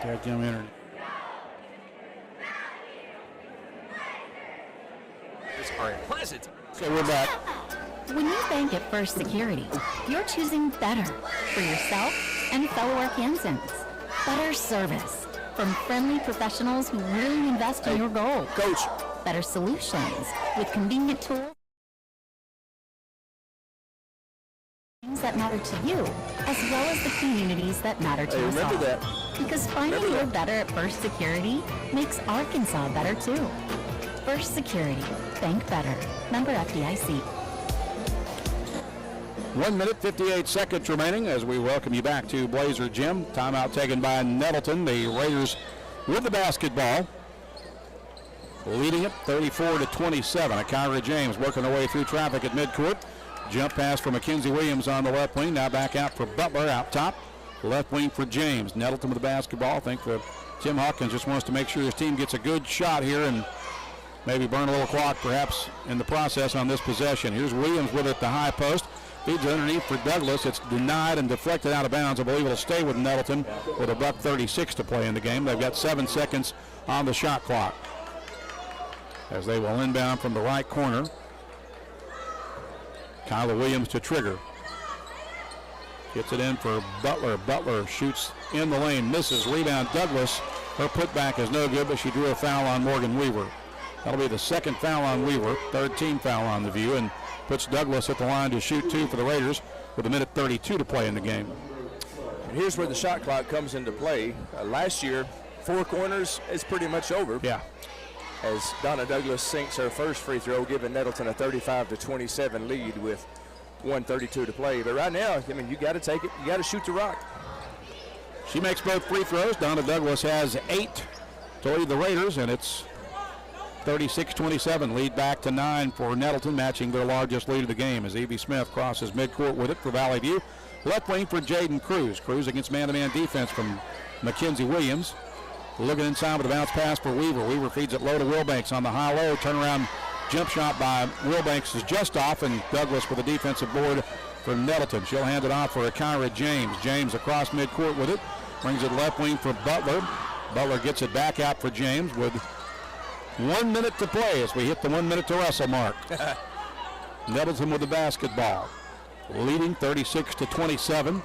Dadgum internet. Pleasant. Okay, we're back. When you bank at First Security, you're choosing better for yourself and fellow Arkansans. Better service from friendly professionals who really invest in your goals. Coach. Better solutions with convenient tools that matter to you, as well as the communities that matter to us all. Remember that. Because finding you're better at First Security makes Arkansas better too. First Security. Bank better. Member FDIC. 1 minute, 58 seconds remaining as we welcome you back to Blazer Gym. Timeout taken by Nettleton. The Raiders with the basketball, leading it 34-27. Akira James working her way through traffic at midcourt. Jump pass for Mackenzie Williams on the left wing. Now back out for Butler out top. Left wing for James. Nettleton with the basketball. I think Tim Hawkins just wants to make sure his team gets a good shot here and maybe burn a little clock perhaps in the process on this possession. Here's Williams with it at the high post. Feeds underneath for Douglas. It's denied and deflected out of bounds. I believe it'll stay with Nettleton with $1:36 to play in the game. They've got 7 seconds on the shot clock as they will inbound from the right corner. Kyla Williams to trigger. Gets it in for Butler. Butler shoots in the lane, misses. Rebound Douglas. Her putback is no good, but she drew a foul on Morgan Weaver. That'll be the second foul on Weaver, third team foul on the View, and puts Douglas at the line to shoot 2 for the Raiders with 1:32 to play in the game. And here's where the shot clock comes into play. Last year, 4 corners is pretty much over. Yeah. As Donna Douglas sinks her first free throw, giving Nettleton a 35-27 lead with 1:32 to play. But right now, I mean, you got to take it. You got to shoot the rock. She makes both free throws. Donna Douglas has 8 to lead the Raiders, and it's 36-27. Lead back to 9 for Nettleton, matching their largest lead of the game as Evie Smith crosses midcourt with it for Valley View. Left wing for Jaden Cruz. Cruz against man-to-man defense from Mackenzie Williams. Looking inside with a bounce pass for Weaver. Weaver feeds it low to Wilbanks on the high-low. Turnaround jump shot by Wilbanks is just off, and Douglas with a defensive board for Nettleton. She'll hand it off for Akira James. James across midcourt with it. Brings it left wing for Butler. Butler gets it back out for James with 1 minute to play as we hit the 1 minute to wrestle mark. Nettleton with the basketball. Leading 36-27.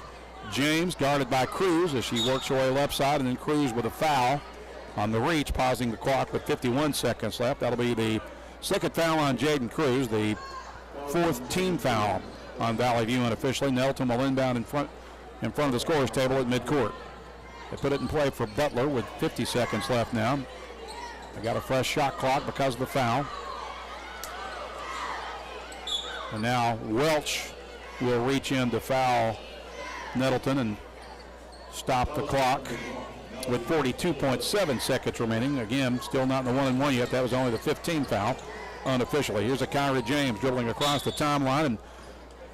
James guarded by Cruz as she works her way left side, and then Cruz with a foul on the reach, pausing the clock with 51 seconds left. That'll be the second foul on Jaden Cruz, the 4th team foul on Valley View unofficially. Nettleton will inbound in front of the scorer's table at midcourt. They put it in play for Butler with 50 seconds left now. They got a fresh shot clock because of the foul. And now Welch will reach in to foul Nettleton and stop the clock with 42.7 seconds remaining. Again, still not in the 1-and-1 yet. That was only the 15th foul unofficially. Here's Akira James dribbling across the timeline and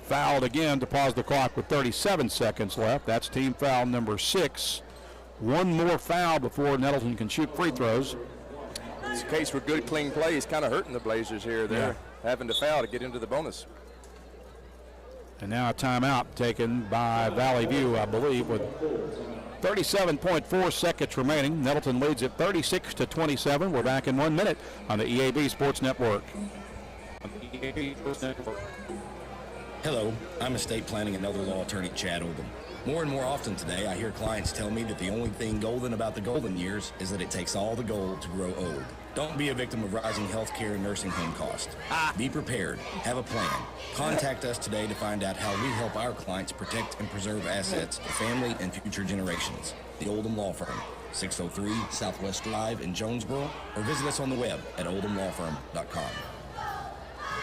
fouled again to pause the clock with 37 seconds left. That's team foul number 6. One more foul before Nettleton can shoot free throws. It's a case where good, clean play is kind of hurting the Blazers here. They're having to foul to get into the bonus. And now a timeout taken by Valley View, I believe, with 37.4 seconds remaining. Nettleton leads at 36-27. We're back in 1 minute on the EAB Sports Network. Hello, I'm estate planning and elder law attorney Chad Oldham. More and more often today, I hear clients tell me that the only thing golden about the golden years is that it takes all the gold to grow old. Don't be a victim of rising healthcare and nursing home costs. Be prepared. Have a plan. Contact us today to find out how we help our clients protect and preserve assets for family and future generations. The Oldham Law Firm, 603 Southwest Drive in Jonesboro, or visit us on the web at oldhamlawfirm.com.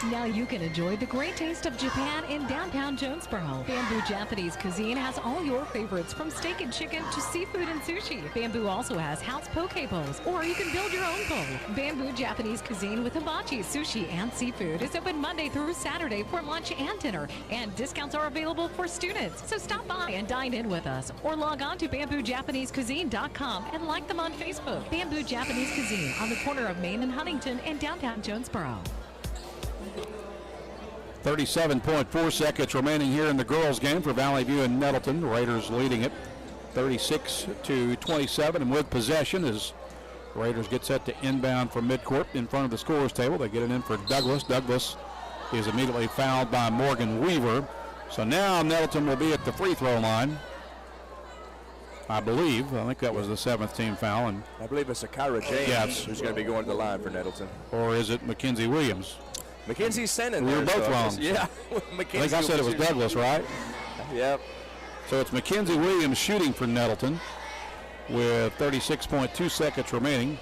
Now you can enjoy the great taste of Japan in downtown Jonesboro. Bamboo Japanese Cuisine has all your favorites, from steak and chicken to seafood and sushi. Bamboo also has house poke bowls, or you can build your own bowl. Bamboo Japanese Cuisine with hibachi, sushi, and seafood is open Monday through Saturday for lunch and dinner, and discounts are available for students. So stop by and dine in with us, or log on to BambooJapaneseCuisine.com and like them on Facebook. Bamboo Japanese Cuisine on the corner of Main and Huntington in downtown Jonesboro. 37.4 seconds remaining here in the girls' game for Valley View and Nettleton. The Raiders leading it 36-27, and with possession as Raiders get set to inbound from midcourt in front of the scorer's table. They get it in for Douglas. Douglas is immediately fouled by Morgan Weaver. So now Nettleton will be at the free throw line, I believe. I think that was the 7th team foul. And I believe it's Akira James who's going to be going to the line for Nettleton. Or is it Mackenzie Williams? Mackenzie's sending. We were both wrong. Yeah. I think I said it was Douglas, right? Yep. So it's Mackenzie Williams shooting for Nettleton with 36.2 seconds remaining.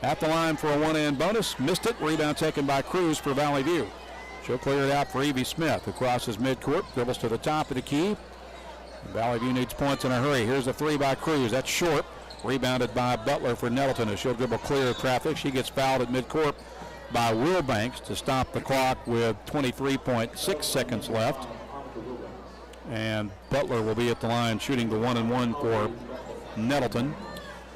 At the line for a one-hand bonus. Missed it. Rebound taken by Cruz for Valley View. She'll clear it out for Evie Smith, who crosses midcourt, dribbles to the top of the key. Valley View needs points in a hurry. Here's a 3 by Cruz. That's short. Rebounded by Butler for Nettleton as she'll dribble clear of traffic. She gets fouled at midcourt by Wilbanks to stop the clock with 23.6 seconds left. And Butler will be at the line shooting the 1-and-1 for Nettleton.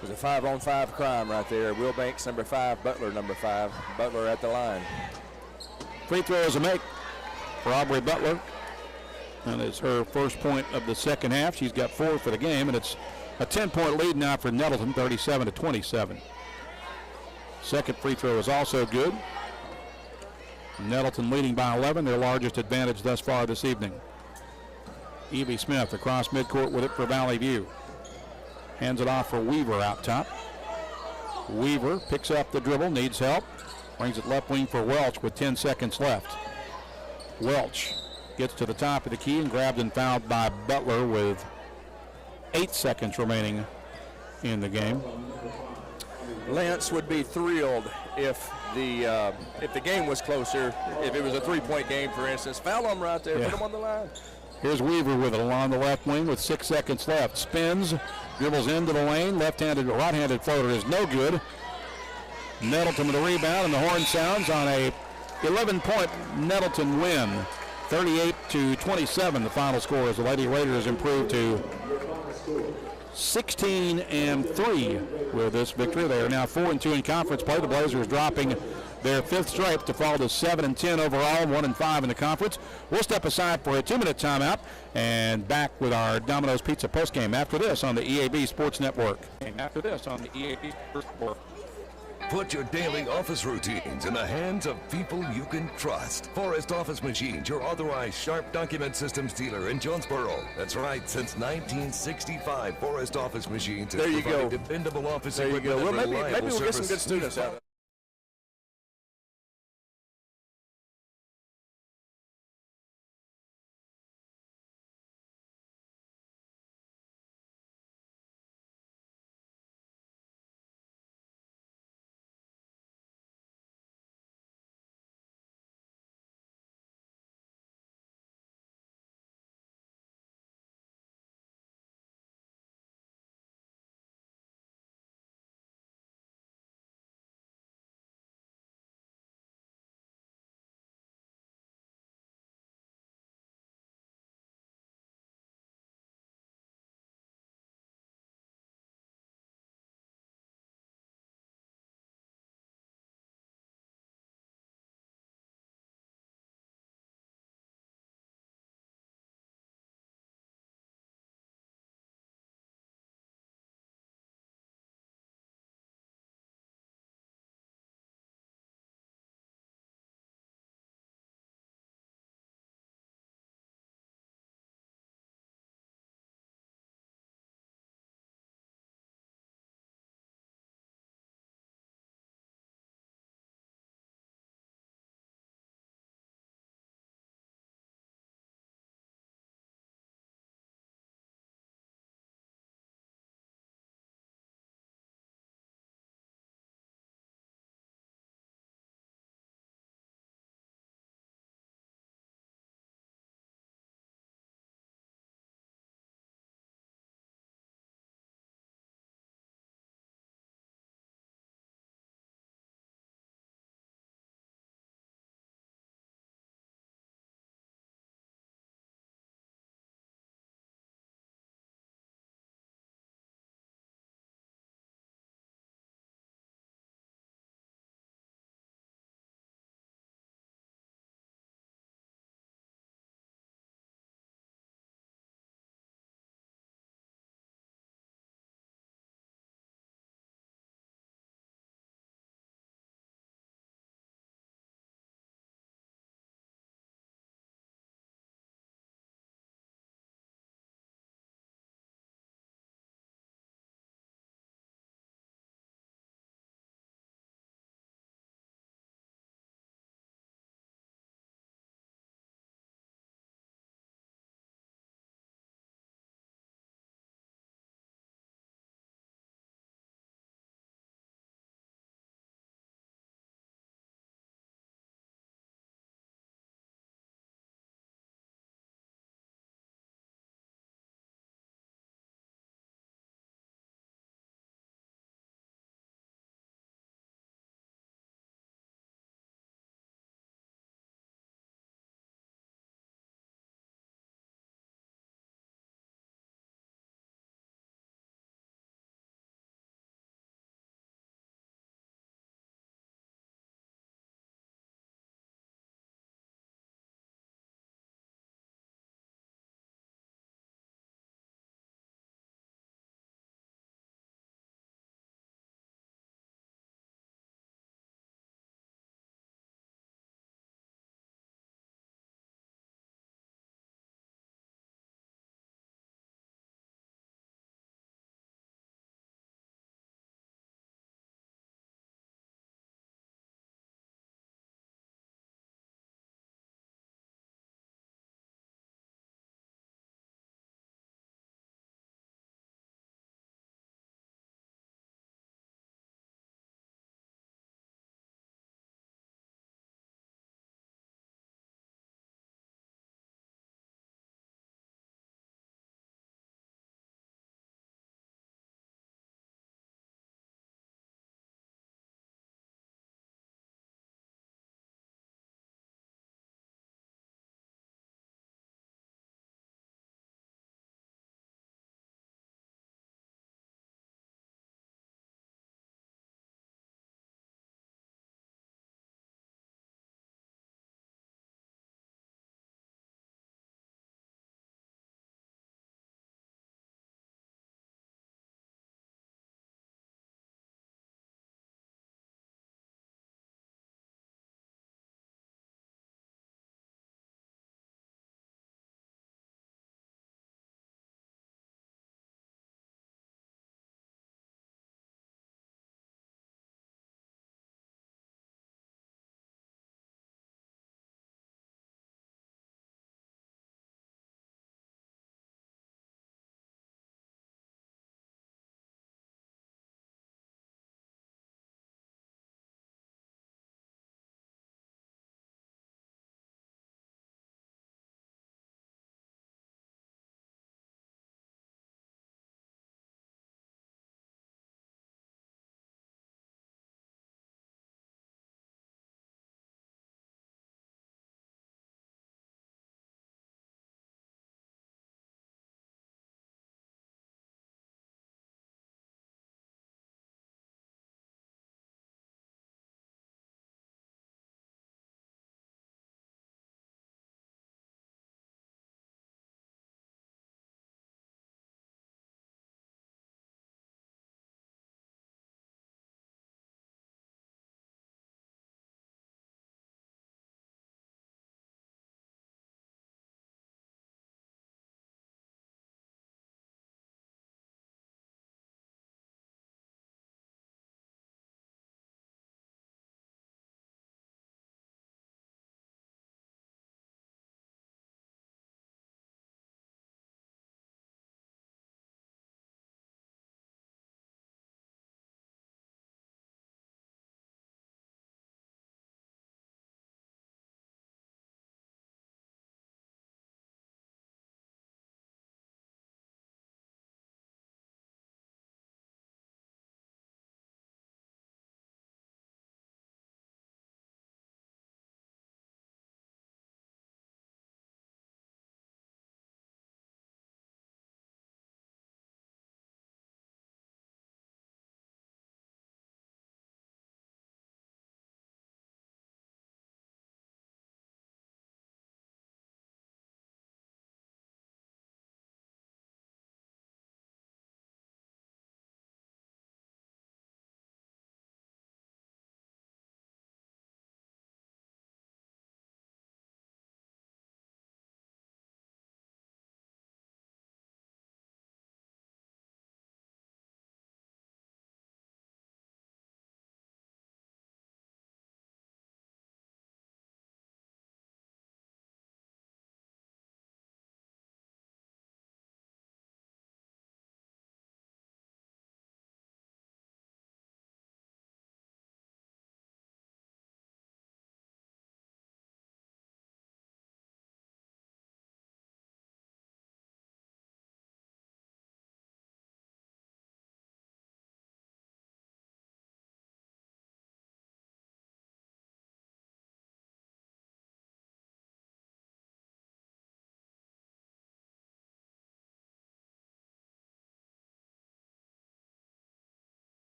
There's a 5-on-5 crime right there. Wilbanks number 5, Butler number 5. Butler at the line. Free throw is a make for Aubrey Butler. And it's her first point of the second half. She's got 4 for the game, and it's a 10-point lead now for Nettleton, 37-27. Second free throw is also good. Nettleton leading by 11, their largest advantage thus far this evening. Evie Smith across midcourt with it for Valley View. Hands it off for Weaver out top. Weaver picks up the dribble, needs help. Brings it left wing for Welch with 10 seconds left. Welch gets to the top of the key and grabbed and fouled by Butler with 8 seconds remaining in the game. Lance would be thrilled if the game was closer, if it was a 3-point game, for instance. Foul him right there, put him on the line. Here's Weaver with it along the left wing with 6 seconds left. Spins, dribbles into the lane. Left-handed, right-handed floater is no good. Nettleton with a rebound, and the horn sounds on a 11-point Nettleton win. 38-27, the final score as the Lady Raiders improved to 16-3 with this victory. They are now 4-2 in conference play. The Blazers dropping their 5th straight to fall to 7-10 overall, 1-5 in the conference. We'll step aside for a 2-minute timeout and back with our Domino's Pizza postgame after this on the EAB Sports Network. Put your daily office routines in the hands of people you can trust. Forrest Office Machines, your authorized Sharp document systems dealer in Jonesboro. That's right, since 1965, Forrest Office Machines has provided dependable office equipment. Well, maybe we'll get some good students out of it.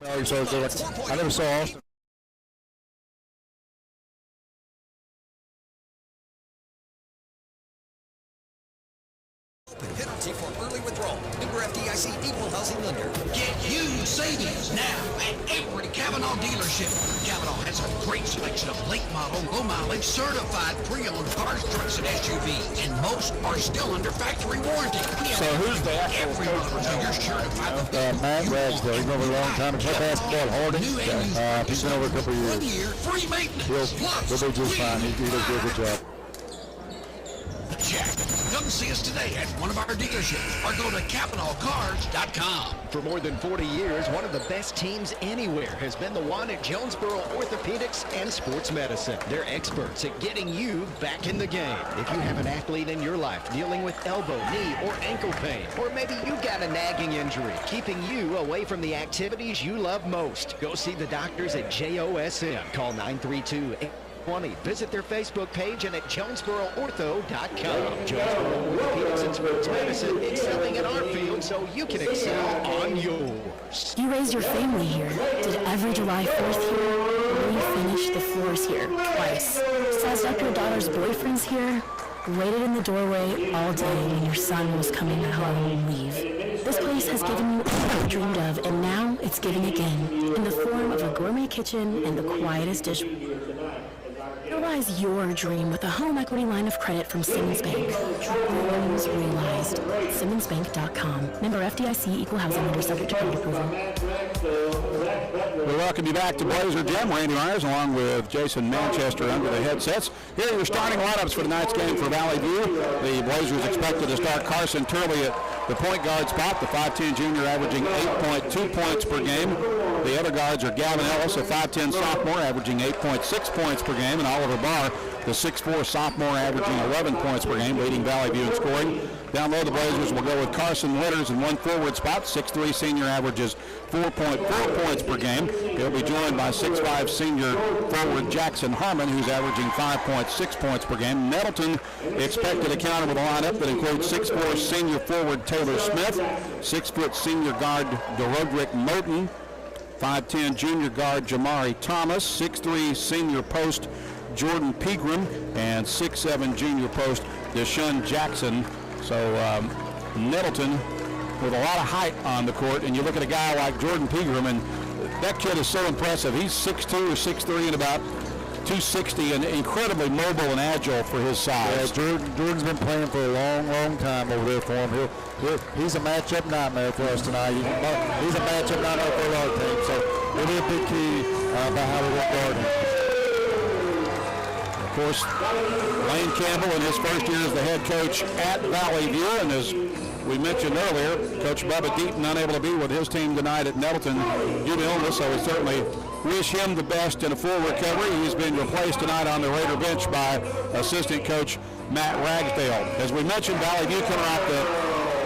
I never saw Austin. Penalty for early withdrawal. Member FDIC equal housing lender. Get huge savings now at every Kavanaugh dealership. Kavanaugh has a great selection of late model, low mileage, certified pre-owned cars, trucks, and SUVs. And most are still under factory warranty. So who's the every model so you're sure to find the Matt Ragsdale. He's been over a long time. He's played basketball at Harding. He's been over a couple of years. 1 year, free maintenance. He'll be just fine. He does a good job. Check. Come see us today at one of our dealerships or go to CavanaughCars.com. For more than 40 years, one of the best teams anywhere has been the one at Jonesboro Orthopedics and Sports Medicine. They're experts at getting you back in the game. If you have an athlete in your life dealing with elbow, knee, or ankle pain, or maybe you got a nagging injury keeping you away from the activities you love most, go see the doctors at JOSM. Call 932-820. Visit their Facebook page and at JonesboroOrtho.com. Jonesboro Orthopedics and Sports Medicine, excelling in our field so you can excel on yours. You raised your family here. Did every July 4th here. Refinished the floors here twice. Sized up your daughter's boyfriends here. Waited in the doorway all day when your son was coming home on leave. This place has given you all you dreamed of, and now it's giving again in the form of a gourmet kitchen and the quietest dish. Realize your dream with a home equity line of credit from Simmons Bank. Dreams realized. SimmonsBank.com. Member FDIC, equal housing lender, subject to credit approval. We welcome you back to Blazer Gym. Randy Myers along with Jason Manchester under the headsets. Here are your starting lineups for tonight's game for Valley View. The Blazers expected to start Carson Turley at the point guard spot, the 5'10 junior averaging 8.2 points per game. The other guards are Gavin Ellis, a 5'10 sophomore averaging 8.6 points per game, and Oliver Barr, the 6'4 sophomore averaging 11 points per game, leading Valley View in scoring. Down low, the Blazers will go with Carson Litters in one forward spot. 6'3 senior averages 4.4 points per game. He'll be joined by 6'5 senior forward Jackson Harmon, who's averaging 5.6 points per game. Nettleton expected to counter with a lineup that includes 6'4 senior forward Taylor Smith, 6' senior guard DeRoderick Moten, 5'10 junior guard Jamari Thomas, 6'3 senior post Jordan Pegram, and 6'7 junior post Deshaun Jackson. So Nettleton with a lot of height on the court, and you look at a guy like Jordan Pegram, and that kid is so impressive. He's 6'2 or 6'3 and about 260 and incredibly mobile and agile for his size. Yeah, Jordan's been playing for a long, long time over there for him. He's a matchup nightmare for us tonight. He's a matchup nightmare for a lot of teams, so it'll be a big key about how we want to guard him. Of course, Lane Campbell in his first year as the head coach at Valley View, and as we mentioned earlier, Coach Bubba Deaton unable to be with his team tonight at Nettleton due to illness, so we certainly wish him the best in a full recovery. He's been replaced tonight on the Raider bench by assistant coach Matt Ragsdale. As we mentioned, Valley View coming off the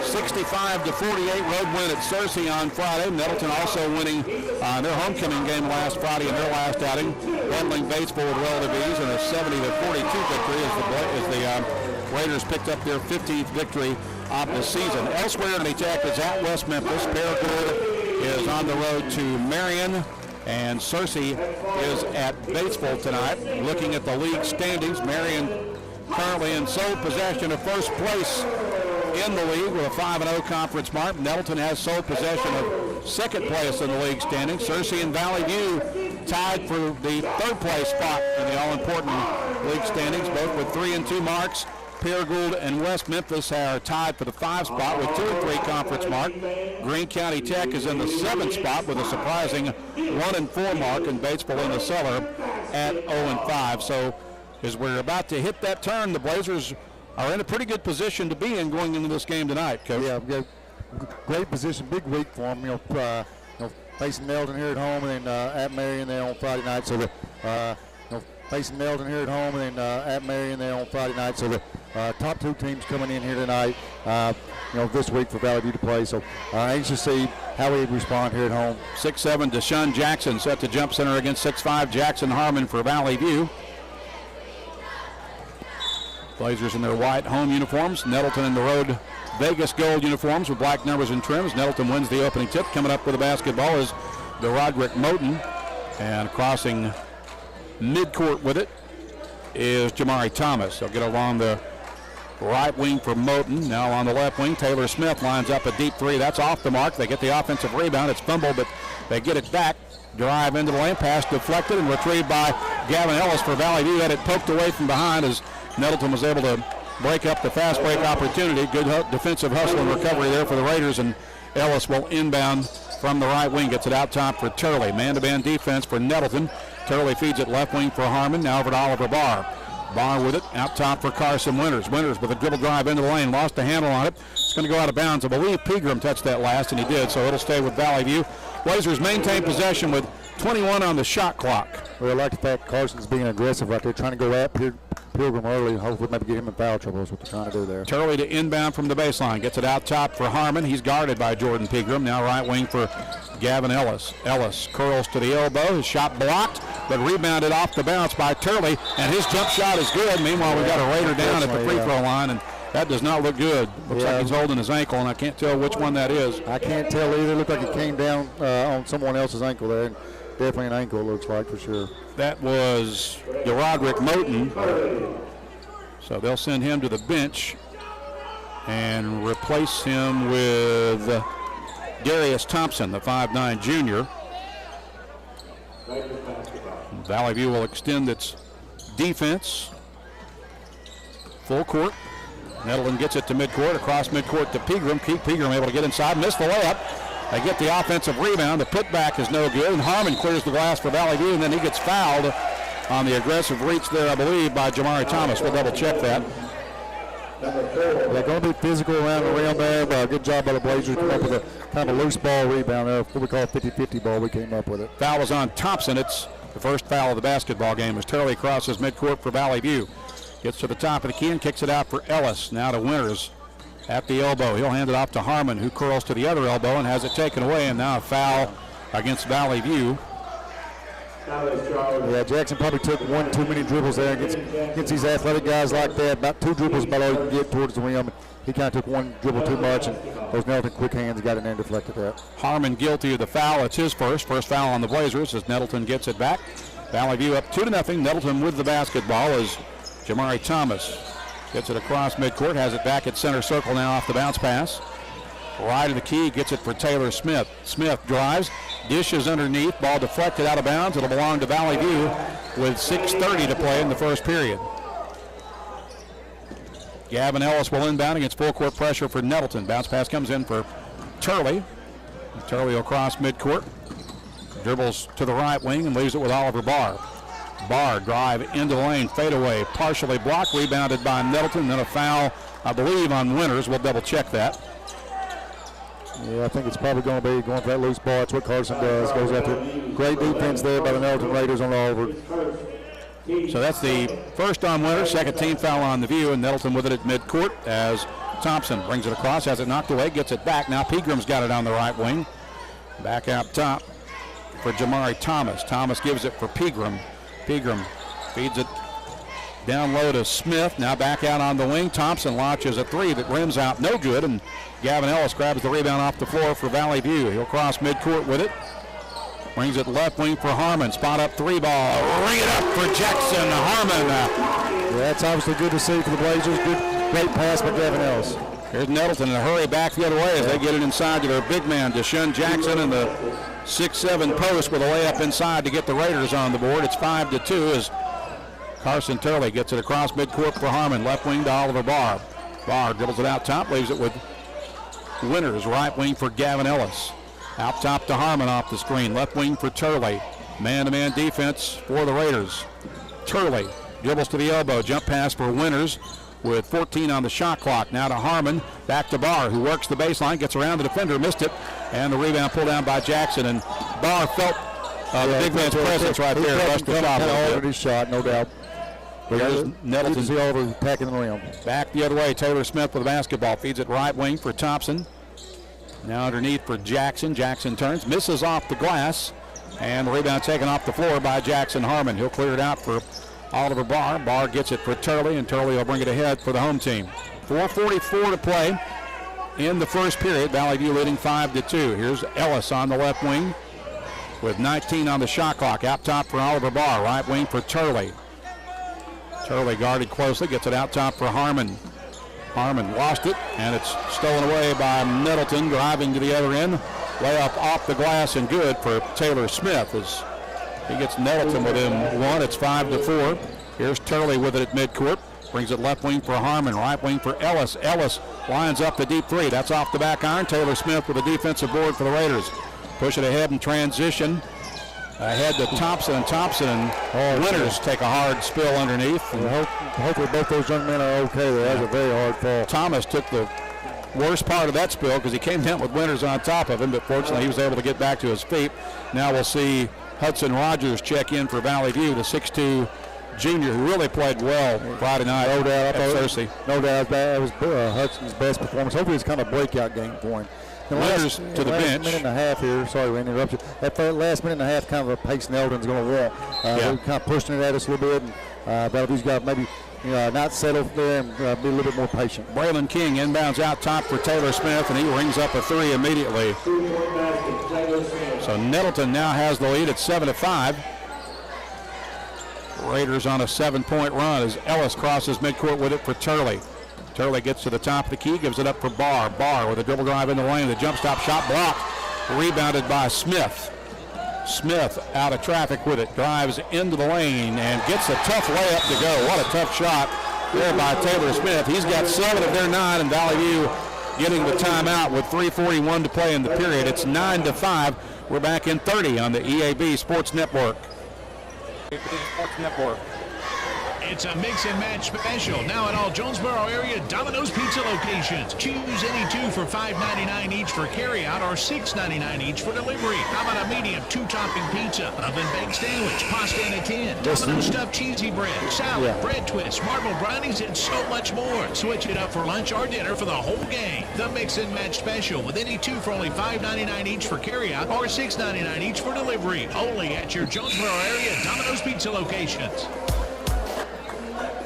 65-48 road win at Searcy on Friday. Nettleton also winning their homecoming game last Friday in their last outing, handling Batesville with relative ease, and a 70-42 victory as the Raiders picked up their 15th victory of the season. Elsewhere in the Tech is at West Memphis. Paragould is on the road to Marion, and Searcy is at Batesville tonight. Looking at the league standings, Marion currently in sole possession of first place in the league with a 5-0 conference mark. Nettleton has sole possession of second place in the league standings. Searcy and Valley View tied for the third place spot in the all-important league standings, both with 3 and 2 marks. Paragould and West Memphis are tied for the 5 spot with 2 and 3 conference mark. Greene County Tech is in the 7th spot with a surprising 1 and 4 mark, and Batesville in the cellar at 0 and 5. So as we're about to hit that turn, the Blazers are in a pretty good position to be in going into this game tonight, Coach. Yeah, great position, big week for them. Facing Nettleton here at home, and then at Marion there on Friday night. So facing Nettleton here at home, and then at Marion there on Friday night. So the top 2 teams coming in here tonight, this week for Valley View to play. So anxious to see how we respond here at home. 6'7 Deshaun Jackson set to jump center against 6'5 Jackson Harmon for Valley View. Blazers in their white home uniforms. Nettleton in the road Vegas gold uniforms with black numbers and trims. Nettleton wins the opening tip. Coming up with the basketball is Roderick Moten. And crossing midcourt with it is Jamari Thomas. They'll get along the right wing for Moten. Now on the left wing, Taylor Smith lines up a deep three. That's off the mark. They get the offensive rebound. It's fumbled, but they get it back. Drive into the lane, pass deflected and retrieved by Gavin Ellis for Valley View. Had it poked away from behind as Nettleton was able to break up the fast break opportunity. Good defensive hustle and recovery there for the Raiders, and Ellis will inbound from the right wing. Gets it out top for Turley. Man-to-man defense for Nettleton. Turley feeds it left wing for Harmon. Now over to Oliver Barr. Barr with it out top for Carson Winters. Winters with a dribble drive into the lane. Lost the handle on it. It's going to go out of bounds. I believe Pregame touched that last, and he did, so it'll stay with Valley View. Blazers maintain possession with 21 on the shot clock. Well, I like the fact Carson's being aggressive right there, trying to go at Pilgrim early, hopefully maybe get him in foul trouble is what they're trying to do there. Turley to inbound from the baseline. Gets it out top for Harmon. He's guarded by Jordan Pregame. Now right wing for Gavin Ellis. Ellis curls to the elbow. His shot blocked, but rebounded off the bounce by Turley, and his jump shot is good. Meanwhile, we got a Raider down at the free throw line, and that does not look good. Looks like he's holding his ankle, and I can't tell which one that is. I can't tell either. It looked like it came down on someone else's ankle there. And definitely an ankle, it looks like, for sure. That was Roderick Moten. So they'll send him to the bench and replace him with Darius Thompson, the 5'9 junior. Valley View will extend its defense. Full court. Nettleton gets it to midcourt, across midcourt to Pregame. Pregame able to get inside, missed the layup. They get the offensive rebound. The putback is no good, and Harmon clears the glass for Valley View, and then he gets fouled on the aggressive reach there, I believe, by Jamari Thomas. We'll double check that. They're going to be physical around the rim there, but a good job by the Blazers to come up with a kind of a loose ball rebound there. What we call a 50-50 ball, we came up with it. Foul was on Thompson. It's the first foul of the basketball game as Turley crosses midcourt for Valley View. Gets to the top of the key and kicks it out for Ellis. Now to Winters at the elbow. He'll hand it off to Harmon, who curls to the other elbow and has it taken away, and now a foul against Valley View. Yeah, Jackson probably took one too many dribbles there against these athletic guys like that. About 2 dribbles about all you can get towards the rim. He kind of took 1 dribble too much, and those Nettleton quick hands got in there and deflected that. Harmon guilty of the foul. It's his first foul on the Blazers as Nettleton gets it back. Valley View up 2-0. Nettleton with the basketball as Jamari Thomas gets it across midcourt, has it back at center circle now off the bounce pass. Right of the key, gets it for Taylor Smith. Smith drives, dishes underneath, ball deflected out of bounds. It'll belong to Valley View with 6:30 to play in the first period. Gavin Ellis will inbound against full court pressure for Nettleton. Bounce pass comes in for Turley. Turley will cross midcourt, dribbles to the right wing and leaves it with Oliver Barr. Barr drive into the lane, fade away, partially blocked, rebounded by Nettleton, then a foul, I believe, on Winters. We'll double check that. Yeah, I think it's probably going to be going for that loose ball. That's what Carson does. Goes after great defense there by the Nettleton Raiders on Oliver. So that's the first on Winters, second team foul on the View, and Nettleton with it at midcourt as Thompson brings it across, has it knocked away, gets it back. Now Pegrame's got it on the right wing. Back out top for Jamari Thomas. Thomas gives it for Pregame. Pregame feeds it down low to Smith. Now back out on the wing. Thompson launches a 3 that rims out no good, and Gavin Ellis grabs the rebound off the floor for Valley View. He'll cross midcourt with it. Brings it left wing for Harmon. Spot up 3 ball. Ring it up for Jackson Harmon. Yeah, that's obviously good to see for the Blazers. Great pass by Gavin Ellis. Here's Nettleton in a hurry back the other way as they get it inside to their big man, Deshaun Jackson, in the 6'7" post with a layup inside to get the Raiders on the board. It's 5-2 as Carson Turley gets it across midcourt for Harmon. Left wing to Oliver Barr. Barr dribbles it out top, leaves it with Winters. Right wing for Gavin Ellis. Out top to Harmon off the screen. Left wing for Turley. Man-to-man defense for the Raiders. Turley dribbles to the elbow. Jump pass for Winters with 14 on the shot clock. Now to Harmon. Back to Barr, who works the baseline, gets around the defender, missed it, and the rebound pulled down by Jackson. And Barr felt the big man's presence right there. Rushed the shot. Already shot, no doubt. Here's Nettleton. See Oliver attacking the rim. Back the other way. Taylor Smith with the basketball. Feeds it right wing for Thompson. Now underneath for Jackson. Jackson turns, misses off the glass, and the rebound taken off the floor by Jackson Harmon. He'll clear it out for Oliver Barr. Barr gets it for Turley, and Turley will bring it ahead for the home team. 4:44 to play in the first period. Valley View leading 5-2. Here's Ellis on the left wing. with 19 on the shot clock. Out top for Oliver Barr, right wing for Turley. Turley guarded closely, gets it out top for Harmon. Harmon lost it, and it's stolen away by Nettleton, driving to the other end. Layup off the glass and good for Taylor Smith as he gets Nettleton within one. It's 5-4. Here's Turley with it at midcourt. Brings it left wing for Harmon, right wing for Ellis. Ellis lines up the deep three. That's off the back iron. Taylor Smith with a defensive board for the Raiders. Push it ahead in transition. Ahead to Thompson, and Winters take a hard spill underneath. Hopefully both those young men are okay. That was a very hard fall. Thomas took the worst part of that spill because he came down with Winters on top of him, but fortunately he was able to get back to his feet. Now we'll see Hudson Rogers check in for Valley View, the 6'2" junior who really played well Friday night. No doubt. No doubt that was Hudson's best performance. Hopefully it's kind of a breakout game for him. Winters to the bench. Minute and a half here. Sorry to interrupt you. That last minute and a half, kind of a pace Nettleton's going to want. They're kind of pushing it at us a little bit, and Bellevue's got maybe not settle there and be a little bit more patient. Braylon King inbounds out top for Taylor Smith, and he rings up a three immediately. So Nettleton now has the lead at 7-5. Raiders on a 7-point run as Ellis crosses midcourt with it for Turley. Turley gets to the top of the key, gives it up for Barr. Barr with a dribble drive in the lane. The jump stop shot blocked. Rebounded by Smith. Smith out of traffic with it. Drives into the lane and gets a tough layup to go. What a tough shot there by Taylor Smith. He's got 7 of their 9, and Valley View getting the timeout with 3:41 to play in the period. It's 9-5. We're back in 30 on the EAB Sports Network. It's a mix and match special. Now at all Jonesboro area Domino's Pizza locations. Choose any 2 for $5.99 each for carryout or $6.99 each for delivery. How about a medium 2-topping pizza, oven-baked sandwich, pasta in a tin, Domino's stuffed cheesy bread, salad, bread twists, marble brownies, and so much more. Switch it up for lunch or dinner for the whole gang. The mix and match special with any 2 for only $5.99 each for carryout or $6.99 each for delivery. Only at your Jonesboro area Domino's Pizza locations.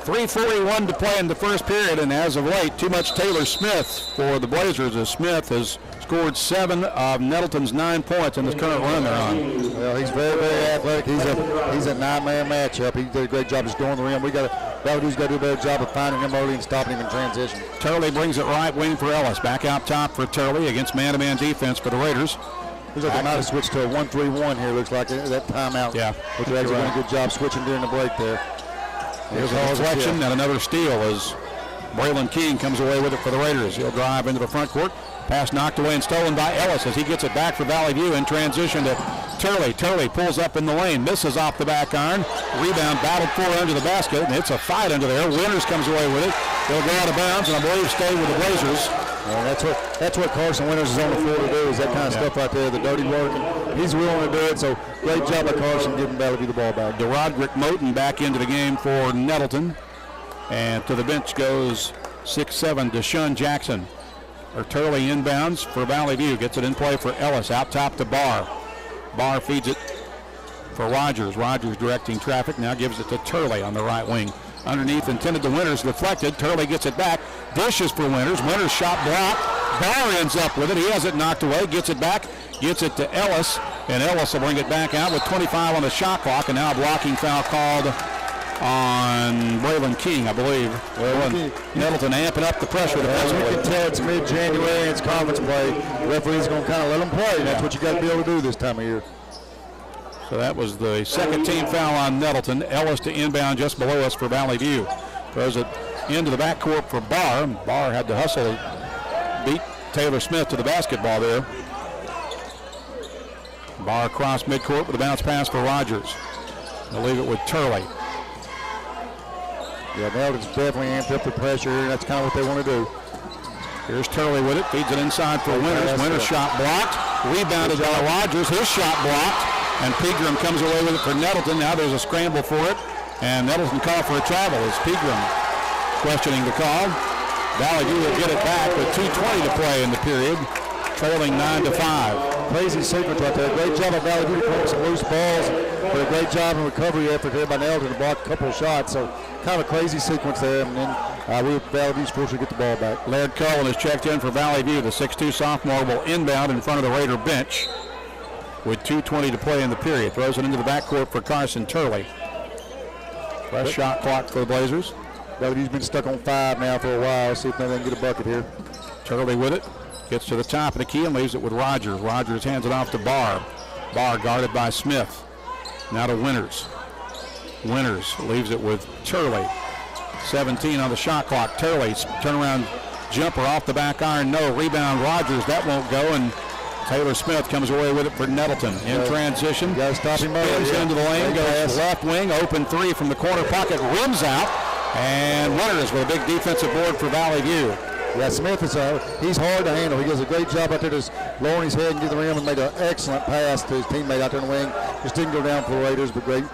3:41 to play in the first period, and as of late, too much Taylor Smith for the Blazers, as Smith has scored 7 of Nettleton's 9 points in this current run they're on. Well, he's very, very athletic. He's a 9-man matchup. He did a great job of scoring the rim. Valadew's got to do a better job of finding him early and stopping him in transition. Turley brings it right wing for Ellis. Back out top for Turley against man-to-man defense for the Raiders. Looks like they might have switched to a 1-3-1 here. Looks like that timeout. Yeah. Which they're actually doing a good job switching during the break there. Here's a deflection and another steal as Braylon King comes away with it for the Raiders. He'll drive into the front court. Pass knocked away and stolen by Ellis as he gets it back for Valley View in transition to Turley. Turley pulls up in the lane, misses off the back iron. Rebound battled for under the basket, and it's a fight under there. Winters comes away with it. They'll go out of bounds, and I believe stay with the Blazers. And that's what Carson Winters is on the floor to do, is that kind of stuff right there, the dirty work. And he's willing to do it, so great job by Carson giving Valley View the ball back. DeRoderick Moten back into the game for Nettleton. And to the bench goes 6'7" Deshaun Jackson. Turley inbounds for Valley View. Gets it in play for Ellis. Out top to Barr. Barr feeds it for Rogers. Rogers directing traffic. Now gives it to Turley on the right wing. Underneath, intended to Winters, deflected. Turley gets it back. Dishes for Winters. Winters shot blocked. Barr ends up with it. He has it knocked away. Gets it back. Gets it to Ellis. And Ellis will bring it back out with 25 on the shot clock. And now a blocking foul called on Braylon King, I believe. Nettleton amping up the pressure. You can tell it's mid-January, it's conference play. The referee's going to kind of let them play. That's what you got to be able to do this time of year. So that was the second team foul on Nettleton. Ellis to inbound just below us for Valley View. Throws it into the backcourt for Barr. Barr had to hustle, beat Taylor Smith to the basketball there. Barr across midcourt with a bounce pass for Rogers. They'll leave it with Turley. Yeah, Nettleton's definitely amped up the pressure here, and that's kind of what they want to do. Here's Turley with it. Feeds it inside for Winters. Winters shot blocked. Rebounded by Rogers. His shot blocked. And Pregame comes away with it for Nettleton. Now there's a scramble for it. And Nettleton called for a travel as Pregame questioning the call. Valley View will get it back with 2:20 to play in the period. Trailing 9-5. Crazy sequence right there. Great job of Valley View to pull some loose balls. But a great job in recovery effort here by Nettleton to block a couple of shots. So kind of a crazy sequence there. And then Valley View's supposed to get the ball back. Laird Cullen has checked in for Valley View. The 6'2" sophomore will inbound in front of the Raider bench. with 2:20 to play in the period. Throws it into the backcourt for Carson Turley. Fresh shot clock for the Blazers. He's been stuck on 5 now for a while. See if they can get a bucket here. Turley with it. Gets to the top of the key and leaves it with Rogers. Rogers hands it off to Barr. Barr guarded by Smith. Now to Winters. Winters leaves it with Turley. 17 on the shot clock. Turley, turnaround jumper off the back iron. No. Rebound Rogers. That won't go. And Taylor Smith comes away with it for Nettleton. In transition. Got to stop him. Spins into the lane. Goes left wing. Open three from the corner pocket. Rims out. And Winters with a big defensive board for Valley View. Yeah, Smith is he's hard to handle. He does a great job out there just lowering his head and get the rim and made an excellent pass to his teammate out there in the wing. Just didn't go down for the Raiders, but great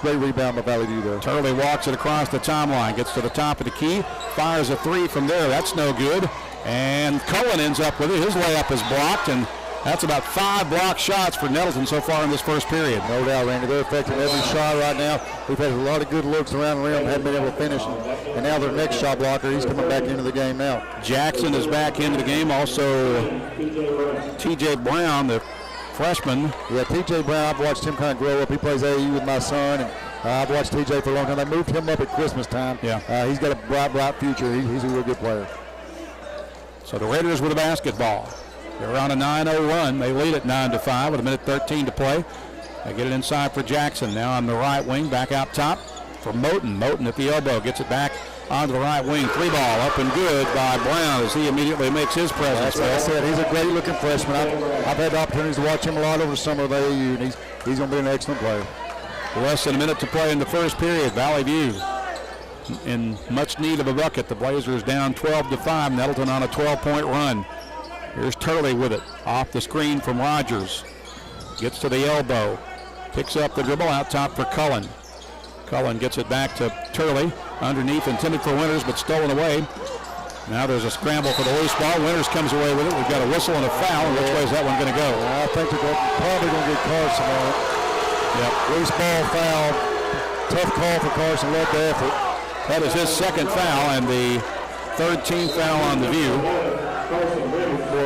rebound by Valley View there. Turley walks it across the timeline, gets to the top of the key, fires a three from there. That's no good. And Cullen ends up with it. His layup is blocked, and that's about 5 blocked shots for Nettleton so far in this first period. No doubt, Randy. They're affecting every shot right now. We've had a lot of good looks around the rim, haven't been able to finish. And now their next shot blocker, he's coming back into the game now. Jackson is back into the game. Also, T.J. Brown, the freshman. Yeah, T.J. Brown, I've watched him kind of grow up. He plays AAU with my son, and I've watched T.J. for a long time. They moved him up at Christmas time. Yeah. He's got a bright future. He's a real good player. So the Raiders with a basketball. They're on a 9-0 run. They lead at 9-5 with 1:13 to play. They get it inside for Jackson. Now on the right wing, back out top for Moten. Moten at the elbow, gets it back onto the right wing. 3-ball up and good by Brown as he immediately makes his presence. That's what I said. He's a great-looking freshman. I've had the opportunities to watch him a lot over the summer of AAU, and he's going to be an excellent player. Less than a minute to play in the first period. Valley View in much need of a bucket. The Blazers down 12-5. Nettleton on a 12-point run. Here's Turley with it. Off the screen from Rogers. Gets to the elbow. Picks up the dribble out top for Cullen. Cullen gets it back to Turley. Underneath, intended for Winters, but stolen away. Now there's a scramble for the loose ball. Winters comes away with it. We've got a whistle and a foul. Which way is that one going to go? I think they're probably going to get Carson on it. Yep. Loose ball foul. Tough call for Carson. Love the effort. That is his second foul and the third team foul on the View.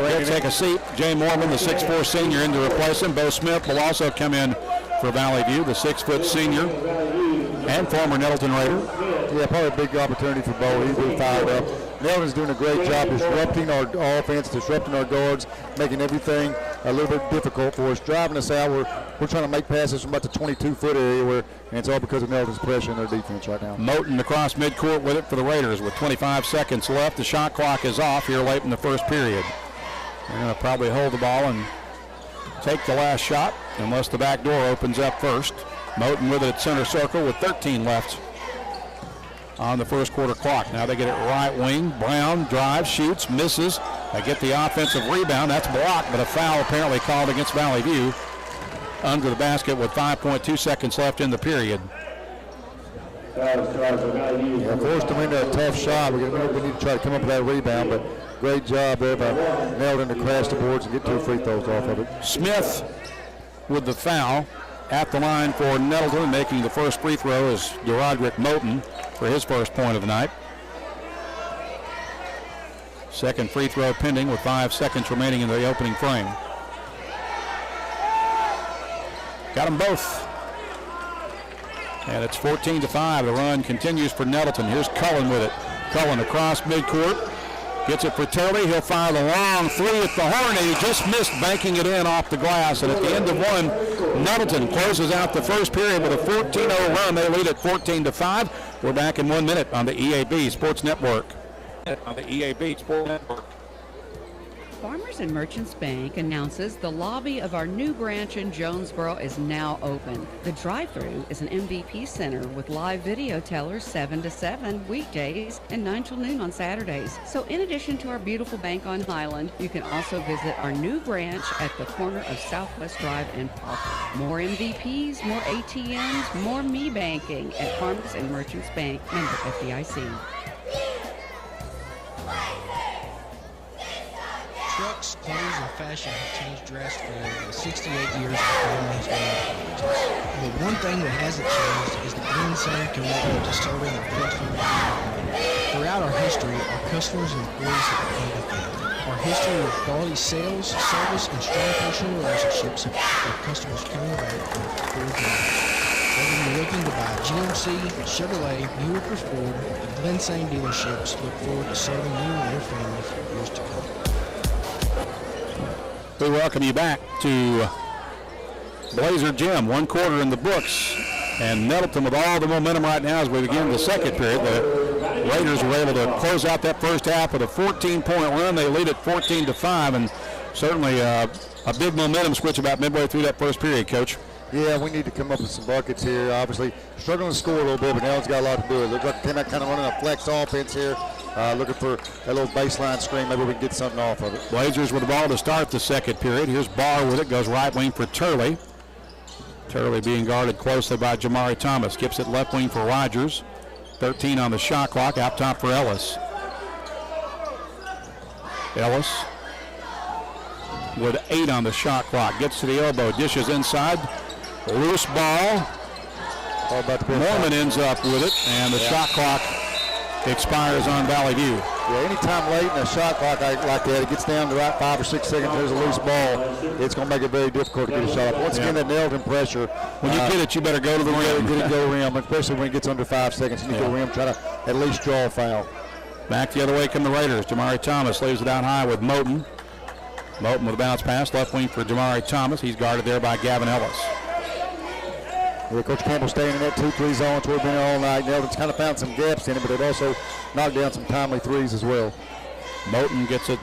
They'll take a seat. Jay Mormon, the 6'4 senior, in to replace him. Bo Smith will also come in for Valley View, the 6' senior and former Nettleton Raider. Yeah, probably a big opportunity for Bo. He's been fired up. Nettleton's doing a great job disrupting our offense, disrupting our guards, making everything a little bit difficult for us, driving us out. We're trying to make passes from about the 22-foot area, and it's all because of Nettleton's pressure in their defense right now. Moten across midcourt with it for the Raiders with 25 seconds left. The shot clock is off here late in the first period. They're going to probably hold the ball and take the last shot unless the back door opens up first. Moten with it at center circle with 13 left on the first quarter clock. Now they get it right wing. Brown drives, shoots, misses. They get the offensive rebound. That's blocked, but a foul apparently called against Valley View under the basket with 5.2 seconds left in the period. Yeah, forced them into a tough shot. We need to try to come up with that rebound, but great job there by Nettleton to crash the boards and get 2 free throws off of it. Smith with the foul at the line for Nettleton. Making the first free throw is DeRoderick Moten for his first point of the night. Second free throw pending with 5 seconds remaining in the opening frame. Got them both. And it's 14-5. The run continues for Nettleton. Here's Cullen with it. Cullen across midcourt. Gets it for Turley. He'll fire the long three at the horn, and he just missed banking it in off the glass. And at the end of one, Nettleton closes out the first period with a 14-0 run. They lead at 14-5. We're back in 1 minute on the EAB Sports Network. Farmers and Merchants Bank announces the lobby of our new branch in Jonesboro is now open. The drive-thru is an MVP center with live video tellers 7 to 7 weekdays and 9 till noon on Saturdays. So in addition to our beautiful bank on Highland, you can also visit our new branch at the corner of Southwest Drive and Parker. More MVPs, more ATMs, more me banking at Farmers and Merchants Bank, member FDIC. Trucks, clothes, and fashion have changed drastically over the 68 years the family has been in business. But one thing that hasn't changed is the insane commitment to serving our customers. Throughout our history, our customers and employees have become a family. Our history of quality sales, service, and strong personal relationships with customers coming back for Ford dealers. Whether you're looking to buy GMC, Chevrolet, Buick, or Ford, the Glen Sane dealerships look forward to serving you and your family for years to come. We welcome you back to Blazer Gym. 1 quarter in the books, and Nettleton with all the momentum right now as we begin the second period. The Raiders were able to close out that first half with a 14-point run. They lead at 14-5, and certainly a big momentum switch about midway through that first period, Coach. Yeah, we need to come up with some buckets here. Obviously, struggling to score a little bit, but Allen's got a lot to do. It looks like they're kind of running a flex offense here, looking for that little baseline screen. Maybe we can get something off of it. Blazers with the ball to start the second period. Here's Barr with it, goes right wing for Turley. Turley being guarded closely by Jamari Thomas. Gives it left wing for Rogers. 13 on the shot clock, out top for Ellis. Ellis with 8 on the shot clock. Gets to the elbow, dishes inside. Loose ball. Mormon ends up with it, and the shot clock expires on Valley View. Yeah, anytime late in a shot clock like that, it gets down to about 5 or 6 seconds, there's a loose ball, it's going to make it very difficult to get a shot off. Once again, that Nettleton pressure. When you get it, you better go to the rim. Get it, go to the rim, especially when it gets under 5 seconds. You need to go to the rim, try to at least draw a foul. Back the other way come the Raiders. Jamari Thomas leaves it out high with Moten. Moten with a bounce pass, left wing for Jamari Thomas. He's guarded there by Gavin Ellis. Yeah, Coach Campbell staying in that 2-3 zone. That's where we've been all night. Nettleton's kind of found some gaps in it, but they've also knocked down some timely threes as well. Moten gets it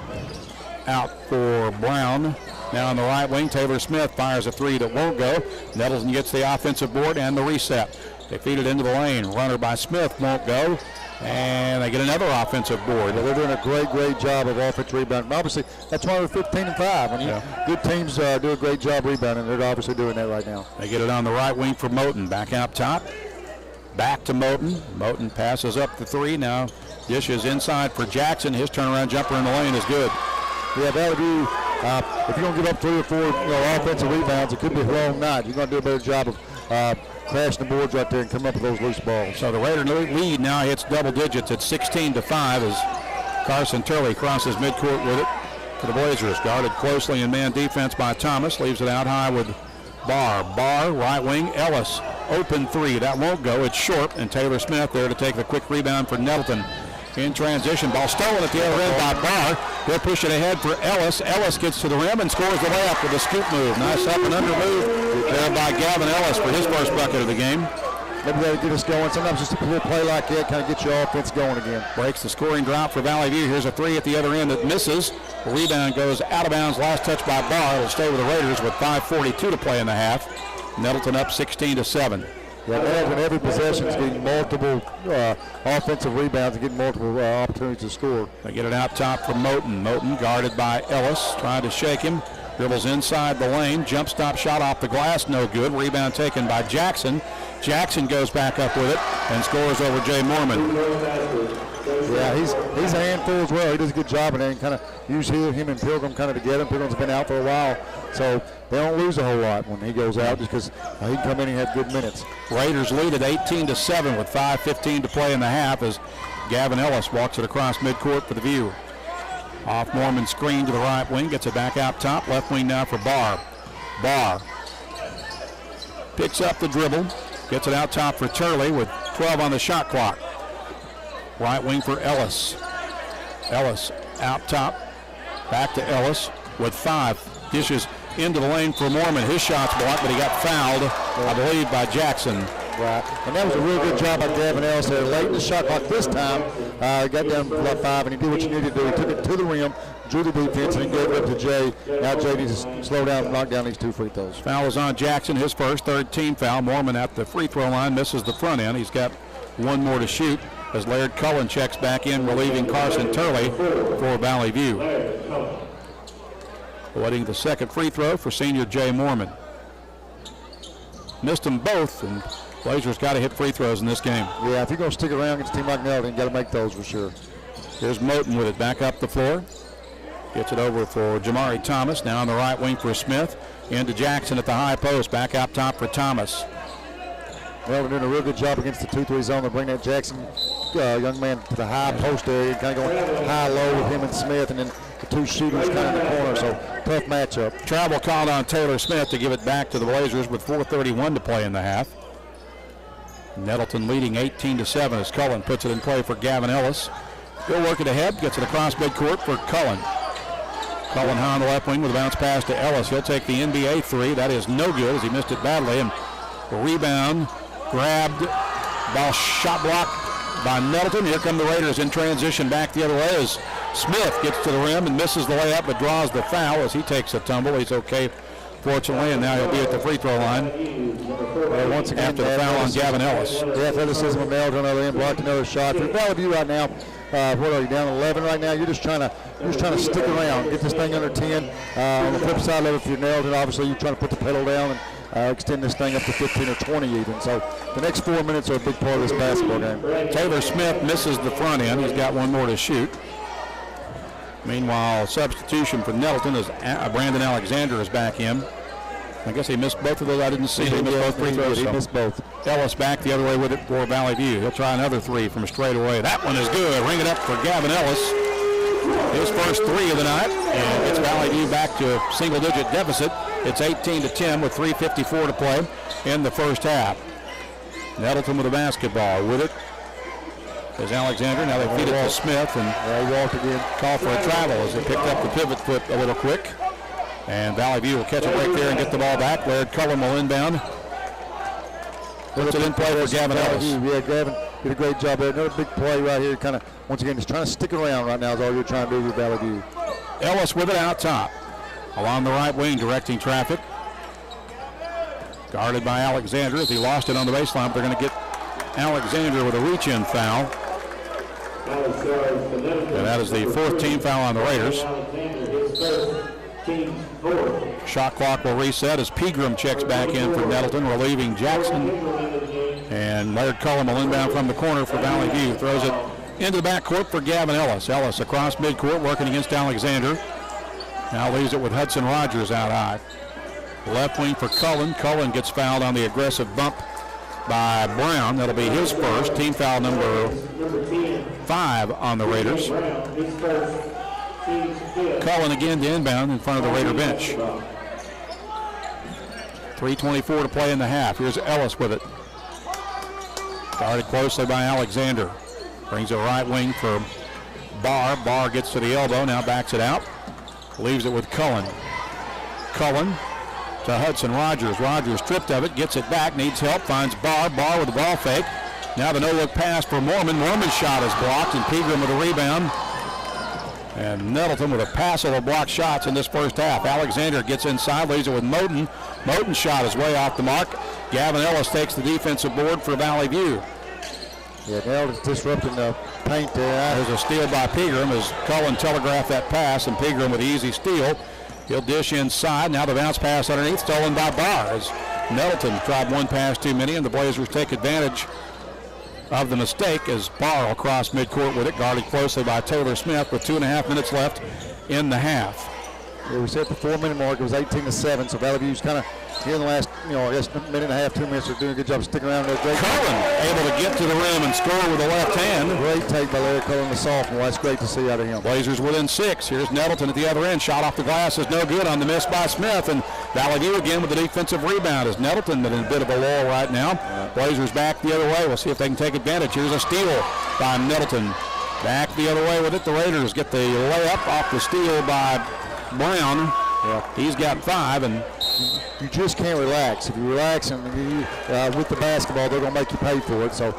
out for Brown. Now on the right wing, Taylor Smith fires a 3 that won't go. Nettleton gets the offensive board and the reset. They feed it into the lane. Runner by Smith won't go. And they get another offensive board. Yeah, they're doing a great job of offensive rebounding. Obviously, that's why we're 15-5. When good teams do a great job rebounding, they're obviously doing that right now. They get it on the right wing for Moten. Back out top. Back to Moten. Moten passes up the 3. Now dishes inside for Jackson. His turnaround jumper in the lane is good. Yeah, Valley View, if you're going to give up 3 or 4 offensive rebounds, it could be a long night. You're going to do a better job of crashing the boards right there and come up with those loose balls. So the Raider lead now hits double digits at 16-5 as Carson Turley crosses midcourt with it for the Blazers. Guarded closely in man defense by Thomas. Leaves it out high with Barr. Barr, right wing, Ellis. Open 3. That won't go. It's short, and Taylor Smith there to take the quick rebound for Nettleton. In transition, ball stolen at the other end by Barr. They'll push it ahead for Ellis. Ellis gets to the rim and scores the layup with a scoop move. Nice up and under move there by Gavin Ellis for his first bucket of the game. Maybe that'll get us going. Sometimes just a little play like that kind of gets your offense going again. Breaks the scoring drop for Valley View. Here's a 3 at the other end that misses. The rebound goes out of bounds. Last touch by Barr. It'll stay with the Raiders with 5:42 to play in the half. Nettleton up 16-7. Yeah, Nettleton every possession is getting multiple offensive rebounds and getting multiple opportunities to score. They get it out top for Moten. Moten guarded by Ellis, trying to shake him. Dribbles inside the lane. Jump stop shot off the glass, no good. Rebound taken by Jackson. Jackson goes back up with it and scores over Jay Mormon. Yeah, he's a handful as well. He does a good job, and then kind of use him and Pilgrim kind of together. Pilgrim's been out for a while, so they don't lose a whole lot when he goes out just because he can come in and have good minutes. Raiders lead at 18-7 with 5:15 to play in the half as Gavin Ellis walks it across midcourt for the View. Off Mormon screen to the right wing, gets it back out top. Left wing now for Barr. Barr picks up the dribble, gets it out top for Turley with 12 on the shot clock. Right wing for Ellis. Ellis out top, back to Ellis with 5. Dishes into the lane for Mormon. His shot's blocked, but he got fouled, I believe, by Jackson. Right, and that was a real good job by Gavin Ellis there. Late in the shot clock this time, got down to about 5, and he did what you needed to do. He took it to the rim, drew the defense, and gave it up to Jay. Now Jay needs to slow down and knock down these 2 free throws. Foul is on Jackson, his first, 3rd team foul. Mormon at the free throw line, misses the front end. He's got 1 more to shoot as Laird Cullen checks back in, relieving Carson Turley for Valley View. Awaiting the 2nd free throw for senior Jay Mormon. Missed them both, and Blazers got to hit free throws in this game. Yeah, if you're going to stick around against a team like Nettleton, you got to make those for sure. Here's Moten with it back up the floor. Gets it over for Jamari Thomas. Now on the right wing for Smith. Into Jackson at the high post. Back out top for Thomas. Nettleton doing a real good job against the 2-3 zone to bring that Jackson young man to the high post area, kind of going high-low with him and Smith, and then the two shooters kind of in the corner, so tough matchup. Travel called on Taylor Smith to give it back to the Blazers with 4:31 to play in the half. Nettleton leading 18-7 as Cullen puts it in play for Gavin Ellis. He'll work it ahead, gets it across midcourt for Cullen. Cullen high on the left wing with a bounce pass to Ellis. He'll take the NBA three. That is no good as he missed it badly. And the rebound grabbed, ball shot blocked by Nettleton. Here come the Raiders in transition back the other way as Smith gets to the rim and misses the layup but draws the foul as he takes a tumble. He's okay, fortunately, and now he'll be at the free throw line. Once again, after the foul on Gavin Ellis. The athleticism of Nettleton on the other end, blocked another shot. For Valley View right now, what are you, down 11 right now? You're just trying to stick around, get this thing under 10. On the flip side of it, if you're Nettleton, obviously you're trying to put the pedal down and extend this thing up to 15 or 20 even. So the next 4 minutes are a big part of this basketball game. Taylor Smith misses the front end. He's got one more to shoot. Meanwhile, substitution for Nettleton is Brandon Alexander is back in. I guess he missed both of those. I didn't see him. He missed both free throws. He missed both. Ellis back the other way with it for Valley View. He'll try another three from straight away. That one is good. Ring it up for Gavin Ellis. His first three of the night, and gets Valley View back to a single-digit deficit. It's 18-10 with 3:54 to play in the first half. Nettleton with the basketball with it. There's Alexander. Now they feed it to Smith, and he walked again. Call for a travel as they picked up the pivot foot a little quick. And Valley View will catch it right there and get the ball back. Laird Cullen will inbound. Puts it in play for Gavin Ellis. Yeah, Gavin did a great job there. Another big play right here. Kind of, once again, just trying to stick around right now is all you're trying to do with Valley View. Ellis with it out top. Along the right wing, directing traffic. Guarded by Alexander as he lost it on the baseline. But they're going to get Alexander with a reach-in foul. And that is the fourth team foul on the Raiders. Shot clock will reset as Pegram checks back in for Nettleton, relieving Jackson. And Laird Cullen will inbound from the corner for Valley View. Throws it into the backcourt for Gavin Ellis. Ellis across midcourt working against Alexander. Now leaves it with Hudson Rogers out high. Left wing for Cullen. Cullen gets fouled on the aggressive bump by Brown. That'll be his first. Team foul number 5 on the Raiders. Cullen again to inbound in front of the Raider bench. 3:24 to play in the half. Here's Ellis with it. Guarded closely by Alexander. Brings a right wing for Barr. Barr gets to the elbow, now backs it out. Leaves it with Cullen. Cullen to Hudson Rogers. Rogers stripped of it, gets it back, needs help, finds Barr. Barr with the ball fake. Now the no-look pass for Mormon. Mormon's shot is blocked, and Pegram with a rebound. And Nettleton with a pass over blocked shots in this first half. Alexander gets inside, leaves it with Moten. Moten's shot is way off the mark. Gavin Ellis takes the defensive board for Valley View. Yeah, Nettleton's disrupting the paint there. There's a steal by Pegram as Cullen telegraphed that pass, and Pegram with the easy steal. He'll dish inside. Now the bounce pass underneath, stolen by Barr as Nettleton tried one pass too many, and the Blazers take advantage of the mistake as Barr will cross midcourt with it, guarded closely by Taylor Smith with 2.5 minutes left in the half. Yeah, we said at the 4-minute mark it was 18-7, so Valley View's kind of here in the last, I guess minute and a half, 2 minutes, they're doing a good job sticking around there. Great. Cullen able to get to the rim and score with the left hand. Great take by Larry Cullen, the sophomore. That's great to see out of him. Blazers within 6. Here's Nettleton at the other end. Shot off the glass is no good on the miss by Smith, and Valley View again with the defensive rebound as Nettleton in a bit of a lull right now. Yeah. Blazers back the other way. We'll see if they can take advantage. Here's a steal by Nettleton. Back the other way with it. The Raiders get the layup off the steal by Brown. Yeah. He's got 5, and you just can't relax. If you relax and with the basketball, they're going to make you pay for it. So,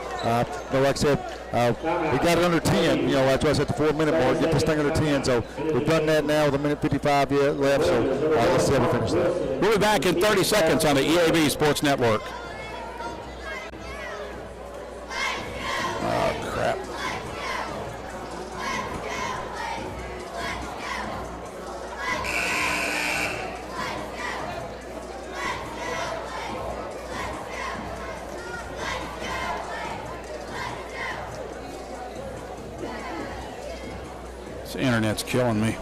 like I said, we got it under 10. That's why I said the 4-minute mark. Get this thing under 10. So we've done that now with 1:55 left. So let's see how we finish that. We'll be back in 30 seconds on the EAB Sports Network. Oh, crap. This internet's killing me.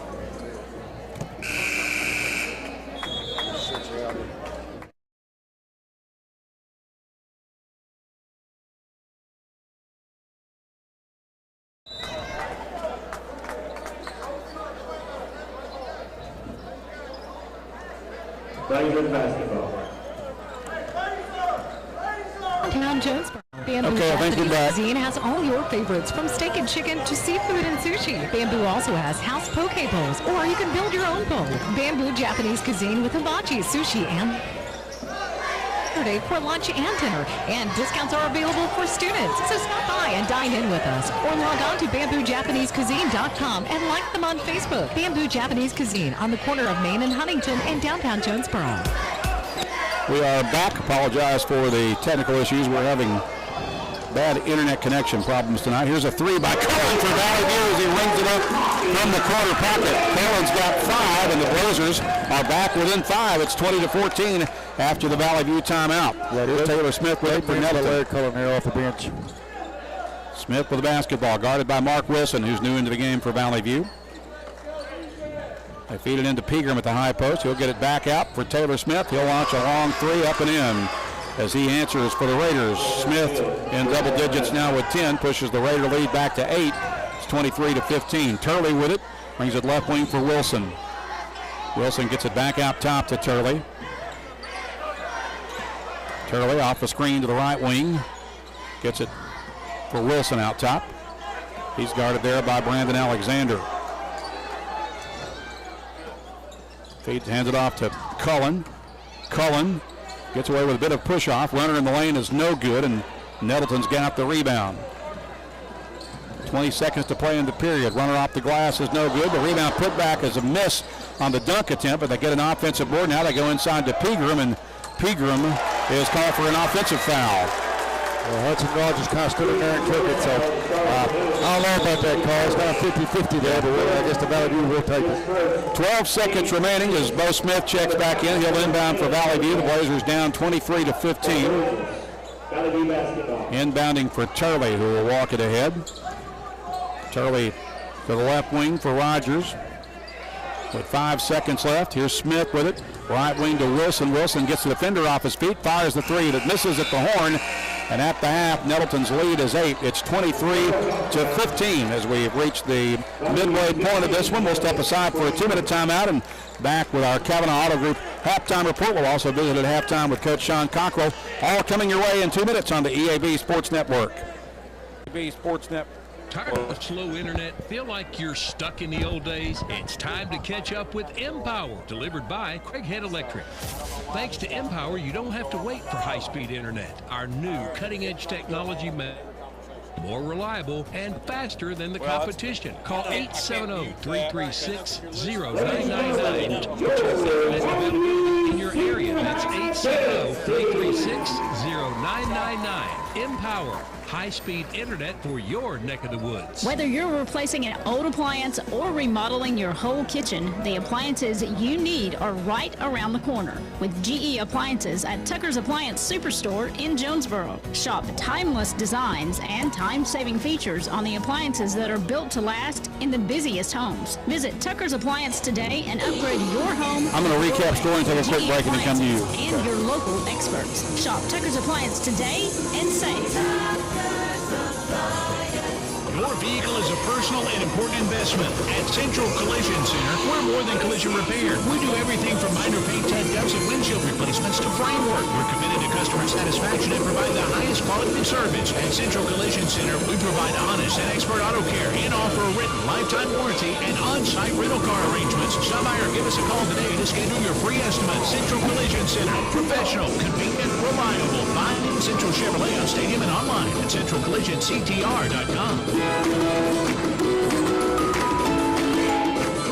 Blazer basketball. Town Jonesboro. Bamboo Okay, I think we're back. Cuisine has all your favorites, from steak and chicken to seafood and sushi. Bamboo also has house poke bowls, or you can build your own bowl. Bamboo Japanese Cuisine with hibachi, sushi, and Saturday for lunch and dinner. And discounts are available for students, so stop by and dine in with us. Or log on to BambooJapaneseCuisine.com and like them on Facebook. Bamboo Japanese Cuisine on the corner of Main and Huntington in downtown Jonesboro. We are back. Apologize for the technical issues. We're having bad internet connection problems tonight. Here's a three by Cullen for Valley View as he rings it up from the corner pocket. Cullen's got 5, and the Blazers are back within 5. It's 20-14 after the Valley View timeout. Here's Taylor Smith with it for Nettleton. Cullen here off the bench. Smith with the basketball, guarded by Mark Wilson, who's new into the game for Valley View. They feed it into Pregame at the high post. He'll get it back out for Taylor Smith. He'll launch a long 3 up and in as he answers for the Raiders. Smith in double digits now with 10, pushes the Raider lead back to 8. It's 23-15. Turley with it, brings it left wing for Wilson. Wilson gets it back out top to Turley. Turley off the screen to the right wing. Gets it for Wilson out top. He's guarded there by Brandon Alexander. Hands it off to Cullen. Cullen gets away with a bit of push-off. Runner in the lane is no good, and Nettleton's got the rebound. 20 seconds to play in the period. Runner off the glass is no good. The rebound put back is a miss on the dunk attempt, but they get an offensive board. Now they go inside to Pregame, and Pregame is called for an offensive foul. Well, Hudson Rogers kind of stood in there and took it, so I don't know about that call. It's kind of 50-50 there, but I guess the Valley View will take it. 12 seconds remaining as Bo Smith checks back in. He'll inbound for Valley View. The Blazers down 23-15. Inbounding for Turley, who will walk it ahead. Turley to the left wing for Rogers. With 5 seconds left, here's Smith with it. Right wing to Wilson. Wilson gets the defender off his feet, fires the 3 that misses at the horn. And at the half, Nettleton's lead is 8. It's 23-15 as we've reached the midway point of this one. We'll step aside for a 2-minute timeout and back with our Kavanaugh Auto Group halftime report. We'll also visit at halftime with Coach Sean Cockrell. All coming your way in 2 minutes on the EAB Sports Network. EAB Sports Network. Tired of slow internet? Feel like you're stuck in the old days? It's time to catch up with Empower, delivered by Craighead Electric. Thanks to Empower, you don't have to wait for high-speed internet. Our new cutting-edge technology more reliable and faster than the competition. Call 870-336-0999 to check the internet availability in your area. That's 870-336-0999. Empower. High-speed internet for your neck of the woods. Whether you're replacing an old appliance or remodeling your whole kitchen, the appliances you need are right around the corner with GE Appliances at Tucker's Appliance Superstore in Jonesboro. Shop timeless designs and time-saving features on the appliances that are built to last in the busiest homes. Visit Tucker's Appliance today and upgrade your home. I'm going to recap score and take a quick break and then come to you. And your local experts. Shop Tucker's Appliance today and save. Your vehicle is a personal and important investment. At Central Collision Center, we're more than collision repair. We do everything from minor paint, touch-ups, and windshield replacements to framework. We're committed to customer satisfaction and provide the highest quality of service. At Central Collision Center, we provide honest and expert auto care and offer a written lifetime warranty and on-site rental car arrangements. Stop by or give us a call today to schedule your free estimate. Central Collision Center, professional, convenient, reliable. Find Central Chevrolet on Stadium and online at centralcollisionctr.com.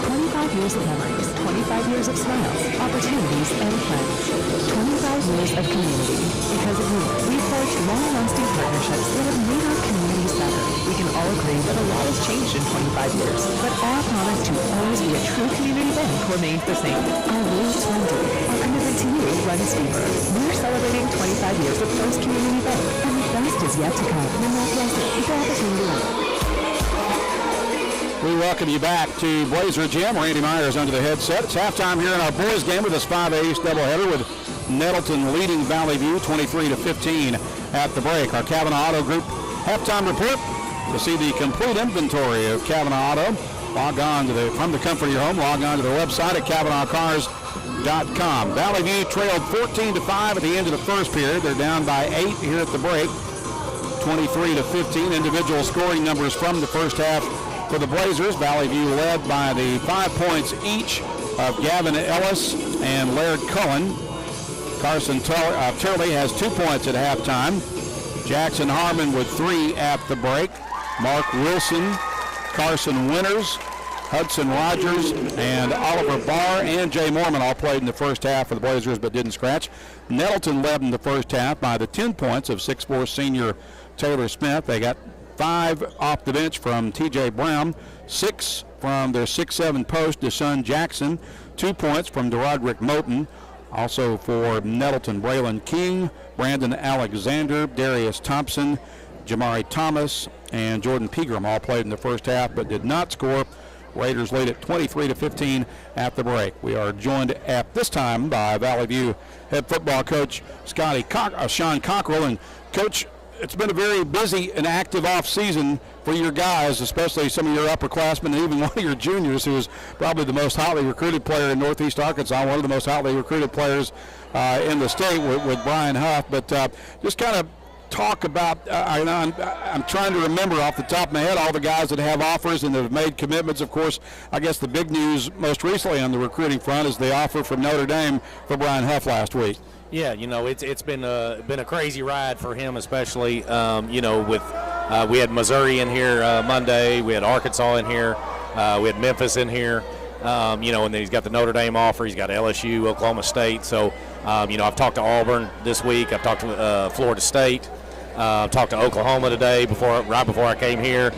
25 years of memories, 25 years of smiles, opportunities, and friends. 25 years of community. Because of you, we've forged long-lasting partnerships that have made our communities better. We can all agree that a lot has changed in 25 years, but our promise to always be a true community bank remains the same. Our roots run deep. Our commitment to you runs deeper. We're celebrating 25 years of First Community Bank, and the best is yet to come. And that's the opportunity. We welcome you back to Blazer Gym. Randy Myers under the headset. It's halftime here in our boys game with this 5A East doubleheader with Nettleton leading Valley View 23-15 at the break. Our Kavanaugh Auto Group halftime report. To see the complete inventory of Kavanaugh Auto, log on to from the comfort of your home, log on to their website at KavanaughCars.com. ValleyViewSports.com. Valley View trailed 14-5 at the end of the first period. They're down by 8 here at the break. 23-15 individual scoring numbers from the first half for the Blazers. Valley View led by the 5 points each of Gavin Ellis and Laird Cullen. Carson Turley has 2 points at halftime. Jackson Harmon with 3 at the break. Mark Wilson, Carson Winters, Hudson Rogers, and Oliver Barr and Jay Mormon all played in the first half for the Blazers but didn't scratch. Nettleton led in the first half by the 10 points of 6'4" senior Taylor Smith. They got 5 off the bench from T.J. Brown, 6 from their 6'7" post, Deshaun Jackson, 2 points from DeRoderick Moten. Also for Nettleton, Braylon King, Brandon Alexander, Darius Thompson, Jamari Thomas, and Jordan Pegram all played in the first half but did not score. Raiders lead at 23-15 at the break. We are joined at this time by Valley View head football coach Sean Cockrell. And Coach, it's been a very busy and active off season for your guys, especially some of your upperclassmen and even one of your juniors, who is probably the most hotly recruited player in Northeast Arkansas, one of the most hotly recruited players in the state with Brian Huff. But just kind of talk about, I'm trying to remember off the top of my head all the guys that have offers and that have made commitments. Of course, I guess the big news most recently on the recruiting front is the offer from Notre Dame for Brian Huff last week. Yeah, it's been a crazy ride for him, especially with we had Missouri in here Monday, we had Arkansas in here, we had Memphis in here, and then he's got the Notre Dame offer, he's got LSU, Oklahoma State. So I've talked to Auburn this week, I've talked to Florida State, talked to Oklahoma today right before I came here.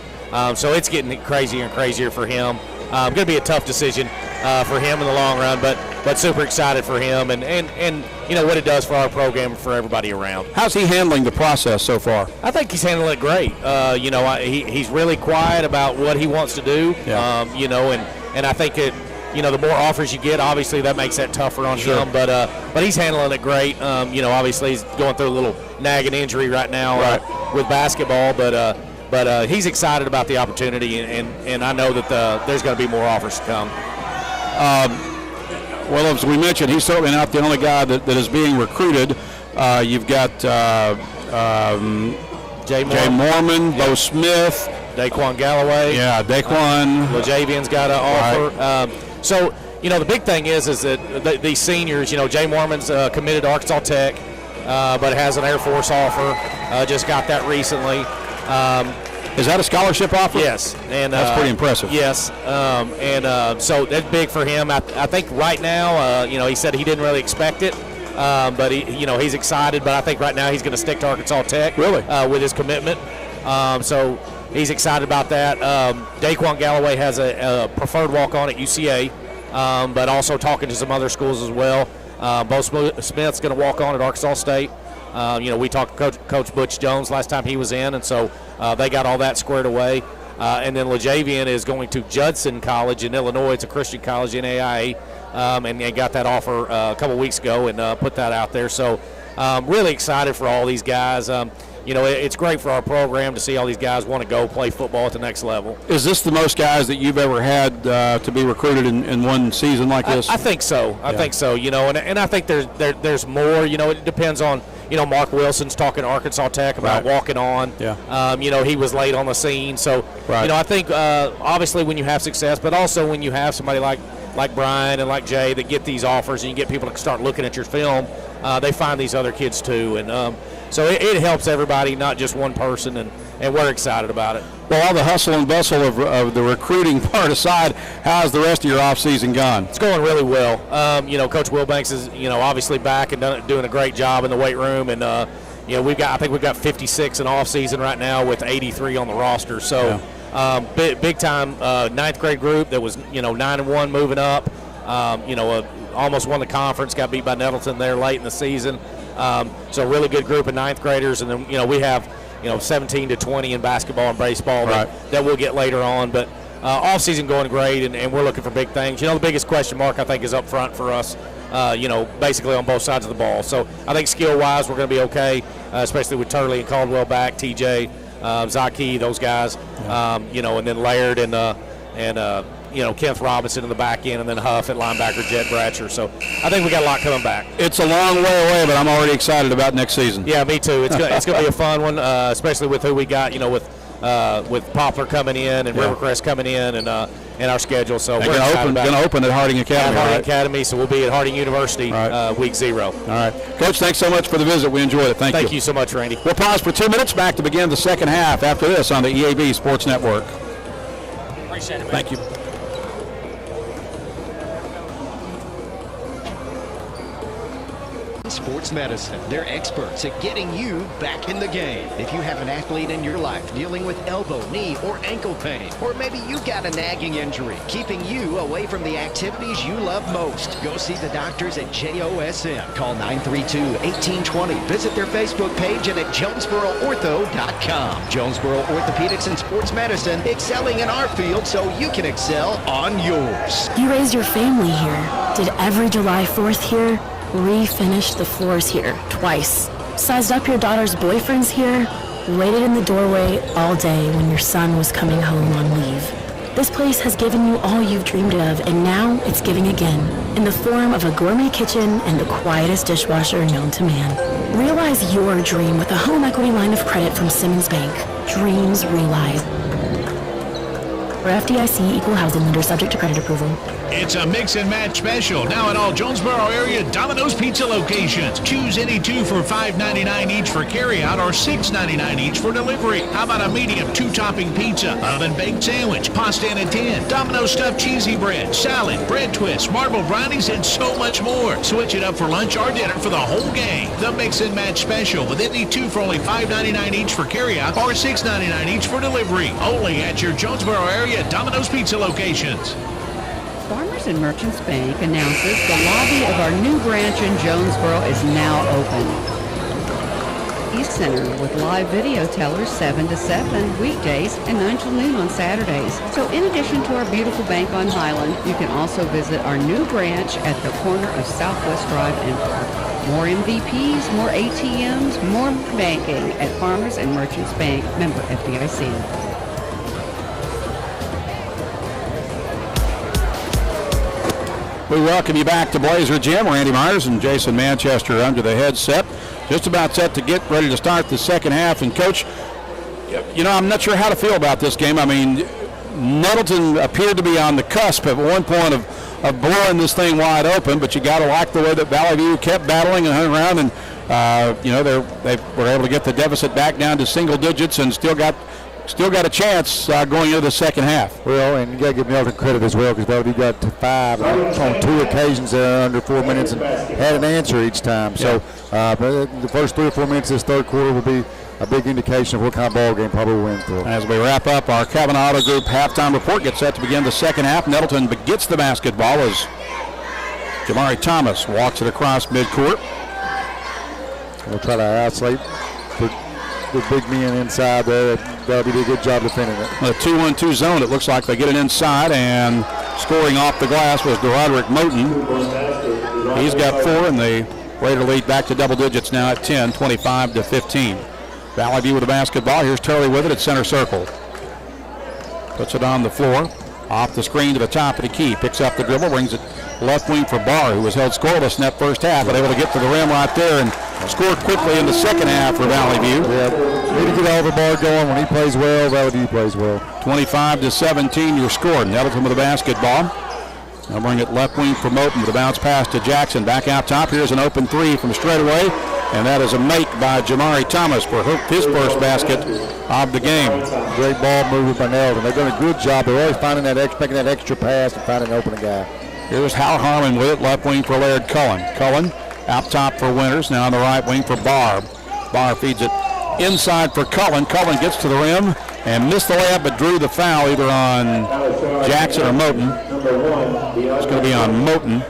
So it's getting crazier and crazier for him. Going to be a tough decision for him in the long run, but super excited for him and what it does for our program and for everybody around. How's he handling the process so far? I think he's handling it great. He's really quiet about what he wants to do. Yeah. And I think the more offers you get, obviously that makes that tougher on him. But he's handling it great. Obviously he's going through a little nagging injury right now with basketball, but he's excited about the opportunity, and I know that there's going to be more offers to come. Well, as we mentioned, he's certainly not the only guy that is being recruited. You've got Jay Mormon, Bo Smith, Daquan Galloway. Yeah, Daquan. LaJavian's got an offer. Right. So the big thing is that these seniors, Jay Mormon's committed to Arkansas Tech, but has an Air Force offer. Just got that recently. Is that a scholarship offer? Yes. And that's pretty impressive. Yes. So that's big for him. I think right now, he said he didn't really expect it, but he's excited. But I think right now he's going to stick to Arkansas Tech. Really? With his commitment. So he's excited about that. Daquan Galloway has a preferred walk-on at UCA, but also talking to some other schools as well. Bo Smith's going to walk on at Arkansas State. We talked to Coach Butch Jones last time he was in, and so they got all that squared away. And then LaJavian is going to Judson College in Illinois. It's a Christian college in AIA, and they got that offer a couple weeks ago and put that out there. So really excited for all these guys. It's great for our program to see all these guys want to go play football at the next level. Is this the most guys that you've ever had to be recruited in one season like this? I think so. I think so. And I think there's more. It depends on. Mark Wilson's talking to Arkansas Tech about walking on. Yeah. He was late on the scene. So, I think obviously when you have success, but also when you have somebody like Brian and like Jay that get these offers and you get people to start looking at your film, they find these other kids too. And so it helps everybody, not just one person, and we're excited about it. Well, all the hustle and bustle of the recruiting part aside, how's the rest of your offseason gone? It's going really well. Coach Wilbanks is, obviously back and doing a great job in the weight room. And, I think we've got 56 in offseason right now with 83 on the roster. So big time ninth grade group that was, 9-1 moving up. Almost won the conference, got beat by Nettleton there late in the season. So a really good group of ninth graders. And then, we have 17 to 20 in basketball and baseball that we'll get later on. But off-season going great, and we're looking for big things. The biggest question mark, I think, is up front for us, basically on both sides of the ball. So I think skill-wise we're going to be okay, especially with Turley and Caldwell back, TJ, Zaki, those guys, and then Laird and Kenneth Robinson in the back end, and then Huff at linebacker, Jed Bratcher. So I think we got a lot coming back. It's a long way away, but I'm already excited about next season. Yeah, me too. It's going to be a fun one, especially with who we got, with Poplar coming in and Rivercrest coming in and our schedule. So we're going to open at Harding Academy. Harding Academy, so we'll be at Harding University week 0. All right. Coach, thanks so much for the visit. We enjoyed it. Thank you. Thank you so much, Randy. We'll pause for 2 minutes, back to begin the second half after this on the EAB Sports Network. Appreciate it, man. Thank you. Sports Medicine. They're experts at getting you back in the game. If you have an athlete in your life dealing with elbow, knee, or ankle pain, or maybe you got a nagging injury keeping you away from the activities you love most, go see the doctors at JOSM. Call 932-1820. Visit their Facebook page and at JonesboroOrtho.com. Jonesboro Orthopedics and Sports Medicine, excelling in our field so you can excel on yours. You raised your family here. Did every July 4th here. Refinished the floors here twice. Sized up your daughter's boyfriends here. Waited in the doorway all day when your son was coming home on leave. This place has given you all you've dreamed of, and now it's giving again in the form of a gourmet kitchen and the quietest dishwasher known to man. Realize your dream with a home equity line of credit from Simmons Bank. Dreams realized. For FDIC equal housing lender subject to credit approval. It's a mix and match special now at all Jonesboro area Domino's Pizza locations. Choose any 2 for $5.99 each for carryout or $6.99 each for delivery. How about a medium 2-topping pizza, oven-baked sandwich, pasta in a tin, Domino's stuffed cheesy bread, salad, bread twists, marble brownies, and so much more. Switch it up for lunch or dinner for the whole gang. The mix and match special with any 2 for only $5.99 each for carryout or $6.99 each for delivery. Only at your Jonesboro area Domino's Pizza locations. Farmers and Merchants Bank announces the lobby of our new branch in Jonesboro is now open. East Center with live video tellers 7 to 7 weekdays and 9 till noon on Saturdays. So in addition to our beautiful bank on Highland, you can also visit our new branch at the corner of Southwest Drive and Park. More MVPs, more ATMs, more banking at Farmers and Merchants Bank, member FDIC. We welcome you back to Blazer Gym. Randy Myers and Jason Manchester under the headset. Just about set to get ready to start the second half. And, Coach, I'm not sure how to feel about this game. I mean, Nettleton appeared to be on the cusp at one point of blowing this thing wide open, but you got to like the way that Valley View kept battling and hung around. And, they were able to get the deficit back down to single digits and still got a chance going into the second half. Well, and you got to give Nettleton credit as well, because Valley View got to 5 on 2 occasions there under 4 minutes and had an answer each time. So the first 3 or 4 minutes of this third quarter will be a big indication of what kind of ball game probably will win for. As we wrap up our Kavanaugh Auto Group halftime report, gets set to begin the second half. Nettleton gets the basketball as Jamari Thomas walks it across midcourt. We'll try to isolate the big men inside there. That'll be a good job defending it. A 2-1-2 zone. It looks like they get it inside, and scoring off the glass was DeRoderick Moten. He's got 4, and they Raider lead back to double digits now at 10, 25-15. Valley View with the basketball. Here's Turley with it at center circle. Puts it on the floor. Off the screen to the top of the key. Picks up the dribble, brings it left wing for Barr, who was held scoreless in that first half, but able to get to the rim right there and score quickly in the second half for Valley View. Yeah, need to get Oliver Barr going. When he plays well, Valley View plays well. 25-17 your score. Nettleton with the basketball. They'll bring it left wing for Moten with a bounce pass to Jackson. Back out top. Here's an open 3 from straightaway, and that is a make by Jamari Thomas for his first basket of the game. Great ball movement by Nettleton. They've done a good job. They're always finding making that extra pass and finding an open guy. Here's Hal Harmon with it, left wing for Laird Cullen. Cullen out top for Winters, now on the right wing for Barr. Barr feeds it inside for Cullen. Cullen gets to the rim and missed the layup, but drew the foul either on Jackson or Moten. It's going to be on Moten.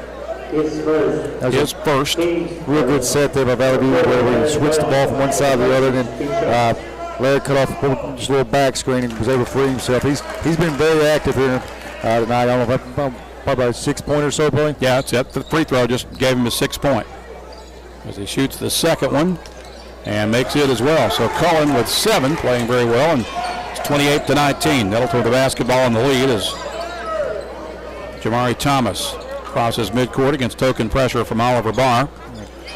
His first. Real good set there by Valley View where we switched the ball from one side to the other. Then Laird cut off just a little back screen and was able to free himself. He's been very active here tonight. I don't know if probably about a 6-point or so, probably. Yeah, that's it. The free throw just gave him a 6-point. As he shoots the second one and makes it as well. So Cullen with 7, playing very well, and it's 28-19. Nettleton with the basketball in the lead as Jamari Thomas crosses midcourt against token pressure from Oliver Barr.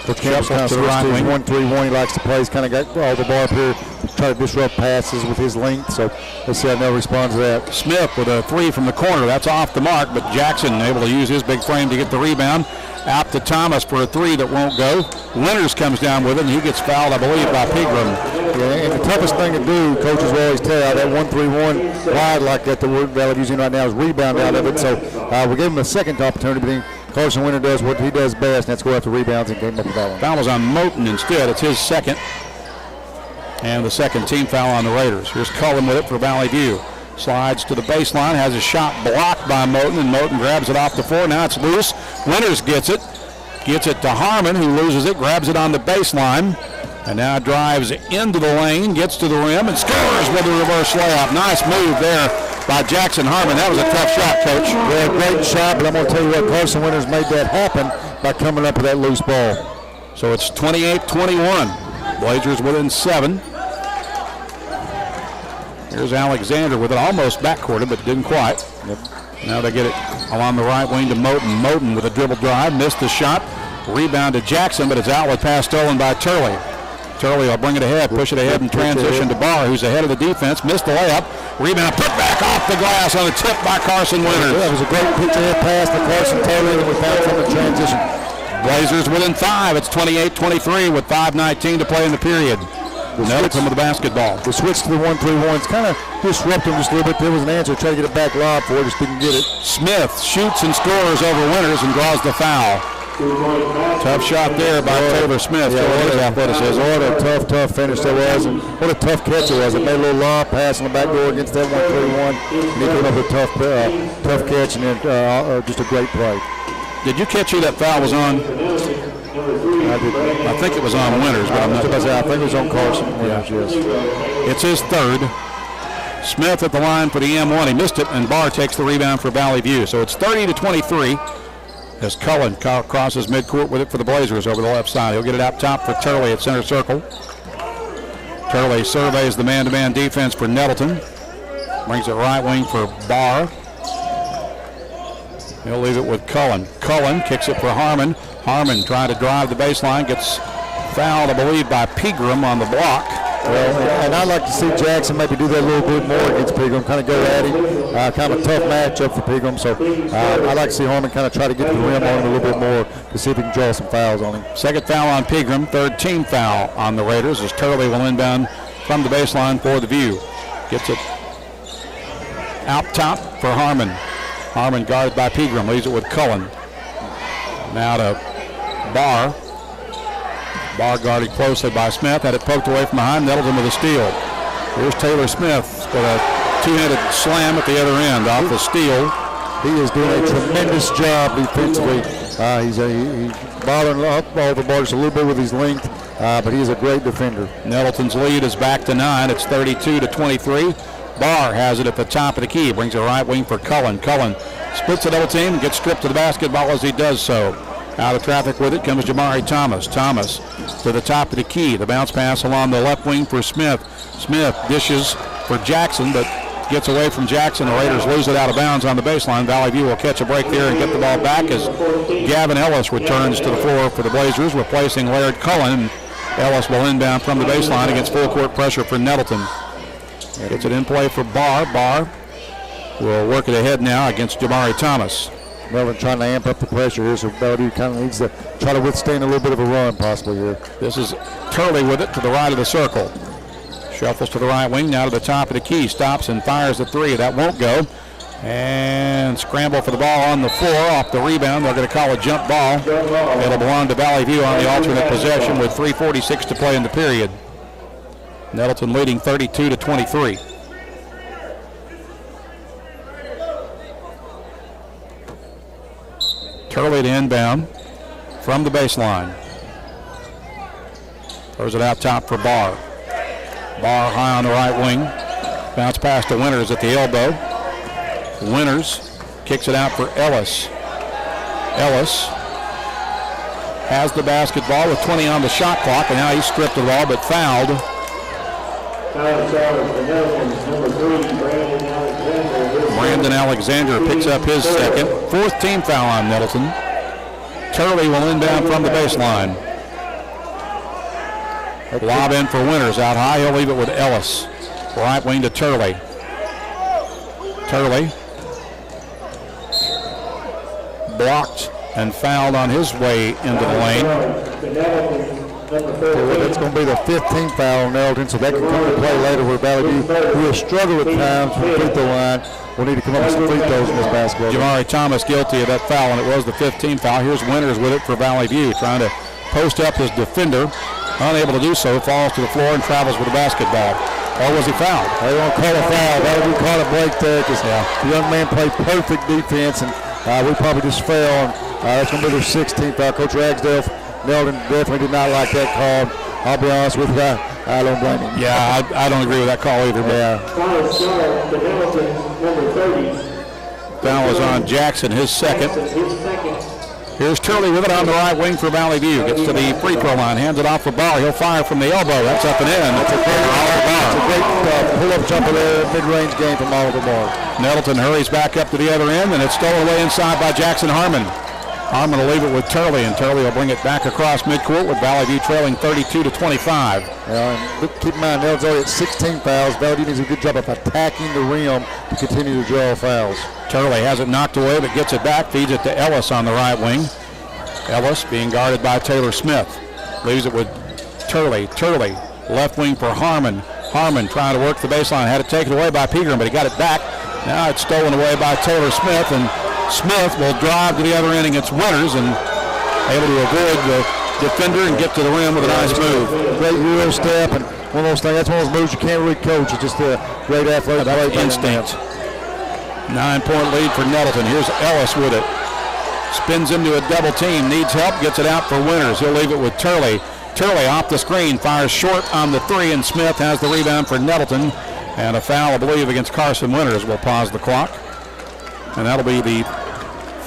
Campbell's kind of switched to his 1-3-1. He likes to play. He's kind of got Oliver Barr up here to try to disrupt passes with his length. So let's see how Nell responds to that. Smith with a three from the corner. That's off the mark, but Jackson able to use his big frame to get the rebound. Out to Thomas for a three that won't go. Winters comes down with it, and he gets fouled, I believe, by Pegram. Yeah, and the toughest thing to do, coaches will always tell you, that 1-3-1 wide like that the word Valley using right now is rebound out of it. So we gave him a second opportunity, but then Carson Winter does what he does best, and that's go after rebounds and came up with that one. Foul was on Moten instead. It's his second. And the second team foul on the Raiders. Here's Cullen with it for Valley View. Slides to the baseline, has a shot blocked by Moten, and Moten grabs it off the floor. Now it's loose. Winters gets it. Gets it to Harmon, who loses it, grabs it on the baseline, and now drives into the lane, gets to the rim, and scores with a reverse layup. Nice move there by Jackson Harmon. That was a tough shot, Coach. Yeah, great shot, but I'm going to tell you what, Carson Winters made that happen by coming up with that loose ball. So it's 28-21. Blazers within 7. Here's Alexander with it, almost backcourted, but didn't quite. Yep. Now they get it along the right wing to Moten. Moten with a dribble drive, missed the shot. Rebound to Jackson, but it's outlet pass stolen by Turley. Turley will bring it ahead, push it ahead, and transition to Barr, who's ahead of the defense. Missed the layup. Rebound put back off the glass on a tip by Carson Winters. Yeah, it was a great pitch ahead pass to Carson Turley that we found from the transition. Blazers within 5. It's 28-23 with 5:19 to play in the period. Nettleton with the basketball. The switch to the 1-3-1's kind of disrupted him just a little bit. There was an answer, try to get it back lob for it, just didn't get it. Smith shoots and scores over Winters and draws the foul. Tough shot there by Taylor Smith. Yeah, what his athleticism. What a tough finish that was, and what a tough catch it was. It made a little lob pass on the back door against that 1-3-1. And he came up with a tough catch, and then just a great play. Did you catch who that foul was on? I think it was on Winters, but I think it was on Carson Winters, yes. It's his third. Smith at the line for the M1. He missed it, and Barr takes the rebound for Valley View. So it's 30-23 as Cullen crosses midcourt with it for the Blazers over the left side. He'll get it out top for Turley at center circle. Turley surveys the man-to-man defense for Nettleton. Brings it right wing for Barr. He'll leave it with Cullen. Cullen kicks it for Harmon. Harmon trying to drive the baseline, gets fouled, I believe, by Pegram on the block. Well, and I'd like to see Jackson maybe do that a little bit more against Pegram, kind of go at him. Kind of a tough matchup for Pegram, so I'd like to see Harmon kind of try to get to the rim on him a little bit more to see if he can draw some fouls on him. Second foul on Pegram, third team foul on the Raiders as Turley will inbound from the baseline for the View. Gets it out top for Harmon. Harmon guarded by Pegram, leaves it with Cullen. Now to Barr. Barr guarded closely by Smith, had it poked away from behind. Nettleton with a steal. Here's Taylor Smith with a two-handed slam at the other end off the steal. He is doing a tremendous job defensively. He's bothering up all the ball just a little bit with his length, but he is a great defender. Nettleton's lead is back to 9. It's 32-23. Barr has it at the top of the key. Brings it right wing for Cullen. Cullen splits the double team and gets stripped to the basketball as he does so. Out of traffic with it comes Jamari Thomas. Thomas to the top of the key. The bounce pass along the left wing for Smith. Smith dishes for Jackson, but gets away from Jackson. The Raiders lose it out of bounds on the baseline. Valley View will catch a break there and get the ball back as Gavin Ellis returns to the floor for the Blazers, replacing Laird Cullen. Ellis will inbound from the baseline against full court pressure for Nettleton. Gets it in play for Barr. Barr will work it ahead now against Jamari Thomas. Melvin trying to amp up the pressure here, so Bellevue kind of needs to try to withstand a little bit of a run possibly here. This is Turley with it to the right of the circle. Shuffles to the right wing, now to the top of the key. Stops and fires the three. That won't go. And scramble for the ball on the floor. Off the rebound, they're going to call a jump ball. It'll belong to Valley View on the alternate possession with 3:46 to play in the period. Nettleton leading 32-23. Turley to inbound from the baseline. Throws it out top for Barr. Barr high on the right wing. Bounce pass to Winters at the elbow. Winters kicks it out for Ellis. Ellis has the basketball with 20 on the shot clock, and now he's stripped of the ball but fouled Brandon Alexander picks up his second. 4th team foul on Nettleton. Turley will inbound from the baseline. Lob in for Winters. Out high, he'll leave it with Ellis. Right wing to Turley. Turley blocked and fouled on his way into the lane. It's going to be the 15th foul on Nettleton, so that can come into play later where Valley View, who has struggled at times from the free throw line, will need to come up with some free throws in this basketball game. Jamari Thomas guilty of that foul, and it was the 15th foul. Here's Winters with it for Valley View, trying to post up his defender. Unable to do so, falls to the floor and travels with the basketball. Or was he fouled? They won't call a foul. That would be called a break there because the young man played perfect defense, and we probably just fell. That's going to be their 16th foul. Coach Ragsdale, Nettleton definitely did not like that call. I'll be honest with you, I don't blame him. Yeah, I don't agree with that call either. Yeah. Foul was on Jackson, his second. Here's Turley with it on the right wing for Valley View. Gets to the free throw line, hands it off for Barr. He'll fire from the elbow. That's up and in. That's a great pull-up jumper there, mid-range game from Oliver Barr. Nettleton hurries back up to the other end, and it's stolen away inside by Jackson Harmon. Harmon will leave it with Turley, and Turley will bring it back across midcourt with Valley View trailing 32-25. And keep in mind, Nettleton's already at 16 fouls. Valley View does a good job of attacking the rim to continue to draw fouls. Turley has it knocked away, but gets it back, feeds it to Ellis on the right wing. Ellis being guarded by Taylor Smith. Leaves it with Turley. Turley, left wing for Harmon. Harmon trying to work the baseline. Had it taken away by Pregame, but he got it back. Now it's stolen away by Taylor Smith, and Smith will drive to the other end against Winters and able to avoid the defender and get to the rim with a nice move. Great Euro step, and one of those things, that's one of those moves you can't really coach. It's just a great athletic play. Instinct. 9-point lead for Nettleton. Here's Ellis with it. Spins into a double team, needs help, gets it out for Winters. He'll leave it with Turley. Turley off the screen, fires short on the three, and Smith has the rebound for Nettleton. And a foul, I believe, against Carson Winters will pause the clock. And that'll be the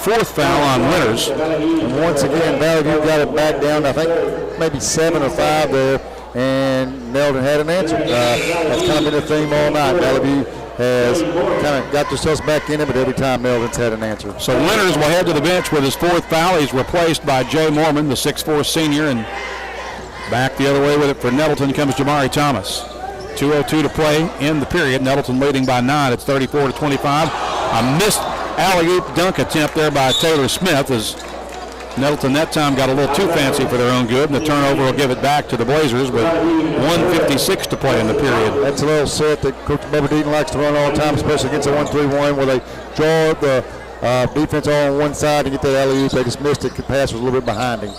4th foul on Winters. And once again, Valley View got it back down, I think maybe 7 or 5 there, and Nettleton had an answer. That's kind of been a theme all night. Valley View has kind of got themselves back in it, but every time Nettleton's had an answer. So Winters will head to the bench with his 4th foul. He's replaced by Jay Mormon, the 6'4 senior, and back the other way with it for Nettleton comes Jamari Thomas. 2:02 to play in the period. Nettleton leading by 9. It's 34-25. A missed alley-oop dunk attempt there by Taylor Smith as Nettleton that time got a little too fancy for their own good, and the turnover will give it back to the Blazers with 1:56 to play in the period. That's a little set that Coach Bubba Deaton likes to run all the time, especially against a 1-3-1 where they draw the defense all on one side and get that alley-oop. They just missed it. The pass was a little bit behind him.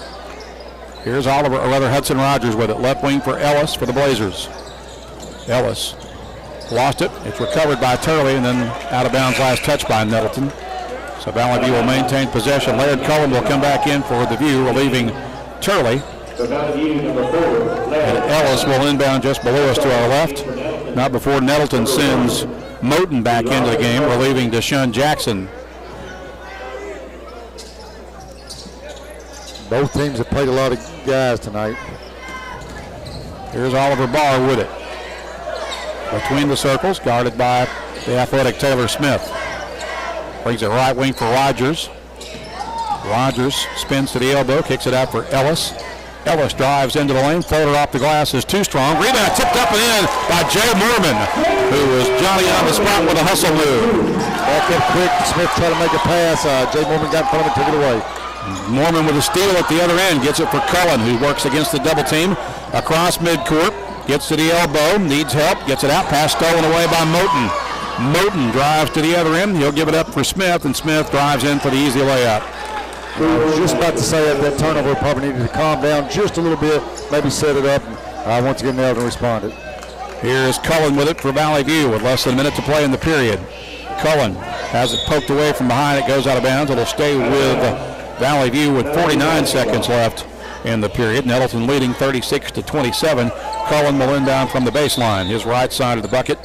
Here's Hudson Rogers with it. Left wing for Ellis for the Blazers. Ellis lost it. It's recovered by Turley, and then out of bounds last touch by Nettleton. So Valley View will maintain possession. Laird Cullen will come back in for the View, relieving Turley. And Ellis will inbound just below us to our left. Not before Nettleton sends Moten back into the game, relieving Deshaun Jackson. Both teams have played a lot of guys tonight. Here's Oliver Barr with it. Between the circles, guarded by the athletic Taylor Smith. Brings it right wing for Rogers. Rogers spins to the elbow, kicks it out for Ellis. Ellis drives into the lane, floater off the glass is too strong. Rebound tipped up and in by Jay Mormon, who was Johnny on the spot with a hustle move. Back up quick, Smith tried to make a pass. Jay Mormon got in front of it, took it away. Mormon with a steal at the other end, gets it for Cullen, who works against the double team across midcourt. Gets to the elbow, needs help, gets it out, pass stolen away by Moten. Moten drives to the other end, he'll give it up for Smith, and Smith drives in for the easy layup. I was just about to say that turnover probably needed to calm down just a little bit, maybe set it up, and once again Nettleton responded. Here's Cullen with it for Valley View with less than a minute to play in the period. Cullen has it poked away from behind, it goes out of bounds, it'll stay with Valley View with 49 seconds left in the period. Nettleton leading 36-27. Cullen will inbound from the baseline, his right side of the bucket.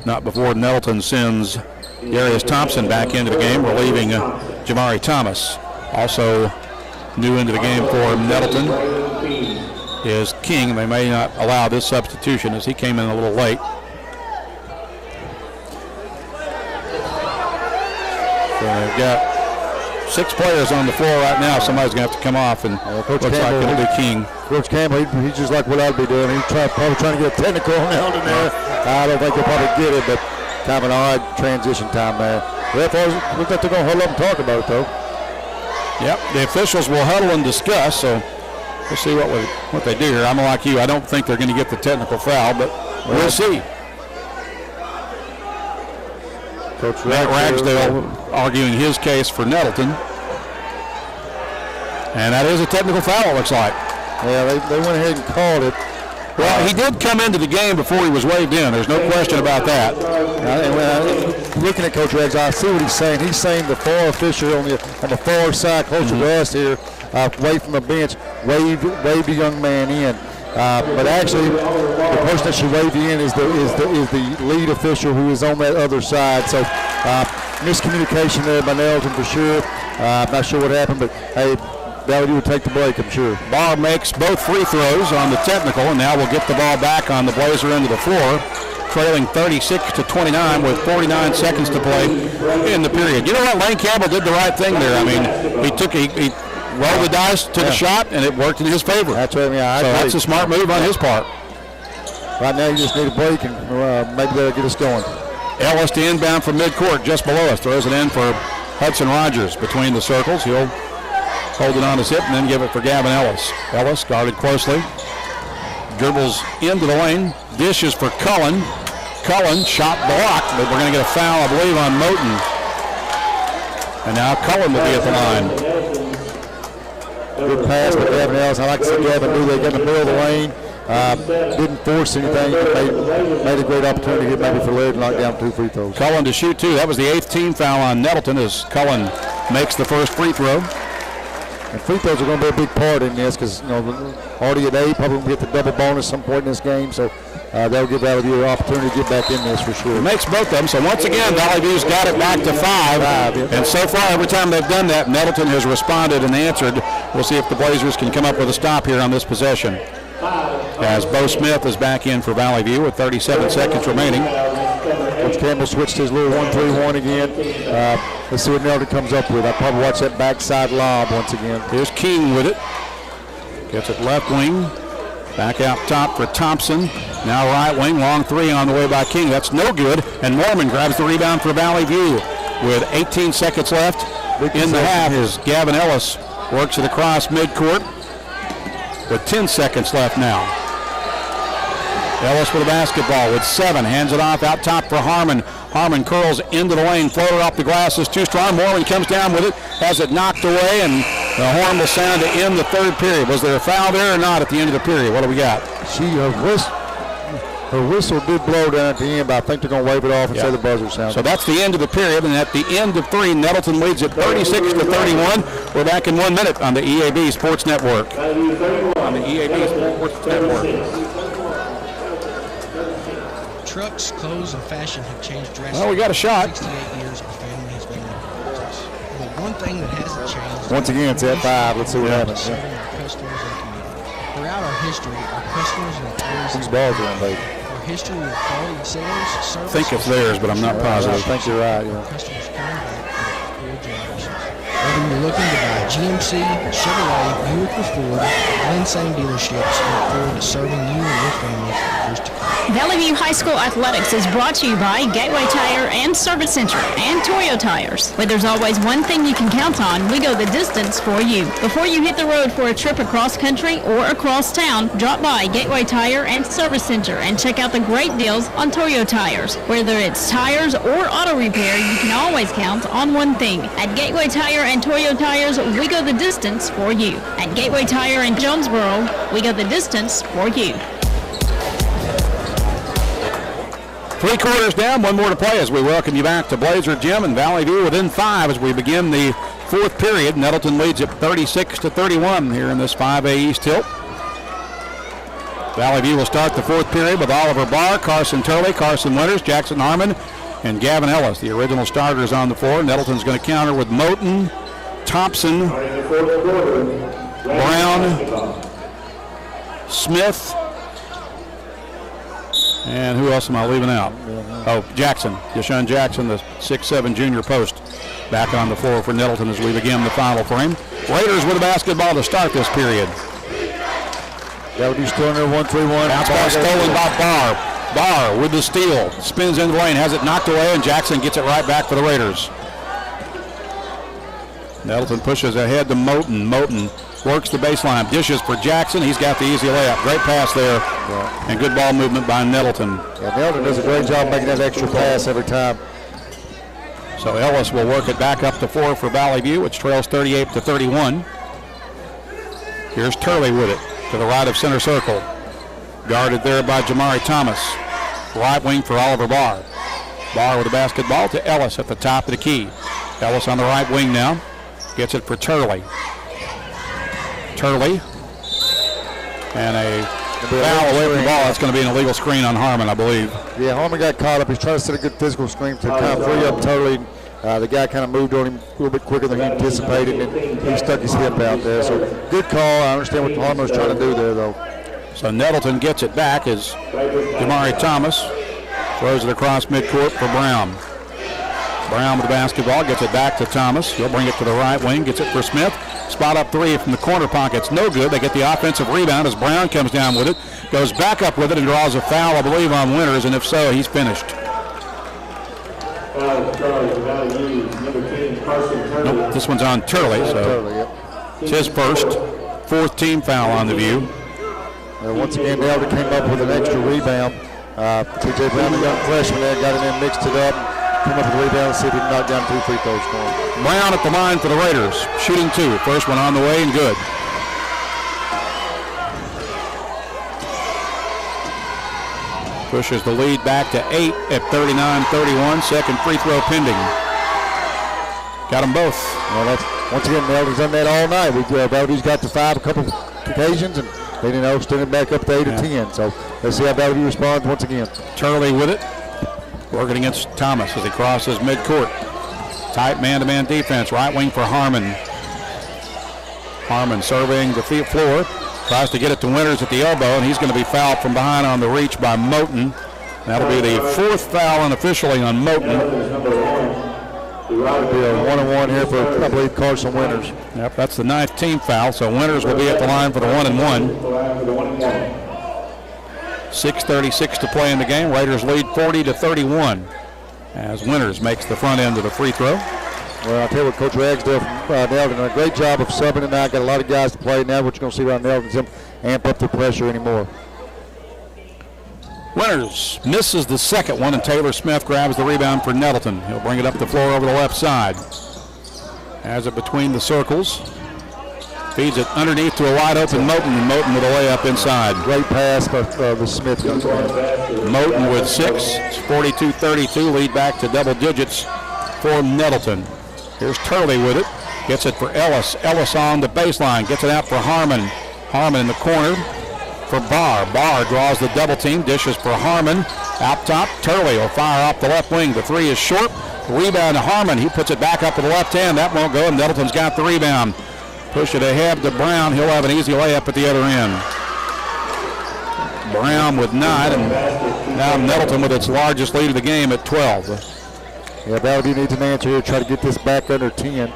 Not before Nettleton sends Darius Thompson back into the game, relieving Jamari Thomas. Also new into the game for Nettleton is King. They may not allow this substitution as he came in a little late. So they've got 6 players on the floor right now. Somebody's going to have to come off, and Coach looks Campbell, like it'll be King. Coach Campbell, he's just like what I'd be doing. He's probably trying to get a technical on Eldon there. I don't think he'll probably get it, but kind of an odd transition time there. Looks like they're going to huddle up and talk about it, though. Yep, the officials will huddle and discuss, so we'll see what they do here. I'm like you. I don't think they're going to get the technical foul, but we'll see. Coach Matt Ragsdale arguing his case for Nettleton. And that is a technical foul, it looks like. Yeah, they went ahead and called it. Well, he did come into the game before he was waved in. There's no question about that. Looking at Coach Rags, I see what he's saying. He's saying the far official on the far side, closer to us here, away from the bench, waved the young man in. But actually, the person that should wave you in is the lead official who is on that other side. So miscommunication there by Nettleton for sure. I'm not sure what happened, but hey, Valley View will take the break, I'm sure. Barr makes both free throws on the technical, and now we'll get the ball back on the Blazer end of the floor, trailing 36-29 with 49 seconds to play in the period. You know what? Lane Campbell did the right thing there. I mean, he rolled the dice, took a shot, and it worked in his favor. That's right. Yeah, so that's a smart move on his part. Right now, you just need a break, and maybe that'll get us going. Ellis to inbound from midcourt, just below us. Throws it in for Hudson Rogers between the circles. He'll hold it on his hip and then give it for Gavin Ellis. Ellis guarded closely. Dribbles into the lane. Dishes for Cullen. Cullen shot blocked, but we're going to get a foul, I believe, on Moten. And now Cullen will be at the line. Good pass by Gavin Ellis. I like to see Gavin do that. Got in the middle of the lane. Didn't force anything. Made a great opportunity here maybe for Laird to knock down 2 free throws. Cullen to shoot 2. That was the 8th team foul on Nettleton as Cullen makes the first free throw. And free throws are going to be a big part in this because, already at 8, probably going to get the double bonus some point in this game. So that'll give Valley View an opportunity to get back in this for sure. It makes both of them. So once again, Valley View's got it back to 5. And so far, every time they've done that, Nettleton has responded and answered. We'll see if the Blazers can come up with a stop here on this possession. As Bo Smith is back in for Valley View with 37 seconds remaining. Coach Campbell switched his little 1-3-1 again. Let's see what Nettleton comes up with. I'll probably watch that backside lob once again. Here's King with it. Gets it left wing. Back out top for Thompson. Now right wing. Long 3 on the way by King. That's no good. And Mormon grabs the rebound for Valley View. With 18 seconds left in the half as Gavin Ellis works it across midcourt. With 10 seconds left now. Ellis with the basketball with 7. Hands it off out top for Harmon. Harmon curls into the lane. Floater off the glass is too strong. Moreland comes down with it. Has it knocked away, and the horn will sound to end the third period. Was there a foul there or not at the end of the period? What do we got? Her whistle did blow down at the end, but I think they're going to wave it off and say the buzzer sound. So that's the end of the period, and at the end of 3, Nettleton leads at 36-31. We're back in 1 minute on the EAB Sports Network. On the EAB Sports Network. Trucks, clothes, and fashion have changed drastically. Well, we got a shot. 68 years our family has been in business. But one thing that hasn't changed. Once again, it's at 5. Let's see what happens. Serving our customers and community. Throughout our history, our customers and employees. These balls are on, baby. Our history of quality sales, service. I think it's theirs, but I'm not positive. I think you're right. Yeah. Customers coming back for 4 generations. Whether you're looking to buy GMC, Chevrolet, Buick, or Ford, Glen Same dealerships look forward to serving you and your family for years to come. Valley View High School Athletics is brought to you by Gateway Tire and Service Center and Toyo Tires. Where there's always one thing you can count on, we go the distance for you. Before you hit the road for a trip across country or across town, drop by Gateway Tire and Service Center and check out the great deals on Toyo Tires. Whether it's tires or auto repair, you can always count on one thing. At Gateway Tire and Toyo Tires, we go the distance for you. At Gateway Tire in Jonesboro, we go the distance for you. 3 quarters down, 1 more to play as we welcome you back to Blazer Gym and Valley View within 5 as we begin the 4th period. Nettleton leads at 36-31 here in this 5A East tilt. Valley View will start the 4th period with Oliver Barr, Carson Turley, Carson Winters, Jackson Harmon, and Gavin Ellis, the original starters on the floor. Nettleton's going to counter with Moten, Thompson, Brown, Smith. And who else am I leaving out? Oh, Jackson. Deshaun Jackson, the 6'7" junior post, back on the floor for Nettleton as we begin the final frame. Raiders with the basketball to start this period. That would be still in there, 1-3-1. Bounce ball stolen by Barr. Barr with the steal. Spins into the lane, has it knocked away, and Jackson gets it right back for the Raiders. Nettleton pushes ahead to Moten. Moten works the baseline, dishes for Jackson. He's got the easy layup. Great pass there, and good ball movement by Nettleton. Yeah, Nettleton does a great job making that extra pass every time. So Ellis will work it back up to 4 for Valley View, which trails 38-31. Here's Turley with it to the right of center circle. Guarded there by Jamari Thomas. Right wing for Oliver Barr. Barr with the basketball to Ellis at the top of the key. Ellis on the right wing now. Gets it for Turley. Turley. And a foul away from the ball. That's going to be an illegal screen on Harmon, I believe. Yeah, Harmon got caught up. He's trying to set a good physical screen to kind of free up Turley. The guy kind of moved on him a little bit quicker than he anticipated, and he stuck his hip out there. So good call. I understand what Harmon was trying to do there, though. So Nettleton gets it back as Jamari Thomas throws it across midcourt for Brown. Brown with the basketball, gets it back to Thomas. He'll bring it to the right wing, gets it for Smith. Spot up three from the corner pocket's no good. They get the offensive rebound as Brown comes down with it. Goes back up with it and draws a foul, I believe, on Winters, and if so, he's finished. Nope, this one's on Turley, so it's his first. Fourth team foul on the View. Once again, Nettleton came up with an extra rebound. T.J. Brown, the young freshman there, got it in, mixed it up, came up with a rebound, and see if he can knock down 2 free throws for him. Brown at the line for the Raiders, shooting 2. First one on the way and good. Pushes the lead back to 8 at 39-31. Second free throw pending. Got them both. Well, that's, once again, Nettleton's done that all night. Bellevue's got to 5 a couple occasions, and they didn't extend it back up to 8 or 10. So let's see how Bellevue responds once again. Turley with it. Working against Thomas as he crosses midcourt. Tight man-to-man defense. Right wing for Harmon. Harmon surveying the floor. Tries to get it to Winters at the elbow, and he's going to be fouled from behind on the reach by Moten. That'll be the 4th foul unofficially on Moten. It'll be a 1-on-1 here for, I believe, Carson Winters. Yep, that's the 9th team foul, so Winters will be at the line for the 1-and-1. 6:36 to play in the game. Raiders lead 40-31 as Winters makes the front end of the free throw. Well, I'll tell you what, Coach Ragsdale from Nettleton did a great job of subbing tonight. Got a lot of guys to play. Now what you're going to see around Nettleton is amp up the pressure anymore. Winters misses the second one, and Taylor Smith grabs the rebound for Nettleton. He'll bring it up the floor over the left side. Has it between the circles. Feeds it underneath to a wide-open Moten, and Moten with a layup inside. Great pass by the Smith. Moten with 6. It's 42-32. Lead back to double digits for Nettleton. Here's Turley with it. Gets it for Ellis. Ellis on the baseline. Gets it out for Harmon. Harmon in the corner for Barr. Barr draws the double team. Dishes for Harmon. Out top, Turley will fire off the left wing. The 3 is short. Rebound to Harmon. He puts it back up to the left hand. That won't go, and Nettleton's got the rebound. Push it ahead to Brown. He'll have an easy layup at the other end. Brown with 9, and now Nettleton with its largest lead of the game at 12. Yeah, Bellevue needs an answer here. Try to get this back under 10.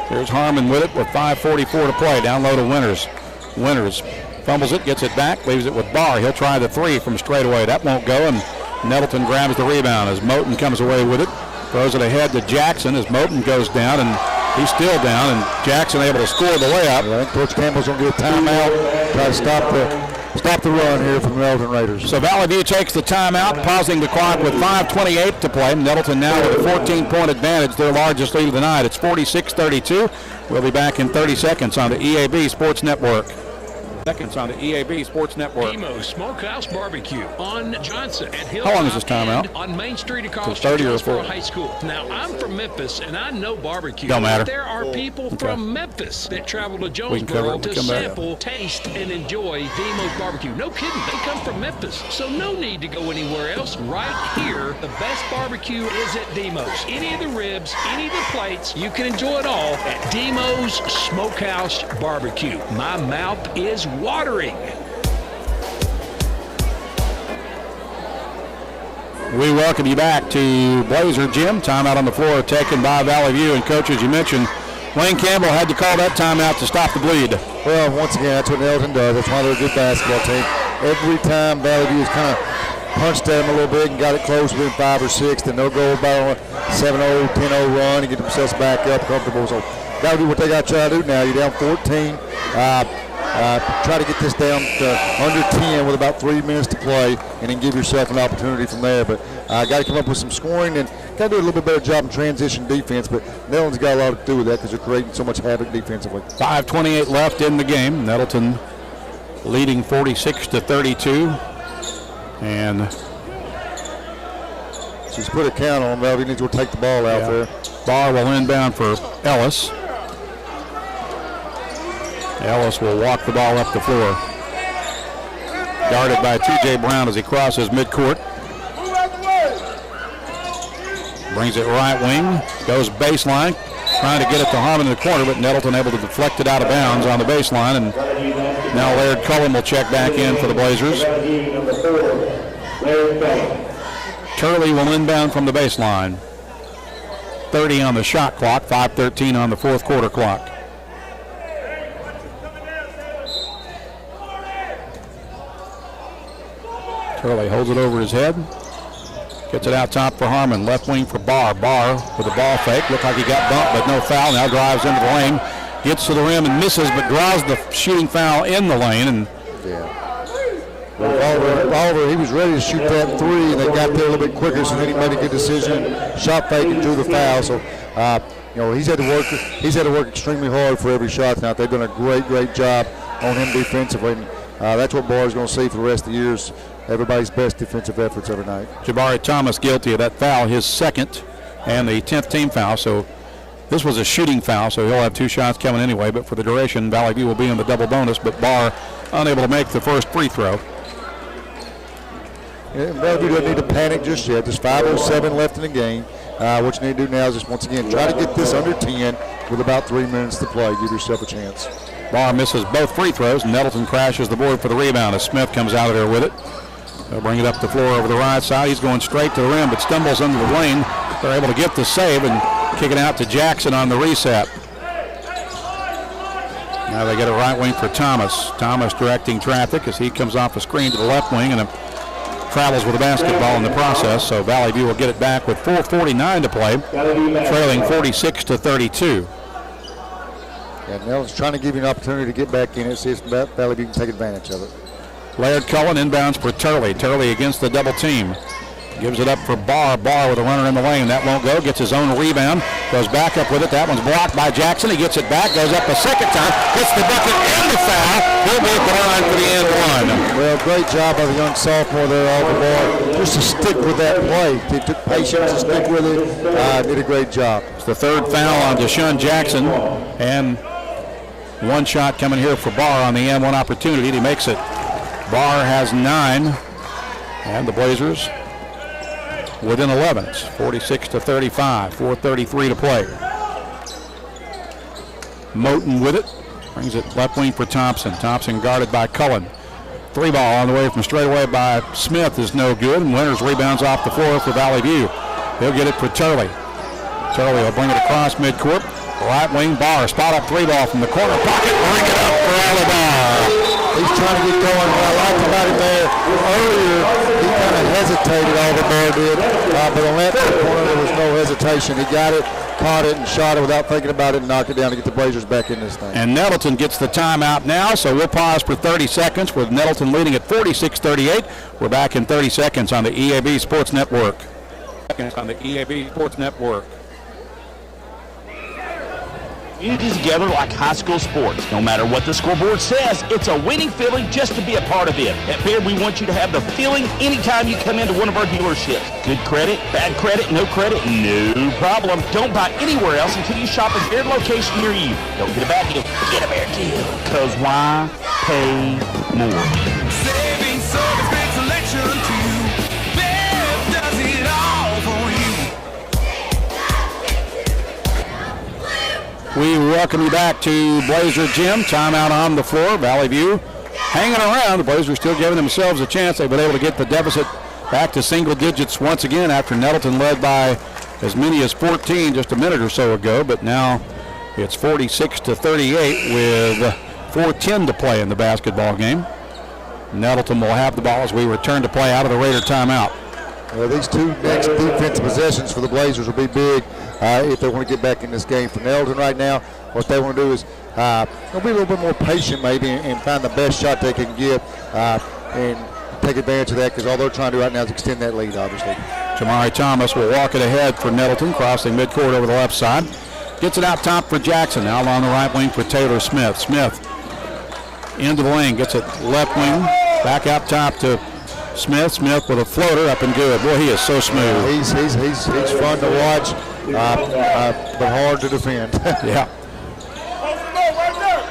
There's Harmon with it with 5:44 to play. Down low to Winters. Winters fumbles it, gets it back, leaves it with Barr. He'll try the 3 from straight away. That won't go, and Nettleton grabs the rebound as Moten comes away with it. Throws it ahead to Jackson as Moten goes down, and he's still down, and Jackson able to score the layup. I think Coach Campbell's going to get a timeout. Try to stop the run here from the Nettleton Raiders. So Valley View takes the timeout, pausing the clock with 5:28 to play. Nettleton now with a 14-point advantage, their largest lead of the night. It's 46-32. We'll be back in 30 seconds on the EAB Sports Network. Seconds on the EAB Sports Network. Demos Smokehouse Barbecue on Johnson at Hill. How long is this timeout? On Main Street across 30 or Jonesboro 4? High School. Now, I'm from Memphis, and I know barbecue. Don't matter. But there are people from Memphis that travel to cover Jonesboro it. to Come back. sample, taste, and enjoy Demos Barbecue. No kidding. They come from Memphis, so no need to go anywhere else. Right here, the best barbecue is at Demos. Any of the ribs, any of the plates, you can enjoy it all at Demos Smokehouse Barbecue. My mouth is watering. We welcome you back to Blazer Gym. Timeout on the floor taken by Valley View. And, Coach, as you mentioned, Wayne Campbell had to call that timeout to stop the bleed. Well, once again, that's what Nettleton does. That's why they're a good basketball team. Every time Valley View has kind of punched at them a little bit and got it close within 5 or 6, then they'll go about a 7-0, 10-0 run and get themselves back up comfortable. So that'll be what they got to try to do now. You're down 14. Try to get this down to under 10 with about 3 minutes to play, and then give yourself an opportunity from there. But got to come up with some scoring and got to do a little bit better job in transition defense. But Nettleton's got a lot to do with that because they're creating so much havoc defensively. 5:28 left in the game. Nettleton leading 46-32. And she's put a count on him. He needs to take the ball out there. Barr will inbound for Ellis. Ellis will walk the ball up the floor. Guarded by T.J. Brown as he crosses midcourt. Brings it right wing. Goes baseline. Trying to get it to Harmon in the corner, but Nettleton able to deflect it out of bounds on the baseline. And now Laird Cullen will check back in for the Blazers. Turley will inbound from the baseline. 30 on the shot clock, 5:13 on the fourth quarter clock. Turley holds it over his head. Gets it out top for Harmon. Left wing for Barr. Barr with a ball fake. Looked like he got bumped, but no foul. Now drives into the lane. Gets to the rim and misses, but draws the shooting foul in the lane. And Oliver, he was ready to shoot that three, and they got there a little bit quicker, so then he made a good decision. Shot fake and drew the foul. So, he's had to work. He's had to work extremely hard for every shot tonight. They've done a great job on him defensively. And, that's what Barr's going to see for the rest of the years. Everybody's best defensive efforts every night. Jabari Thomas guilty of that foul, his second and the 10th team foul. So this was a shooting foul, so he'll have 2 shots coming anyway. But for the duration, Valley View will be in the double bonus, but Barr unable to make the first free throw. Yeah, Valley View doesn't need to panic just yet. There's 5:07 left in the game. What you need to do now is just once again try to get this under 10 with about 3 minutes to play. Give yourself a chance. Barr misses both free throws. Nettleton crashes the board for the rebound as Smith comes out of there with it. They'll bring it up the floor over the right side. He's going straight to the rim, but stumbles under the lane. They're able to get the save and kick it out to Jackson on the reset. Now they get a right wing for Thomas. Thomas directing traffic as he comes off the screen to the left wing and travels with the basketball in the process. So Valley View will get it back with 4:49 to play, trailing 46-32. Yeah, Nell's trying to give you an opportunity to get back in it, see if Valley View can take advantage of it. Laird Cullen inbounds for Turley. Turley against the double team. Gives it up for Barr. Barr with a runner in the lane. That won't go. Gets his own rebound. Goes back up with it. That one's blocked by Jackson. He gets it back. Goes up a second time. Gets the bucket and the foul. He'll be at the line for the end one. Well, great job by the young sophomore there off the ball. Just to stick with that play. He took patience to stick with it. Did a great job. It's the third foul on Deshaun Jackson. And one shot coming here for Barr on the M1 opportunity. He makes it. Barr has 9. And the Blazers within 11. It's 46-35, 4:33 to play. Moten with it. Brings it left wing for Thompson. Thompson guarded by Cullen. 3 ball on the way from straightaway by Smith is no good. And Winters rebounds off the floor for Valley View. He'll get it for Turley. Turley will bring it across midcourt. Right wing Barr. Spot up 3 ball from the corner pocket. Bring it up for Alabama. He's trying to get going. What I liked about him there earlier, he kind of hesitated, all the ball did. But on that corner, there was no hesitation. He got it, caught it, and shot it without thinking about it and knocked it down to get the Blazers back in this thing. And Nettleton gets the timeout now, so we'll pause for 30 seconds with Nettleton leading at 46-38. We're back in 30 seconds on the EAB Sports Network. On the EAB Sports Network. Communities together like high school sports. No matter what the scoreboard says, it's a winning feeling just to be a part of it. At Baird, we want you to have the feeling anytime you come into one of our dealerships. Good credit, bad credit, no problem. Don't buy anywhere else until you shop at Baird location near you. Don't get a bad deal, get a Baird deal. Because why pay more? Saving service, great selection too. Baird does it all for you. We welcome you back to Blazer Gym. Timeout on the floor. Valley View hanging around. The Blazers still giving themselves a chance. They've been able to get the deficit back to single digits once again after Nettleton led by as many as 14 just a minute or so ago, but now it's 46-38 with 4:10 to play in the basketball game. Nettleton will have the ball as we return to play out of the Raider timeout. Well, these two next defensive possessions for the Blazers will be big if they want to get back in this game. For Nettleton right now, what they want to do is they'll be a little bit more patient maybe and find the best shot they can get and take advantage of that, because all they're trying to do right now is extend that lead, obviously. Jamari Thomas will walk it ahead for Nettleton, crossing midcourt over the left side. Gets it out top for Jackson. Now on the right wing for Taylor Smith. Smith into the lane, gets it left wing, back out top to Smith. Smith with a floater up and good. Boy, he is so smooth. He's fun to watch, but hard to defend. Yeah.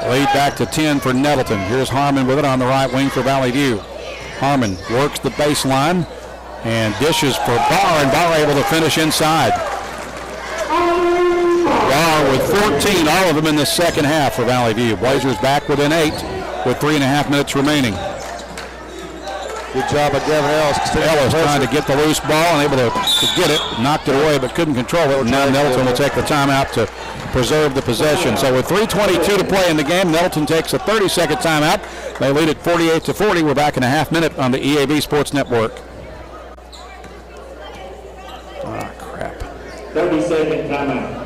Lead back to 10 for Nettleton. Here's Harmon with it on the right wing for Valley View. Harmon works the baseline and dishes for Barr, and Barr able to finish inside. Barr with 14, all of them in the second half for Valley View. Blazers back within 8 with 3.5 minutes remaining. Good job by Gavin Ellis. Ellis trying to get the loose ball and able to get it, knocked it away but couldn't control it. And now Nettleton will take the timeout to preserve the possession. So with 3:22 to play in the game, Nettleton takes a 30-second timeout. They lead at 48-40. We're back in a half minute on the EAB Sports Network. Ah, crap. 30-second timeout.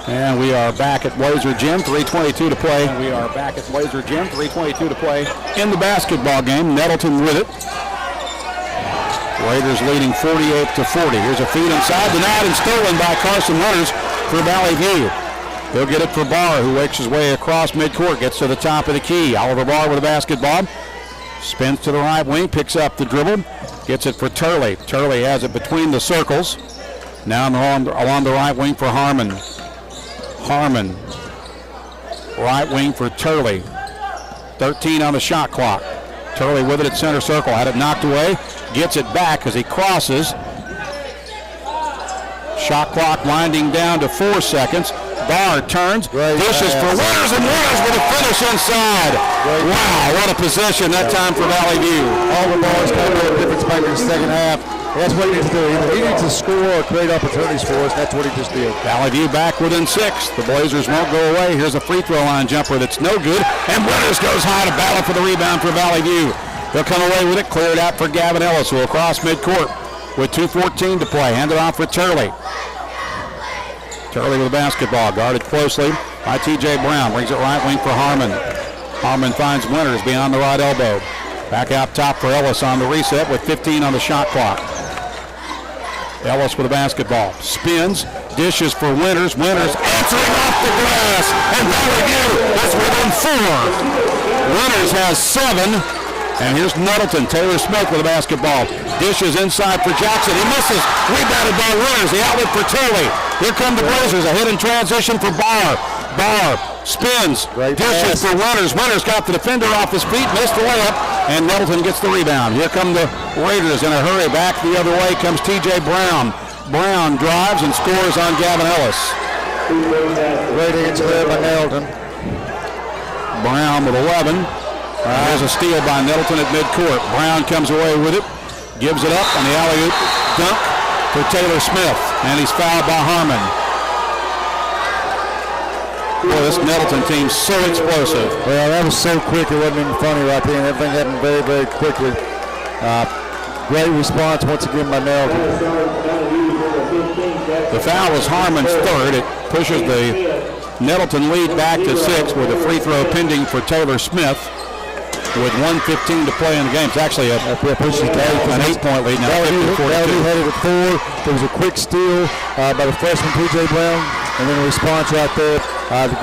And we are back at Blazer Gym, 3:22 to play. We are back at Blazer Gym, 3:22 to play in the basketball game. Nettleton with it. Raiders leading 48-40. Here's a feed inside, denied and stolen by Carson Winters for Valley View. He'll get it for Barr, who works his way across midcourt, gets to the top of the key. Oliver Barr with the basketball. Spins to the right wing, picks up the dribble, gets it for Turley. Turley has it between the circles. Now along the right wing for Harmon. Harmon, right wing for Turley. 13 on the shot clock. Turley with it at center circle, had it knocked away, gets it back as he crosses. Shot clock winding down to 4 seconds. Barr turns, dishes for Winters, and Winters with a finish inside. Wow, what a possession that time for Valley View. All the bars kind of a difference maker in the second half. That's what he needs to do. Either he needs to score or create opportunities for us. That's what he just did. Valley View back within 6. The Blazers won't go away. Here's a free throw line jumper that's no good, and Winters goes high to battle for the rebound for Valley View. They'll come away with it, cleared out for Gavin Ellis, who will cross midcourt with 2:14 to play. Hand it off for Turley. Turley with the basketball, guarded closely by T.J. Brown. Brings it right wing for Harmon. Harmon finds Winters beyond the right elbow. Back out top for Ellis on the reset with 15 on the shot clock. Ellis with the basketball. Spins, dishes for Winters. Winters answering off the glass. And Valley View is within 4. Winters has 7. And here's Nettleton. Taylor Smith with the basketball. Dishes inside for Jackson. He misses. Rebounded by Winters. The outlet for Turley. Here come the Blazers. A hit in transition for Barr. Barr spins. Dishes for Winters. Winters got the defender off his feet. Missed the layup. And Nettleton gets the rebound. Here come the Raiders in a hurry. Back the other way comes T.J. Brown. Brown drives and scores on Gavin Ellis. Great answer there by Nettleton. Brown with 11. There's a steal by Nettleton at midcourt. Brown comes away with it, gives it up on the alley-oop dunk for Taylor Smith, and he's fouled by Harmon. Boy, this Nettleton team's so explosive. Well, that was so quick, it wasn't even funny right there, and everything happened very, very quickly. Great response once again by Nettleton. The foul was Harmon's third. It pushes the Nettleton lead back to 6 with a free throw pending for Taylor Smith. with 1:15 to play in the game. It's actually an 8-point lead now. Valley had it at 4. There was a quick steal by the freshman T.J. Brown, and then a response right there to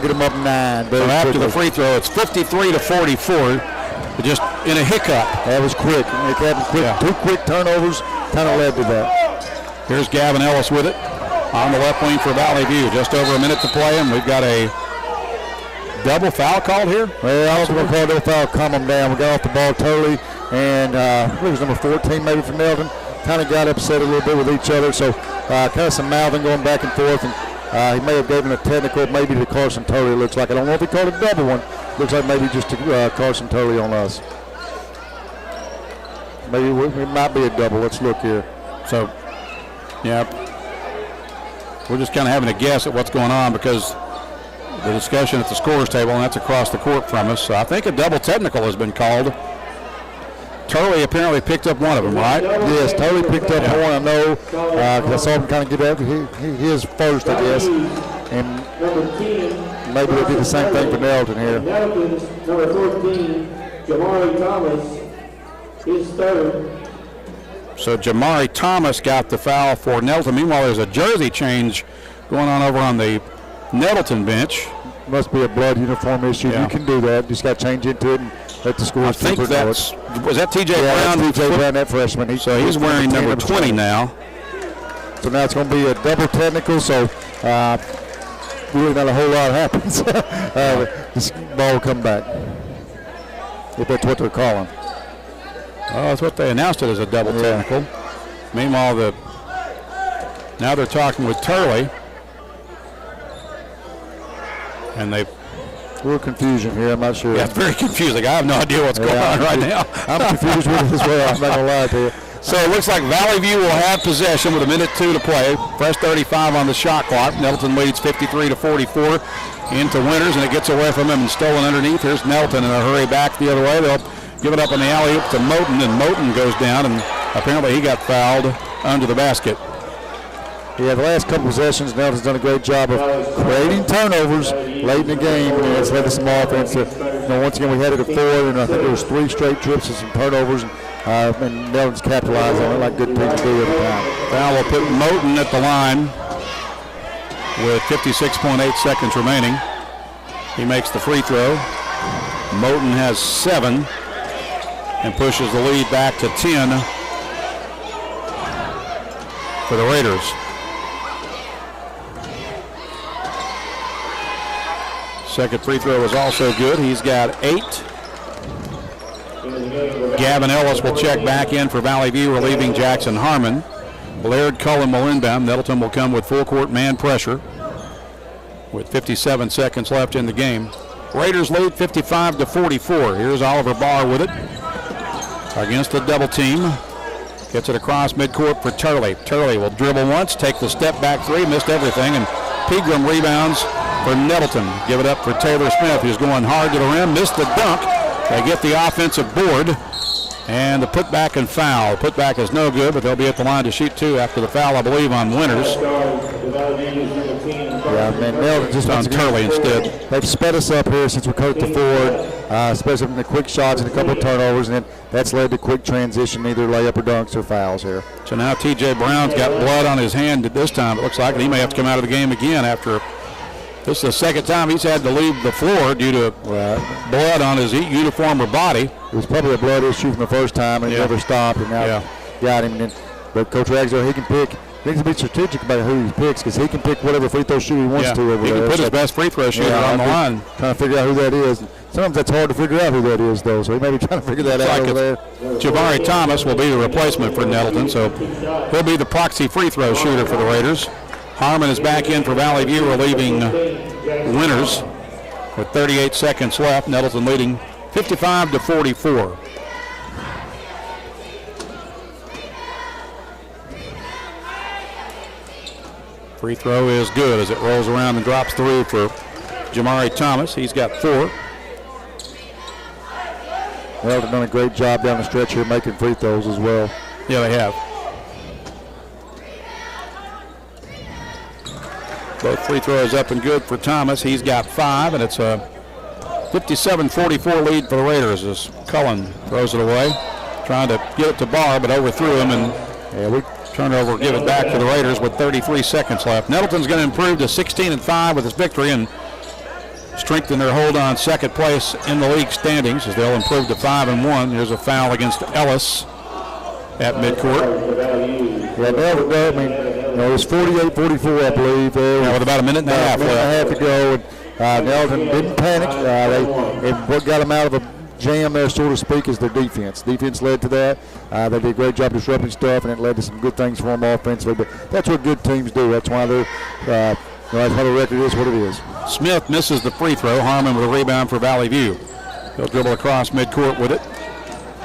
get him up 9. So after the free throw, it's 53-44. Just in a hiccup. That was quick. It happened quick. Yeah. 2 quick turnovers kind of led to that. Here's Gavin Ellis with it on the left wing for Valley View. Just over a minute to play, and we've got a double foul called here. Well, I was going to call a double foul, calm them down. We got off the ball totally, and I think it was number 14 maybe for Nettleton. Kind of got upset a little bit with each other, so kind of some mouthing going back and forth, and he may have given a technical maybe to Carson Totally, it looks like. I don't know if he called a double one. Looks like maybe just to Carson Totally on us. Maybe it might be a double. Let's look here. So, yeah, we're just kind of having a guess at what's going on because the discussion at the scorer's table, and that's across the court from us. So I think a double technical has been called. Turley apparently picked up one of them, right? Yes, Turley picked up one. I know because I saw him kind of get up. He is first, I guess. And maybe they'll do the same thing for Nettleton here. Nettleton's number 14, Jamari Thomas, is third. So Jamari Thomas got the foul for Nettleton. Meanwhile, there's a jersey change going on over on the Nettleton bench. Must be a blood uniform issue. Yeah. You can do that. Just got to change into it and let the score. I think that's, was that T.J. Brown? T.J. Brown, that freshman. He's wearing number 20 now. So now it's going to be a double technical, so really not a whole lot happens. This ball will come back, if that's what they're calling. Oh, that's what they announced it as a double technical. Meanwhile, now they're talking with Turley. And a little confusion here, I'm not sure. Yeah, it's very confusing. I have no idea what's going on right now. I'm confused with it as well. I'm not going to lie to you. So it looks like Valley View will have possession with 1:02 to play. Fresh 35 on the shot clock. Nettleton leads 53-44 into Winters, and it gets away from him and stolen underneath. Here's Nettleton in a hurry back the other way. They'll give it up in the alley-oop to Moten, and Moten goes down, and apparently he got fouled under the basket. Yeah, the last couple possessions, Nettleton's done a great job of creating turnovers late in the game, and it's led to some offense. Once again, we had it at 4, and I think there was 3 straight trips and some turnovers, and Nettleton's capitalized on it like good teams do every time. Foul will put Moten at the line with 56.8 seconds remaining. He makes the free throw. Moten has 7 and pushes the lead back to 10 for the Raiders. Second free throw is also good. He's got 8. Gavin Ellis will check back in for Valley View, relieving Jackson Harmon. Laird Cullen will inbound. Nettleton will come with full court man pressure with 57 seconds left in the game. Raiders lead 55-44. Here's Oliver Barr with it against the double team. Gets it across midcourt for Turley. Turley will dribble once, take the step back 3, missed everything, and Pegram rebounds for Nettleton. Give it up for Taylor Smith, who's going hard to the rim, missed the dunk. They get the offensive board, and the putback and foul. Putback is no good, but they'll be at the line to shoot 2 after the foul, I believe, on Winters. Yeah, man, Nettleton just on Turley instead. They've sped us up here since we coached the forward, especially in the quick shots and a couple of turnovers, and then that's led to quick transition, either layup or dunks or fouls here. So now T.J. Brown's got blood on his hand at this time, it looks like, and he may have to come out of the game again after. This is the second time he's had to leave the floor due to blood on his uniform or body. It was probably a blood issue from the first time, and he never stopped, and now got him. But Coach Ragsdale, he can pick. He needs to be strategic about who he picks because he can pick whatever free throw shooter he wants to over there. He can put his best free throw shooter on the line. Trying to figure out who that is. Sometimes that's hard to figure out who that is, though, so he may be trying to figure that out over there. Jamari Thomas will be the replacement for Nettleton, so he'll be the proxy free throw shooter for the Raiders. Harmon is back in for Valley View, relieving Winters with 38 seconds left. Nettleton leading 55-44. Free throw is good as it rolls around and drops through for Jamari Thomas. He's got 4. Well, they've done a great job down the stretch here making free throws as well. Yeah, they have. Both free throws up and good for Thomas. He's got 5, and it's a 57-44 lead for the Raiders as Cullen throws it away. Trying to get it to Barr, but overthrew him, and we turnover, give it back to the Raiders with 33 seconds left. Nettleton's going to improve to 16-5 with this victory and strengthen their hold on second place in the league standings as they'll improve to 5-1. Here's a foul against Ellis at midcourt. Yeah, I mean, it was 48-44, I believe. With about a minute and a half left. To go. And Nettleton didn't panic. What got them out of a jam there, so to speak, is their defense. Defense led to that. They did a great job disrupting stuff, and it led to some good things for them offensively. But that's what good teams do. That's why they're, that's how the record is what it is. Smith misses the free throw. Harmon with a rebound for Valley View. He'll dribble across midcourt with it.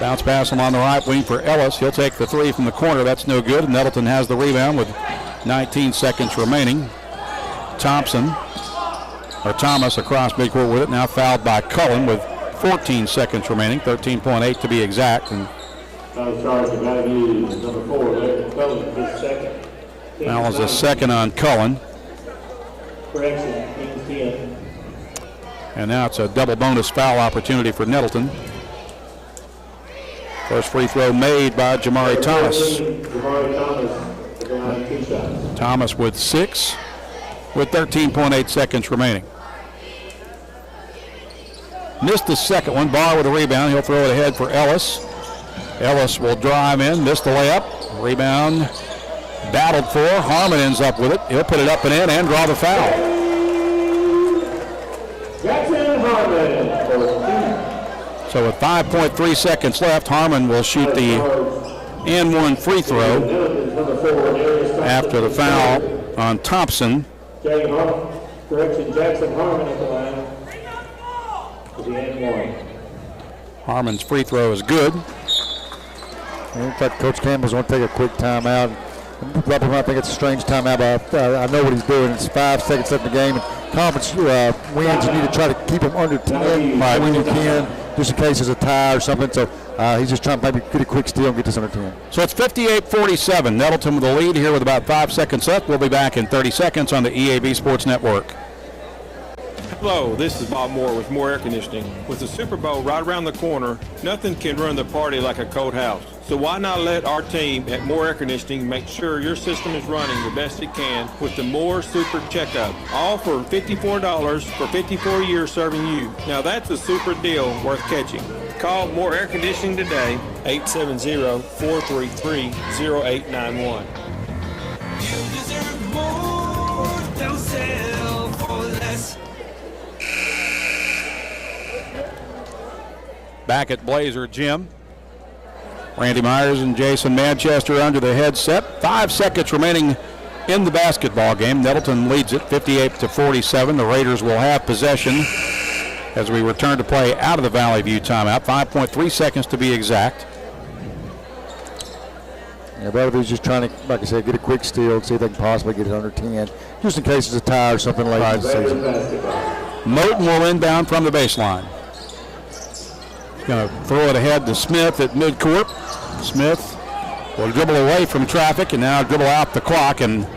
Bounce pass along the right wing for Ellis. He'll take the three from the corner. That's no good. Nettleton has the rebound with 19 seconds remaining. Thomas across midcourt with it. Now fouled by Cullen with 14 seconds remaining, 13.8 to be exact. And foul is a second on Cullen. And now it's a double bonus foul opportunity for Nettleton. First free throw made by Jamari Thomas. Thomas with 6 with 13.8 seconds remaining. Missed the second one. Barr with a rebound. He'll throw it ahead for Ellis. Ellis will drive in, miss the layup. Rebound battled for. Harmon ends up with it. He'll put it up and in and draw the foul. So with 5.3 seconds left, Harmon will shoot the and-one free throw after the foul on Thompson. Jackson Harmon at the line. Harmon's free throw is good. In fact, Coach Campbell's going to take a quick timeout. A lot of people might think it's a strange timeout, but I know what he's doing. It's 5 seconds left in the game. And conference wins, you need to try to keep them under 10 when you can, just in case there's a tie or something. So he's just trying to maybe get a quick steal and get this under 10. So it's 58-47. Nettleton with the lead here with about 5 seconds left. We'll be back in 30 seconds on the EAB Sports Network. Hello, this is Bob Moore with Moore Air Conditioning. With the Super Bowl right around the corner, nothing can run the party like a cold house. So why not let our team at Moore Air Conditioning make sure your system is running the best it can with the Moore Super Checkup. All for $54 for 54 years serving you. Now that's a super deal worth catching. Call Moore Air Conditioning today, 870-433-0891. You deserve more, don't sell for less. Back at Blazer Gym. Randy Myers and Jason Manchester under the headset. 5 seconds remaining in the basketball game. Nettleton leads it 58-47. The Raiders will have possession as we return to play out of the Valley View timeout. 5.3 seconds to be exact. Yeah, Valley View's just trying to, like I said, get a quick steal, see if they can possibly get it under 10, just in case it's a tie or something late in the season. Moten will inbound from the baseline. He's going to throw it ahead to Smith at midcourt. Smith will dribble away from traffic and now dribble out the clock, and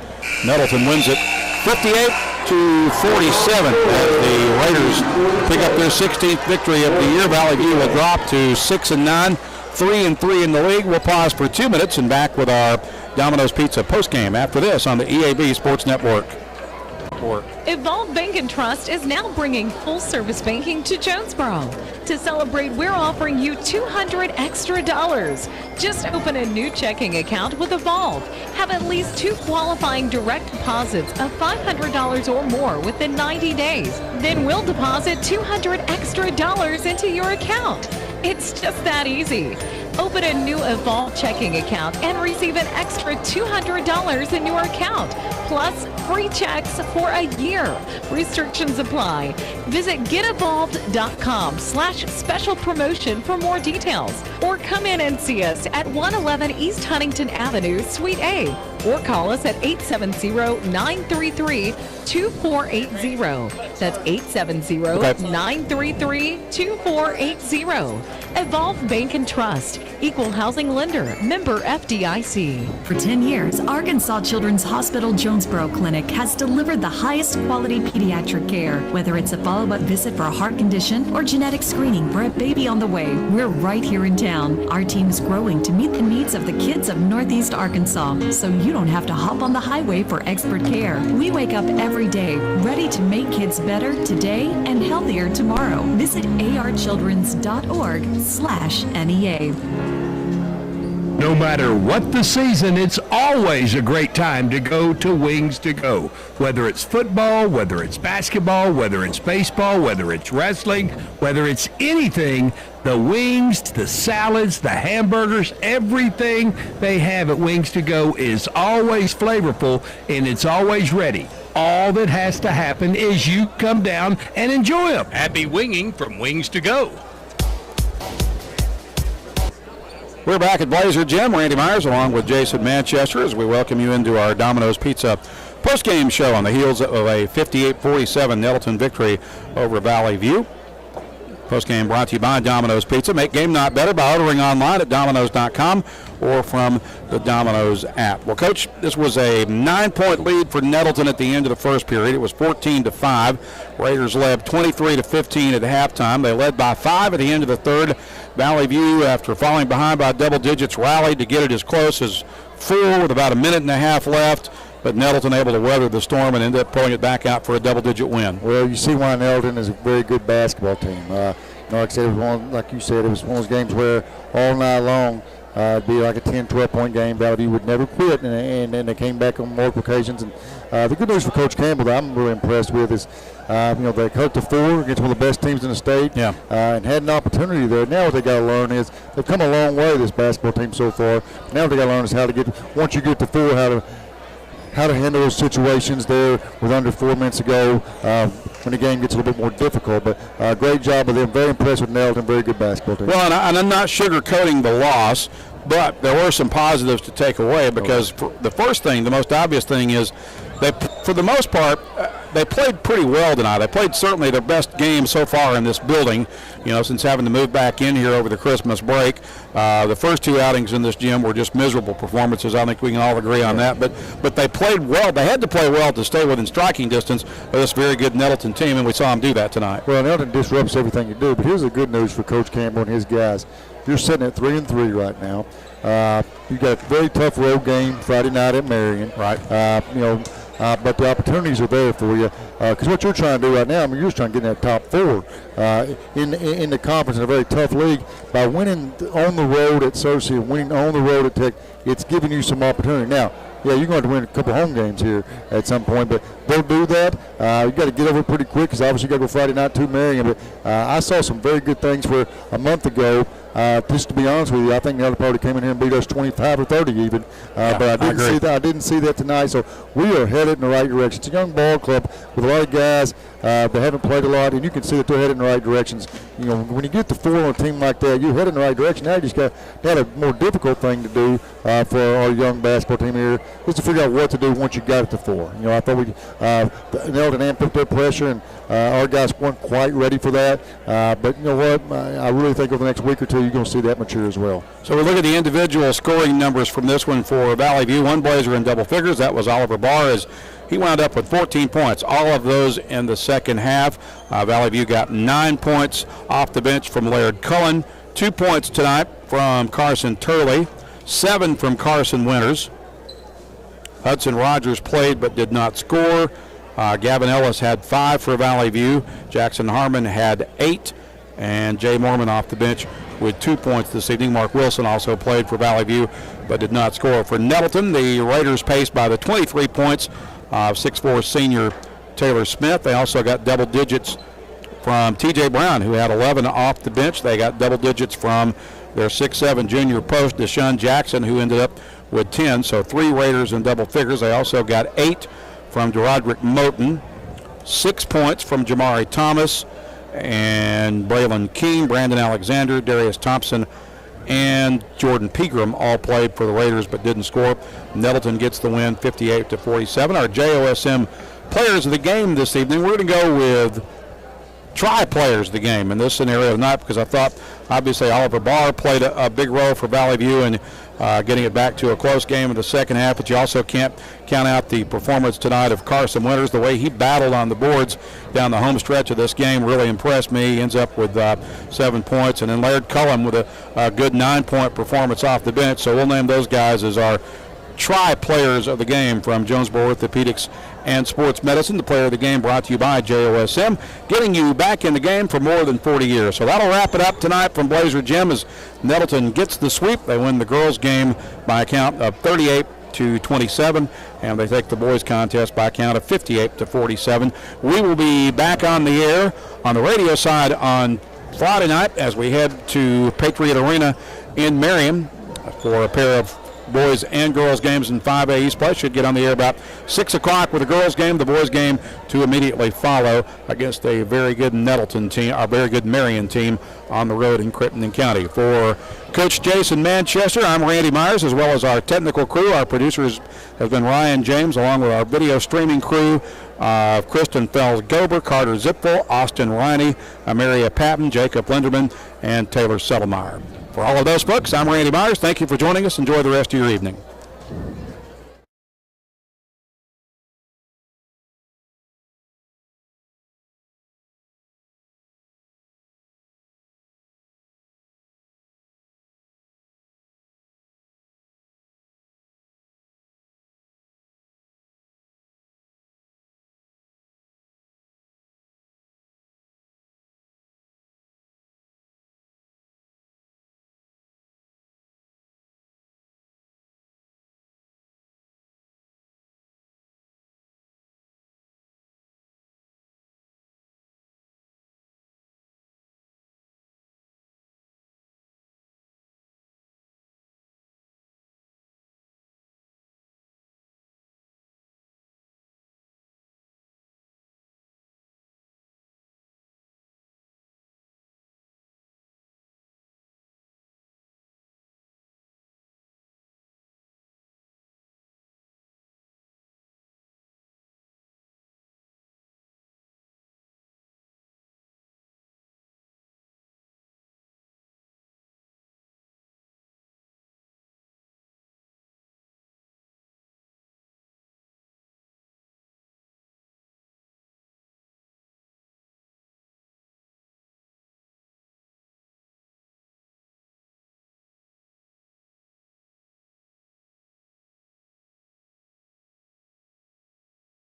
Nettleton wins it 58-47 as the Raiders pick up their 16th victory of the year. Valley View will drop to 6-9, 3-3 in the league. We'll pause for 2 minutes and back with our Domino's Pizza postgame after this on the EAB Sports Network. Evolve Bank and Trust is now bringing full-service banking to Jonesboro. To celebrate, we're offering you $200 extra. Just open a new checking account with Evolve. Have at least 2 qualifying direct deposits of $500 or more within 90 days. Then we'll deposit $200 extra into your account. It's just that easy. Open a new Evolve checking account and receive an extra $200 in your account, plus free checks for a year. Restrictions apply. Visit getevolved.com/special promotion for more details, or come in and see us at 111 East Huntington Avenue, Suite A. or call us at 870-933-2480. That's 870-933-2480. Evolve Bank and Trust, Equal Housing Lender, member FDIC. For 10 years, Arkansas Children's Hospital Jonesboro Clinic has delivered the highest quality pediatric care. Whether it's a follow-up visit for a heart condition or genetic screening for a baby on the way, we're right here in town. Our team is growing to meet the needs of the kids of Northeast Arkansas, so you don't have to hop on the highway for expert care. We wake up every day ready to make kids better today and healthier tomorrow. Visit archildrens.org/NEA. No matter what the season, it's always a great time to go to Wings to Go. Whether it's football, whether it's basketball, whether it's baseball, whether it's wrestling, whether it's anything, the wings, the salads, the hamburgers, everything they have at Wings to Go is always flavorful and it's always ready. All that has to happen is you come down and enjoy them. Happy winging from Wings to Go. We're back at Blazer Gym. Randy Myers along with Jason Manchester as we welcome you into our Domino's Pizza postgame show on the heels of a 58-47 Nettleton victory over Valley View. Postgame brought to you by Domino's Pizza. Make game not better by ordering online at Domino's.com or from the Domino's app. Well, Coach, this was a 9-point lead for Nettleton at the end of the first period. It was 14-5. Raiders led 23-15 at halftime. They led by 5 at the end of the third. Valley View, after falling behind by double digits, rallied to get it as close as 4 with about a minute and a half left. But Nettleton able to weather the storm and ended up pulling it back out for a double-digit win. Well, you see why Nettleton is a very good basketball team. Like I said, it was like you said, it was one of those games where all night long it'd be like a 10, 12-point game. Valley View would never quit, and they came back on multiple occasions. And the good news for Coach Campbell that I'm really impressed with is, they cut to 4 against one of the best teams in the state, and had an opportunity there. Now what they got to learn is they've come a long way, this basketball team so far. Now what they got to learn is how to get, once you get to 4, how to handle those situations there with under 4 minutes to go when the game gets a little bit more difficult. But great job of them. Very impressed with Nettleton. Very good basketball team. Well, and I'm not sugarcoating the loss, but there were some positives to take away because the first thing, the most obvious thing is they, for the most part, they played pretty well tonight. They played certainly their best game so far in this building, since having to move back in here over the Christmas break. The first 2 outings in this gym were just miserable performances. I think we can all agree on that. But they played well. They had to play well to stay within striking distance of this very good Nettleton team, and we saw them do that tonight. Well, Nettleton disrupts everything you do, but here's the good news for Coach Campbell and his guys. You're sitting at 3-3 right now. You got a very tough road game Friday night at Marion. Right. But the opportunities are there for you. Because what you're trying to do right now, you're just trying to get in that top 4 in the conference in a very tough league. By winning on the road at Cersei and winning on the road at Tech, it's giving you some opportunity. Now, yeah, you're going to win a couple home games here at some point, but they'll do that. You got to get over it pretty quick because obviously you got to go Friday night to Marion. But I saw some very good things where a month ago. Just to be honest with you, I think the other party came in here and beat us 25 or 30 even. But I didn't see that tonight. So we are headed in the right direction. It's a young ball club with a lot of guys that haven't played a lot, and you can see that they're headed in the right directions. When you get to 4 on a team like that, you're headed in the right direction. Now you just got a more difficult thing to do for our young basketball team here, just to figure out what to do once you got it to 4. I thought we Nettleton amped up their pressure, and our guys weren't quite ready for that. But you know what? I really think over the next week or two, you're going to see that mature as well. So we look at the individual scoring numbers from this one for Valley View. One Blazer in double figures. That was Oliver Barr, as he wound up with 14 points. All of those in the second half. Valley View got 9 points off the bench from Laird Cullen. 2 points tonight from Carson Turley. 7 from Carson Winters. Hudson Rogers played but did not score. Gavin Ellis had 5 for Valley View. Jackson Harmon had 8. And Jay Mormon off the bench with 2 points this evening. Mark Wilson also played for Valley View but did not score. For Nettleton, the Raiders paced by the 23 points of 6'4" senior Taylor Smith. They also got double digits from T.J. Brown, who had 11 off the bench. They got double digits from their 6'7" junior post, Deshaun Jackson, who ended up with 10. So 3 Raiders in double figures. They also got 8 from Derodrick Moten, 6 points from Jamari Thomas and Braylon King, Brandon Alexander, Darius Thompson, and Jordan Pegram all played for the Raiders but didn't score. Nettleton gets the win 58-47. Our JOSM players of the game this evening, we're going to go with players of the game in this scenario tonight, because I thought obviously Oliver Barr played a big role for Valley View in getting it back to a close game in the second half, but you also can't count out the performance tonight of Carson Winters. The way he battled on the boards down the home stretch of this game really impressed me. He ends up with 7 points, and then Laird Cullum with a good 9-point performance off the bench. So we'll name those guys as our players of the game from Jonesboro Orthopedics and Sports Medicine. The player of the game brought to you by JOSM, getting you back in the game for more than 40 years. So that'll wrap it up tonight from Blazer Gym as Nettleton gets the sweep. They win the girls game by a count of 38-27, and they take the boys contest by a count of 58-47. We will be back on the air on the radio side on Friday night as we head to Patriot Arena in Marion for a pair of boys and girls games in 5A East Play. Should get on the air about 6 o'clock with the girls game, the boys game to immediately follow against a very good Nettleton team, a very good Marion team on the road in Crittenden County. For Coach Jason Manchester, I'm Randy Myers, as well as our technical crew. Our producers have been Ryan James, along with our video streaming crew of Kristen Fells-Gober, Carter Zipfel, Austin Riney, Amaria Patton, Jacob Linderman, and Taylor Settlemeyer. For all of those folks, I'm Randy Myers. Thank you for joining us. Enjoy the rest of your evening.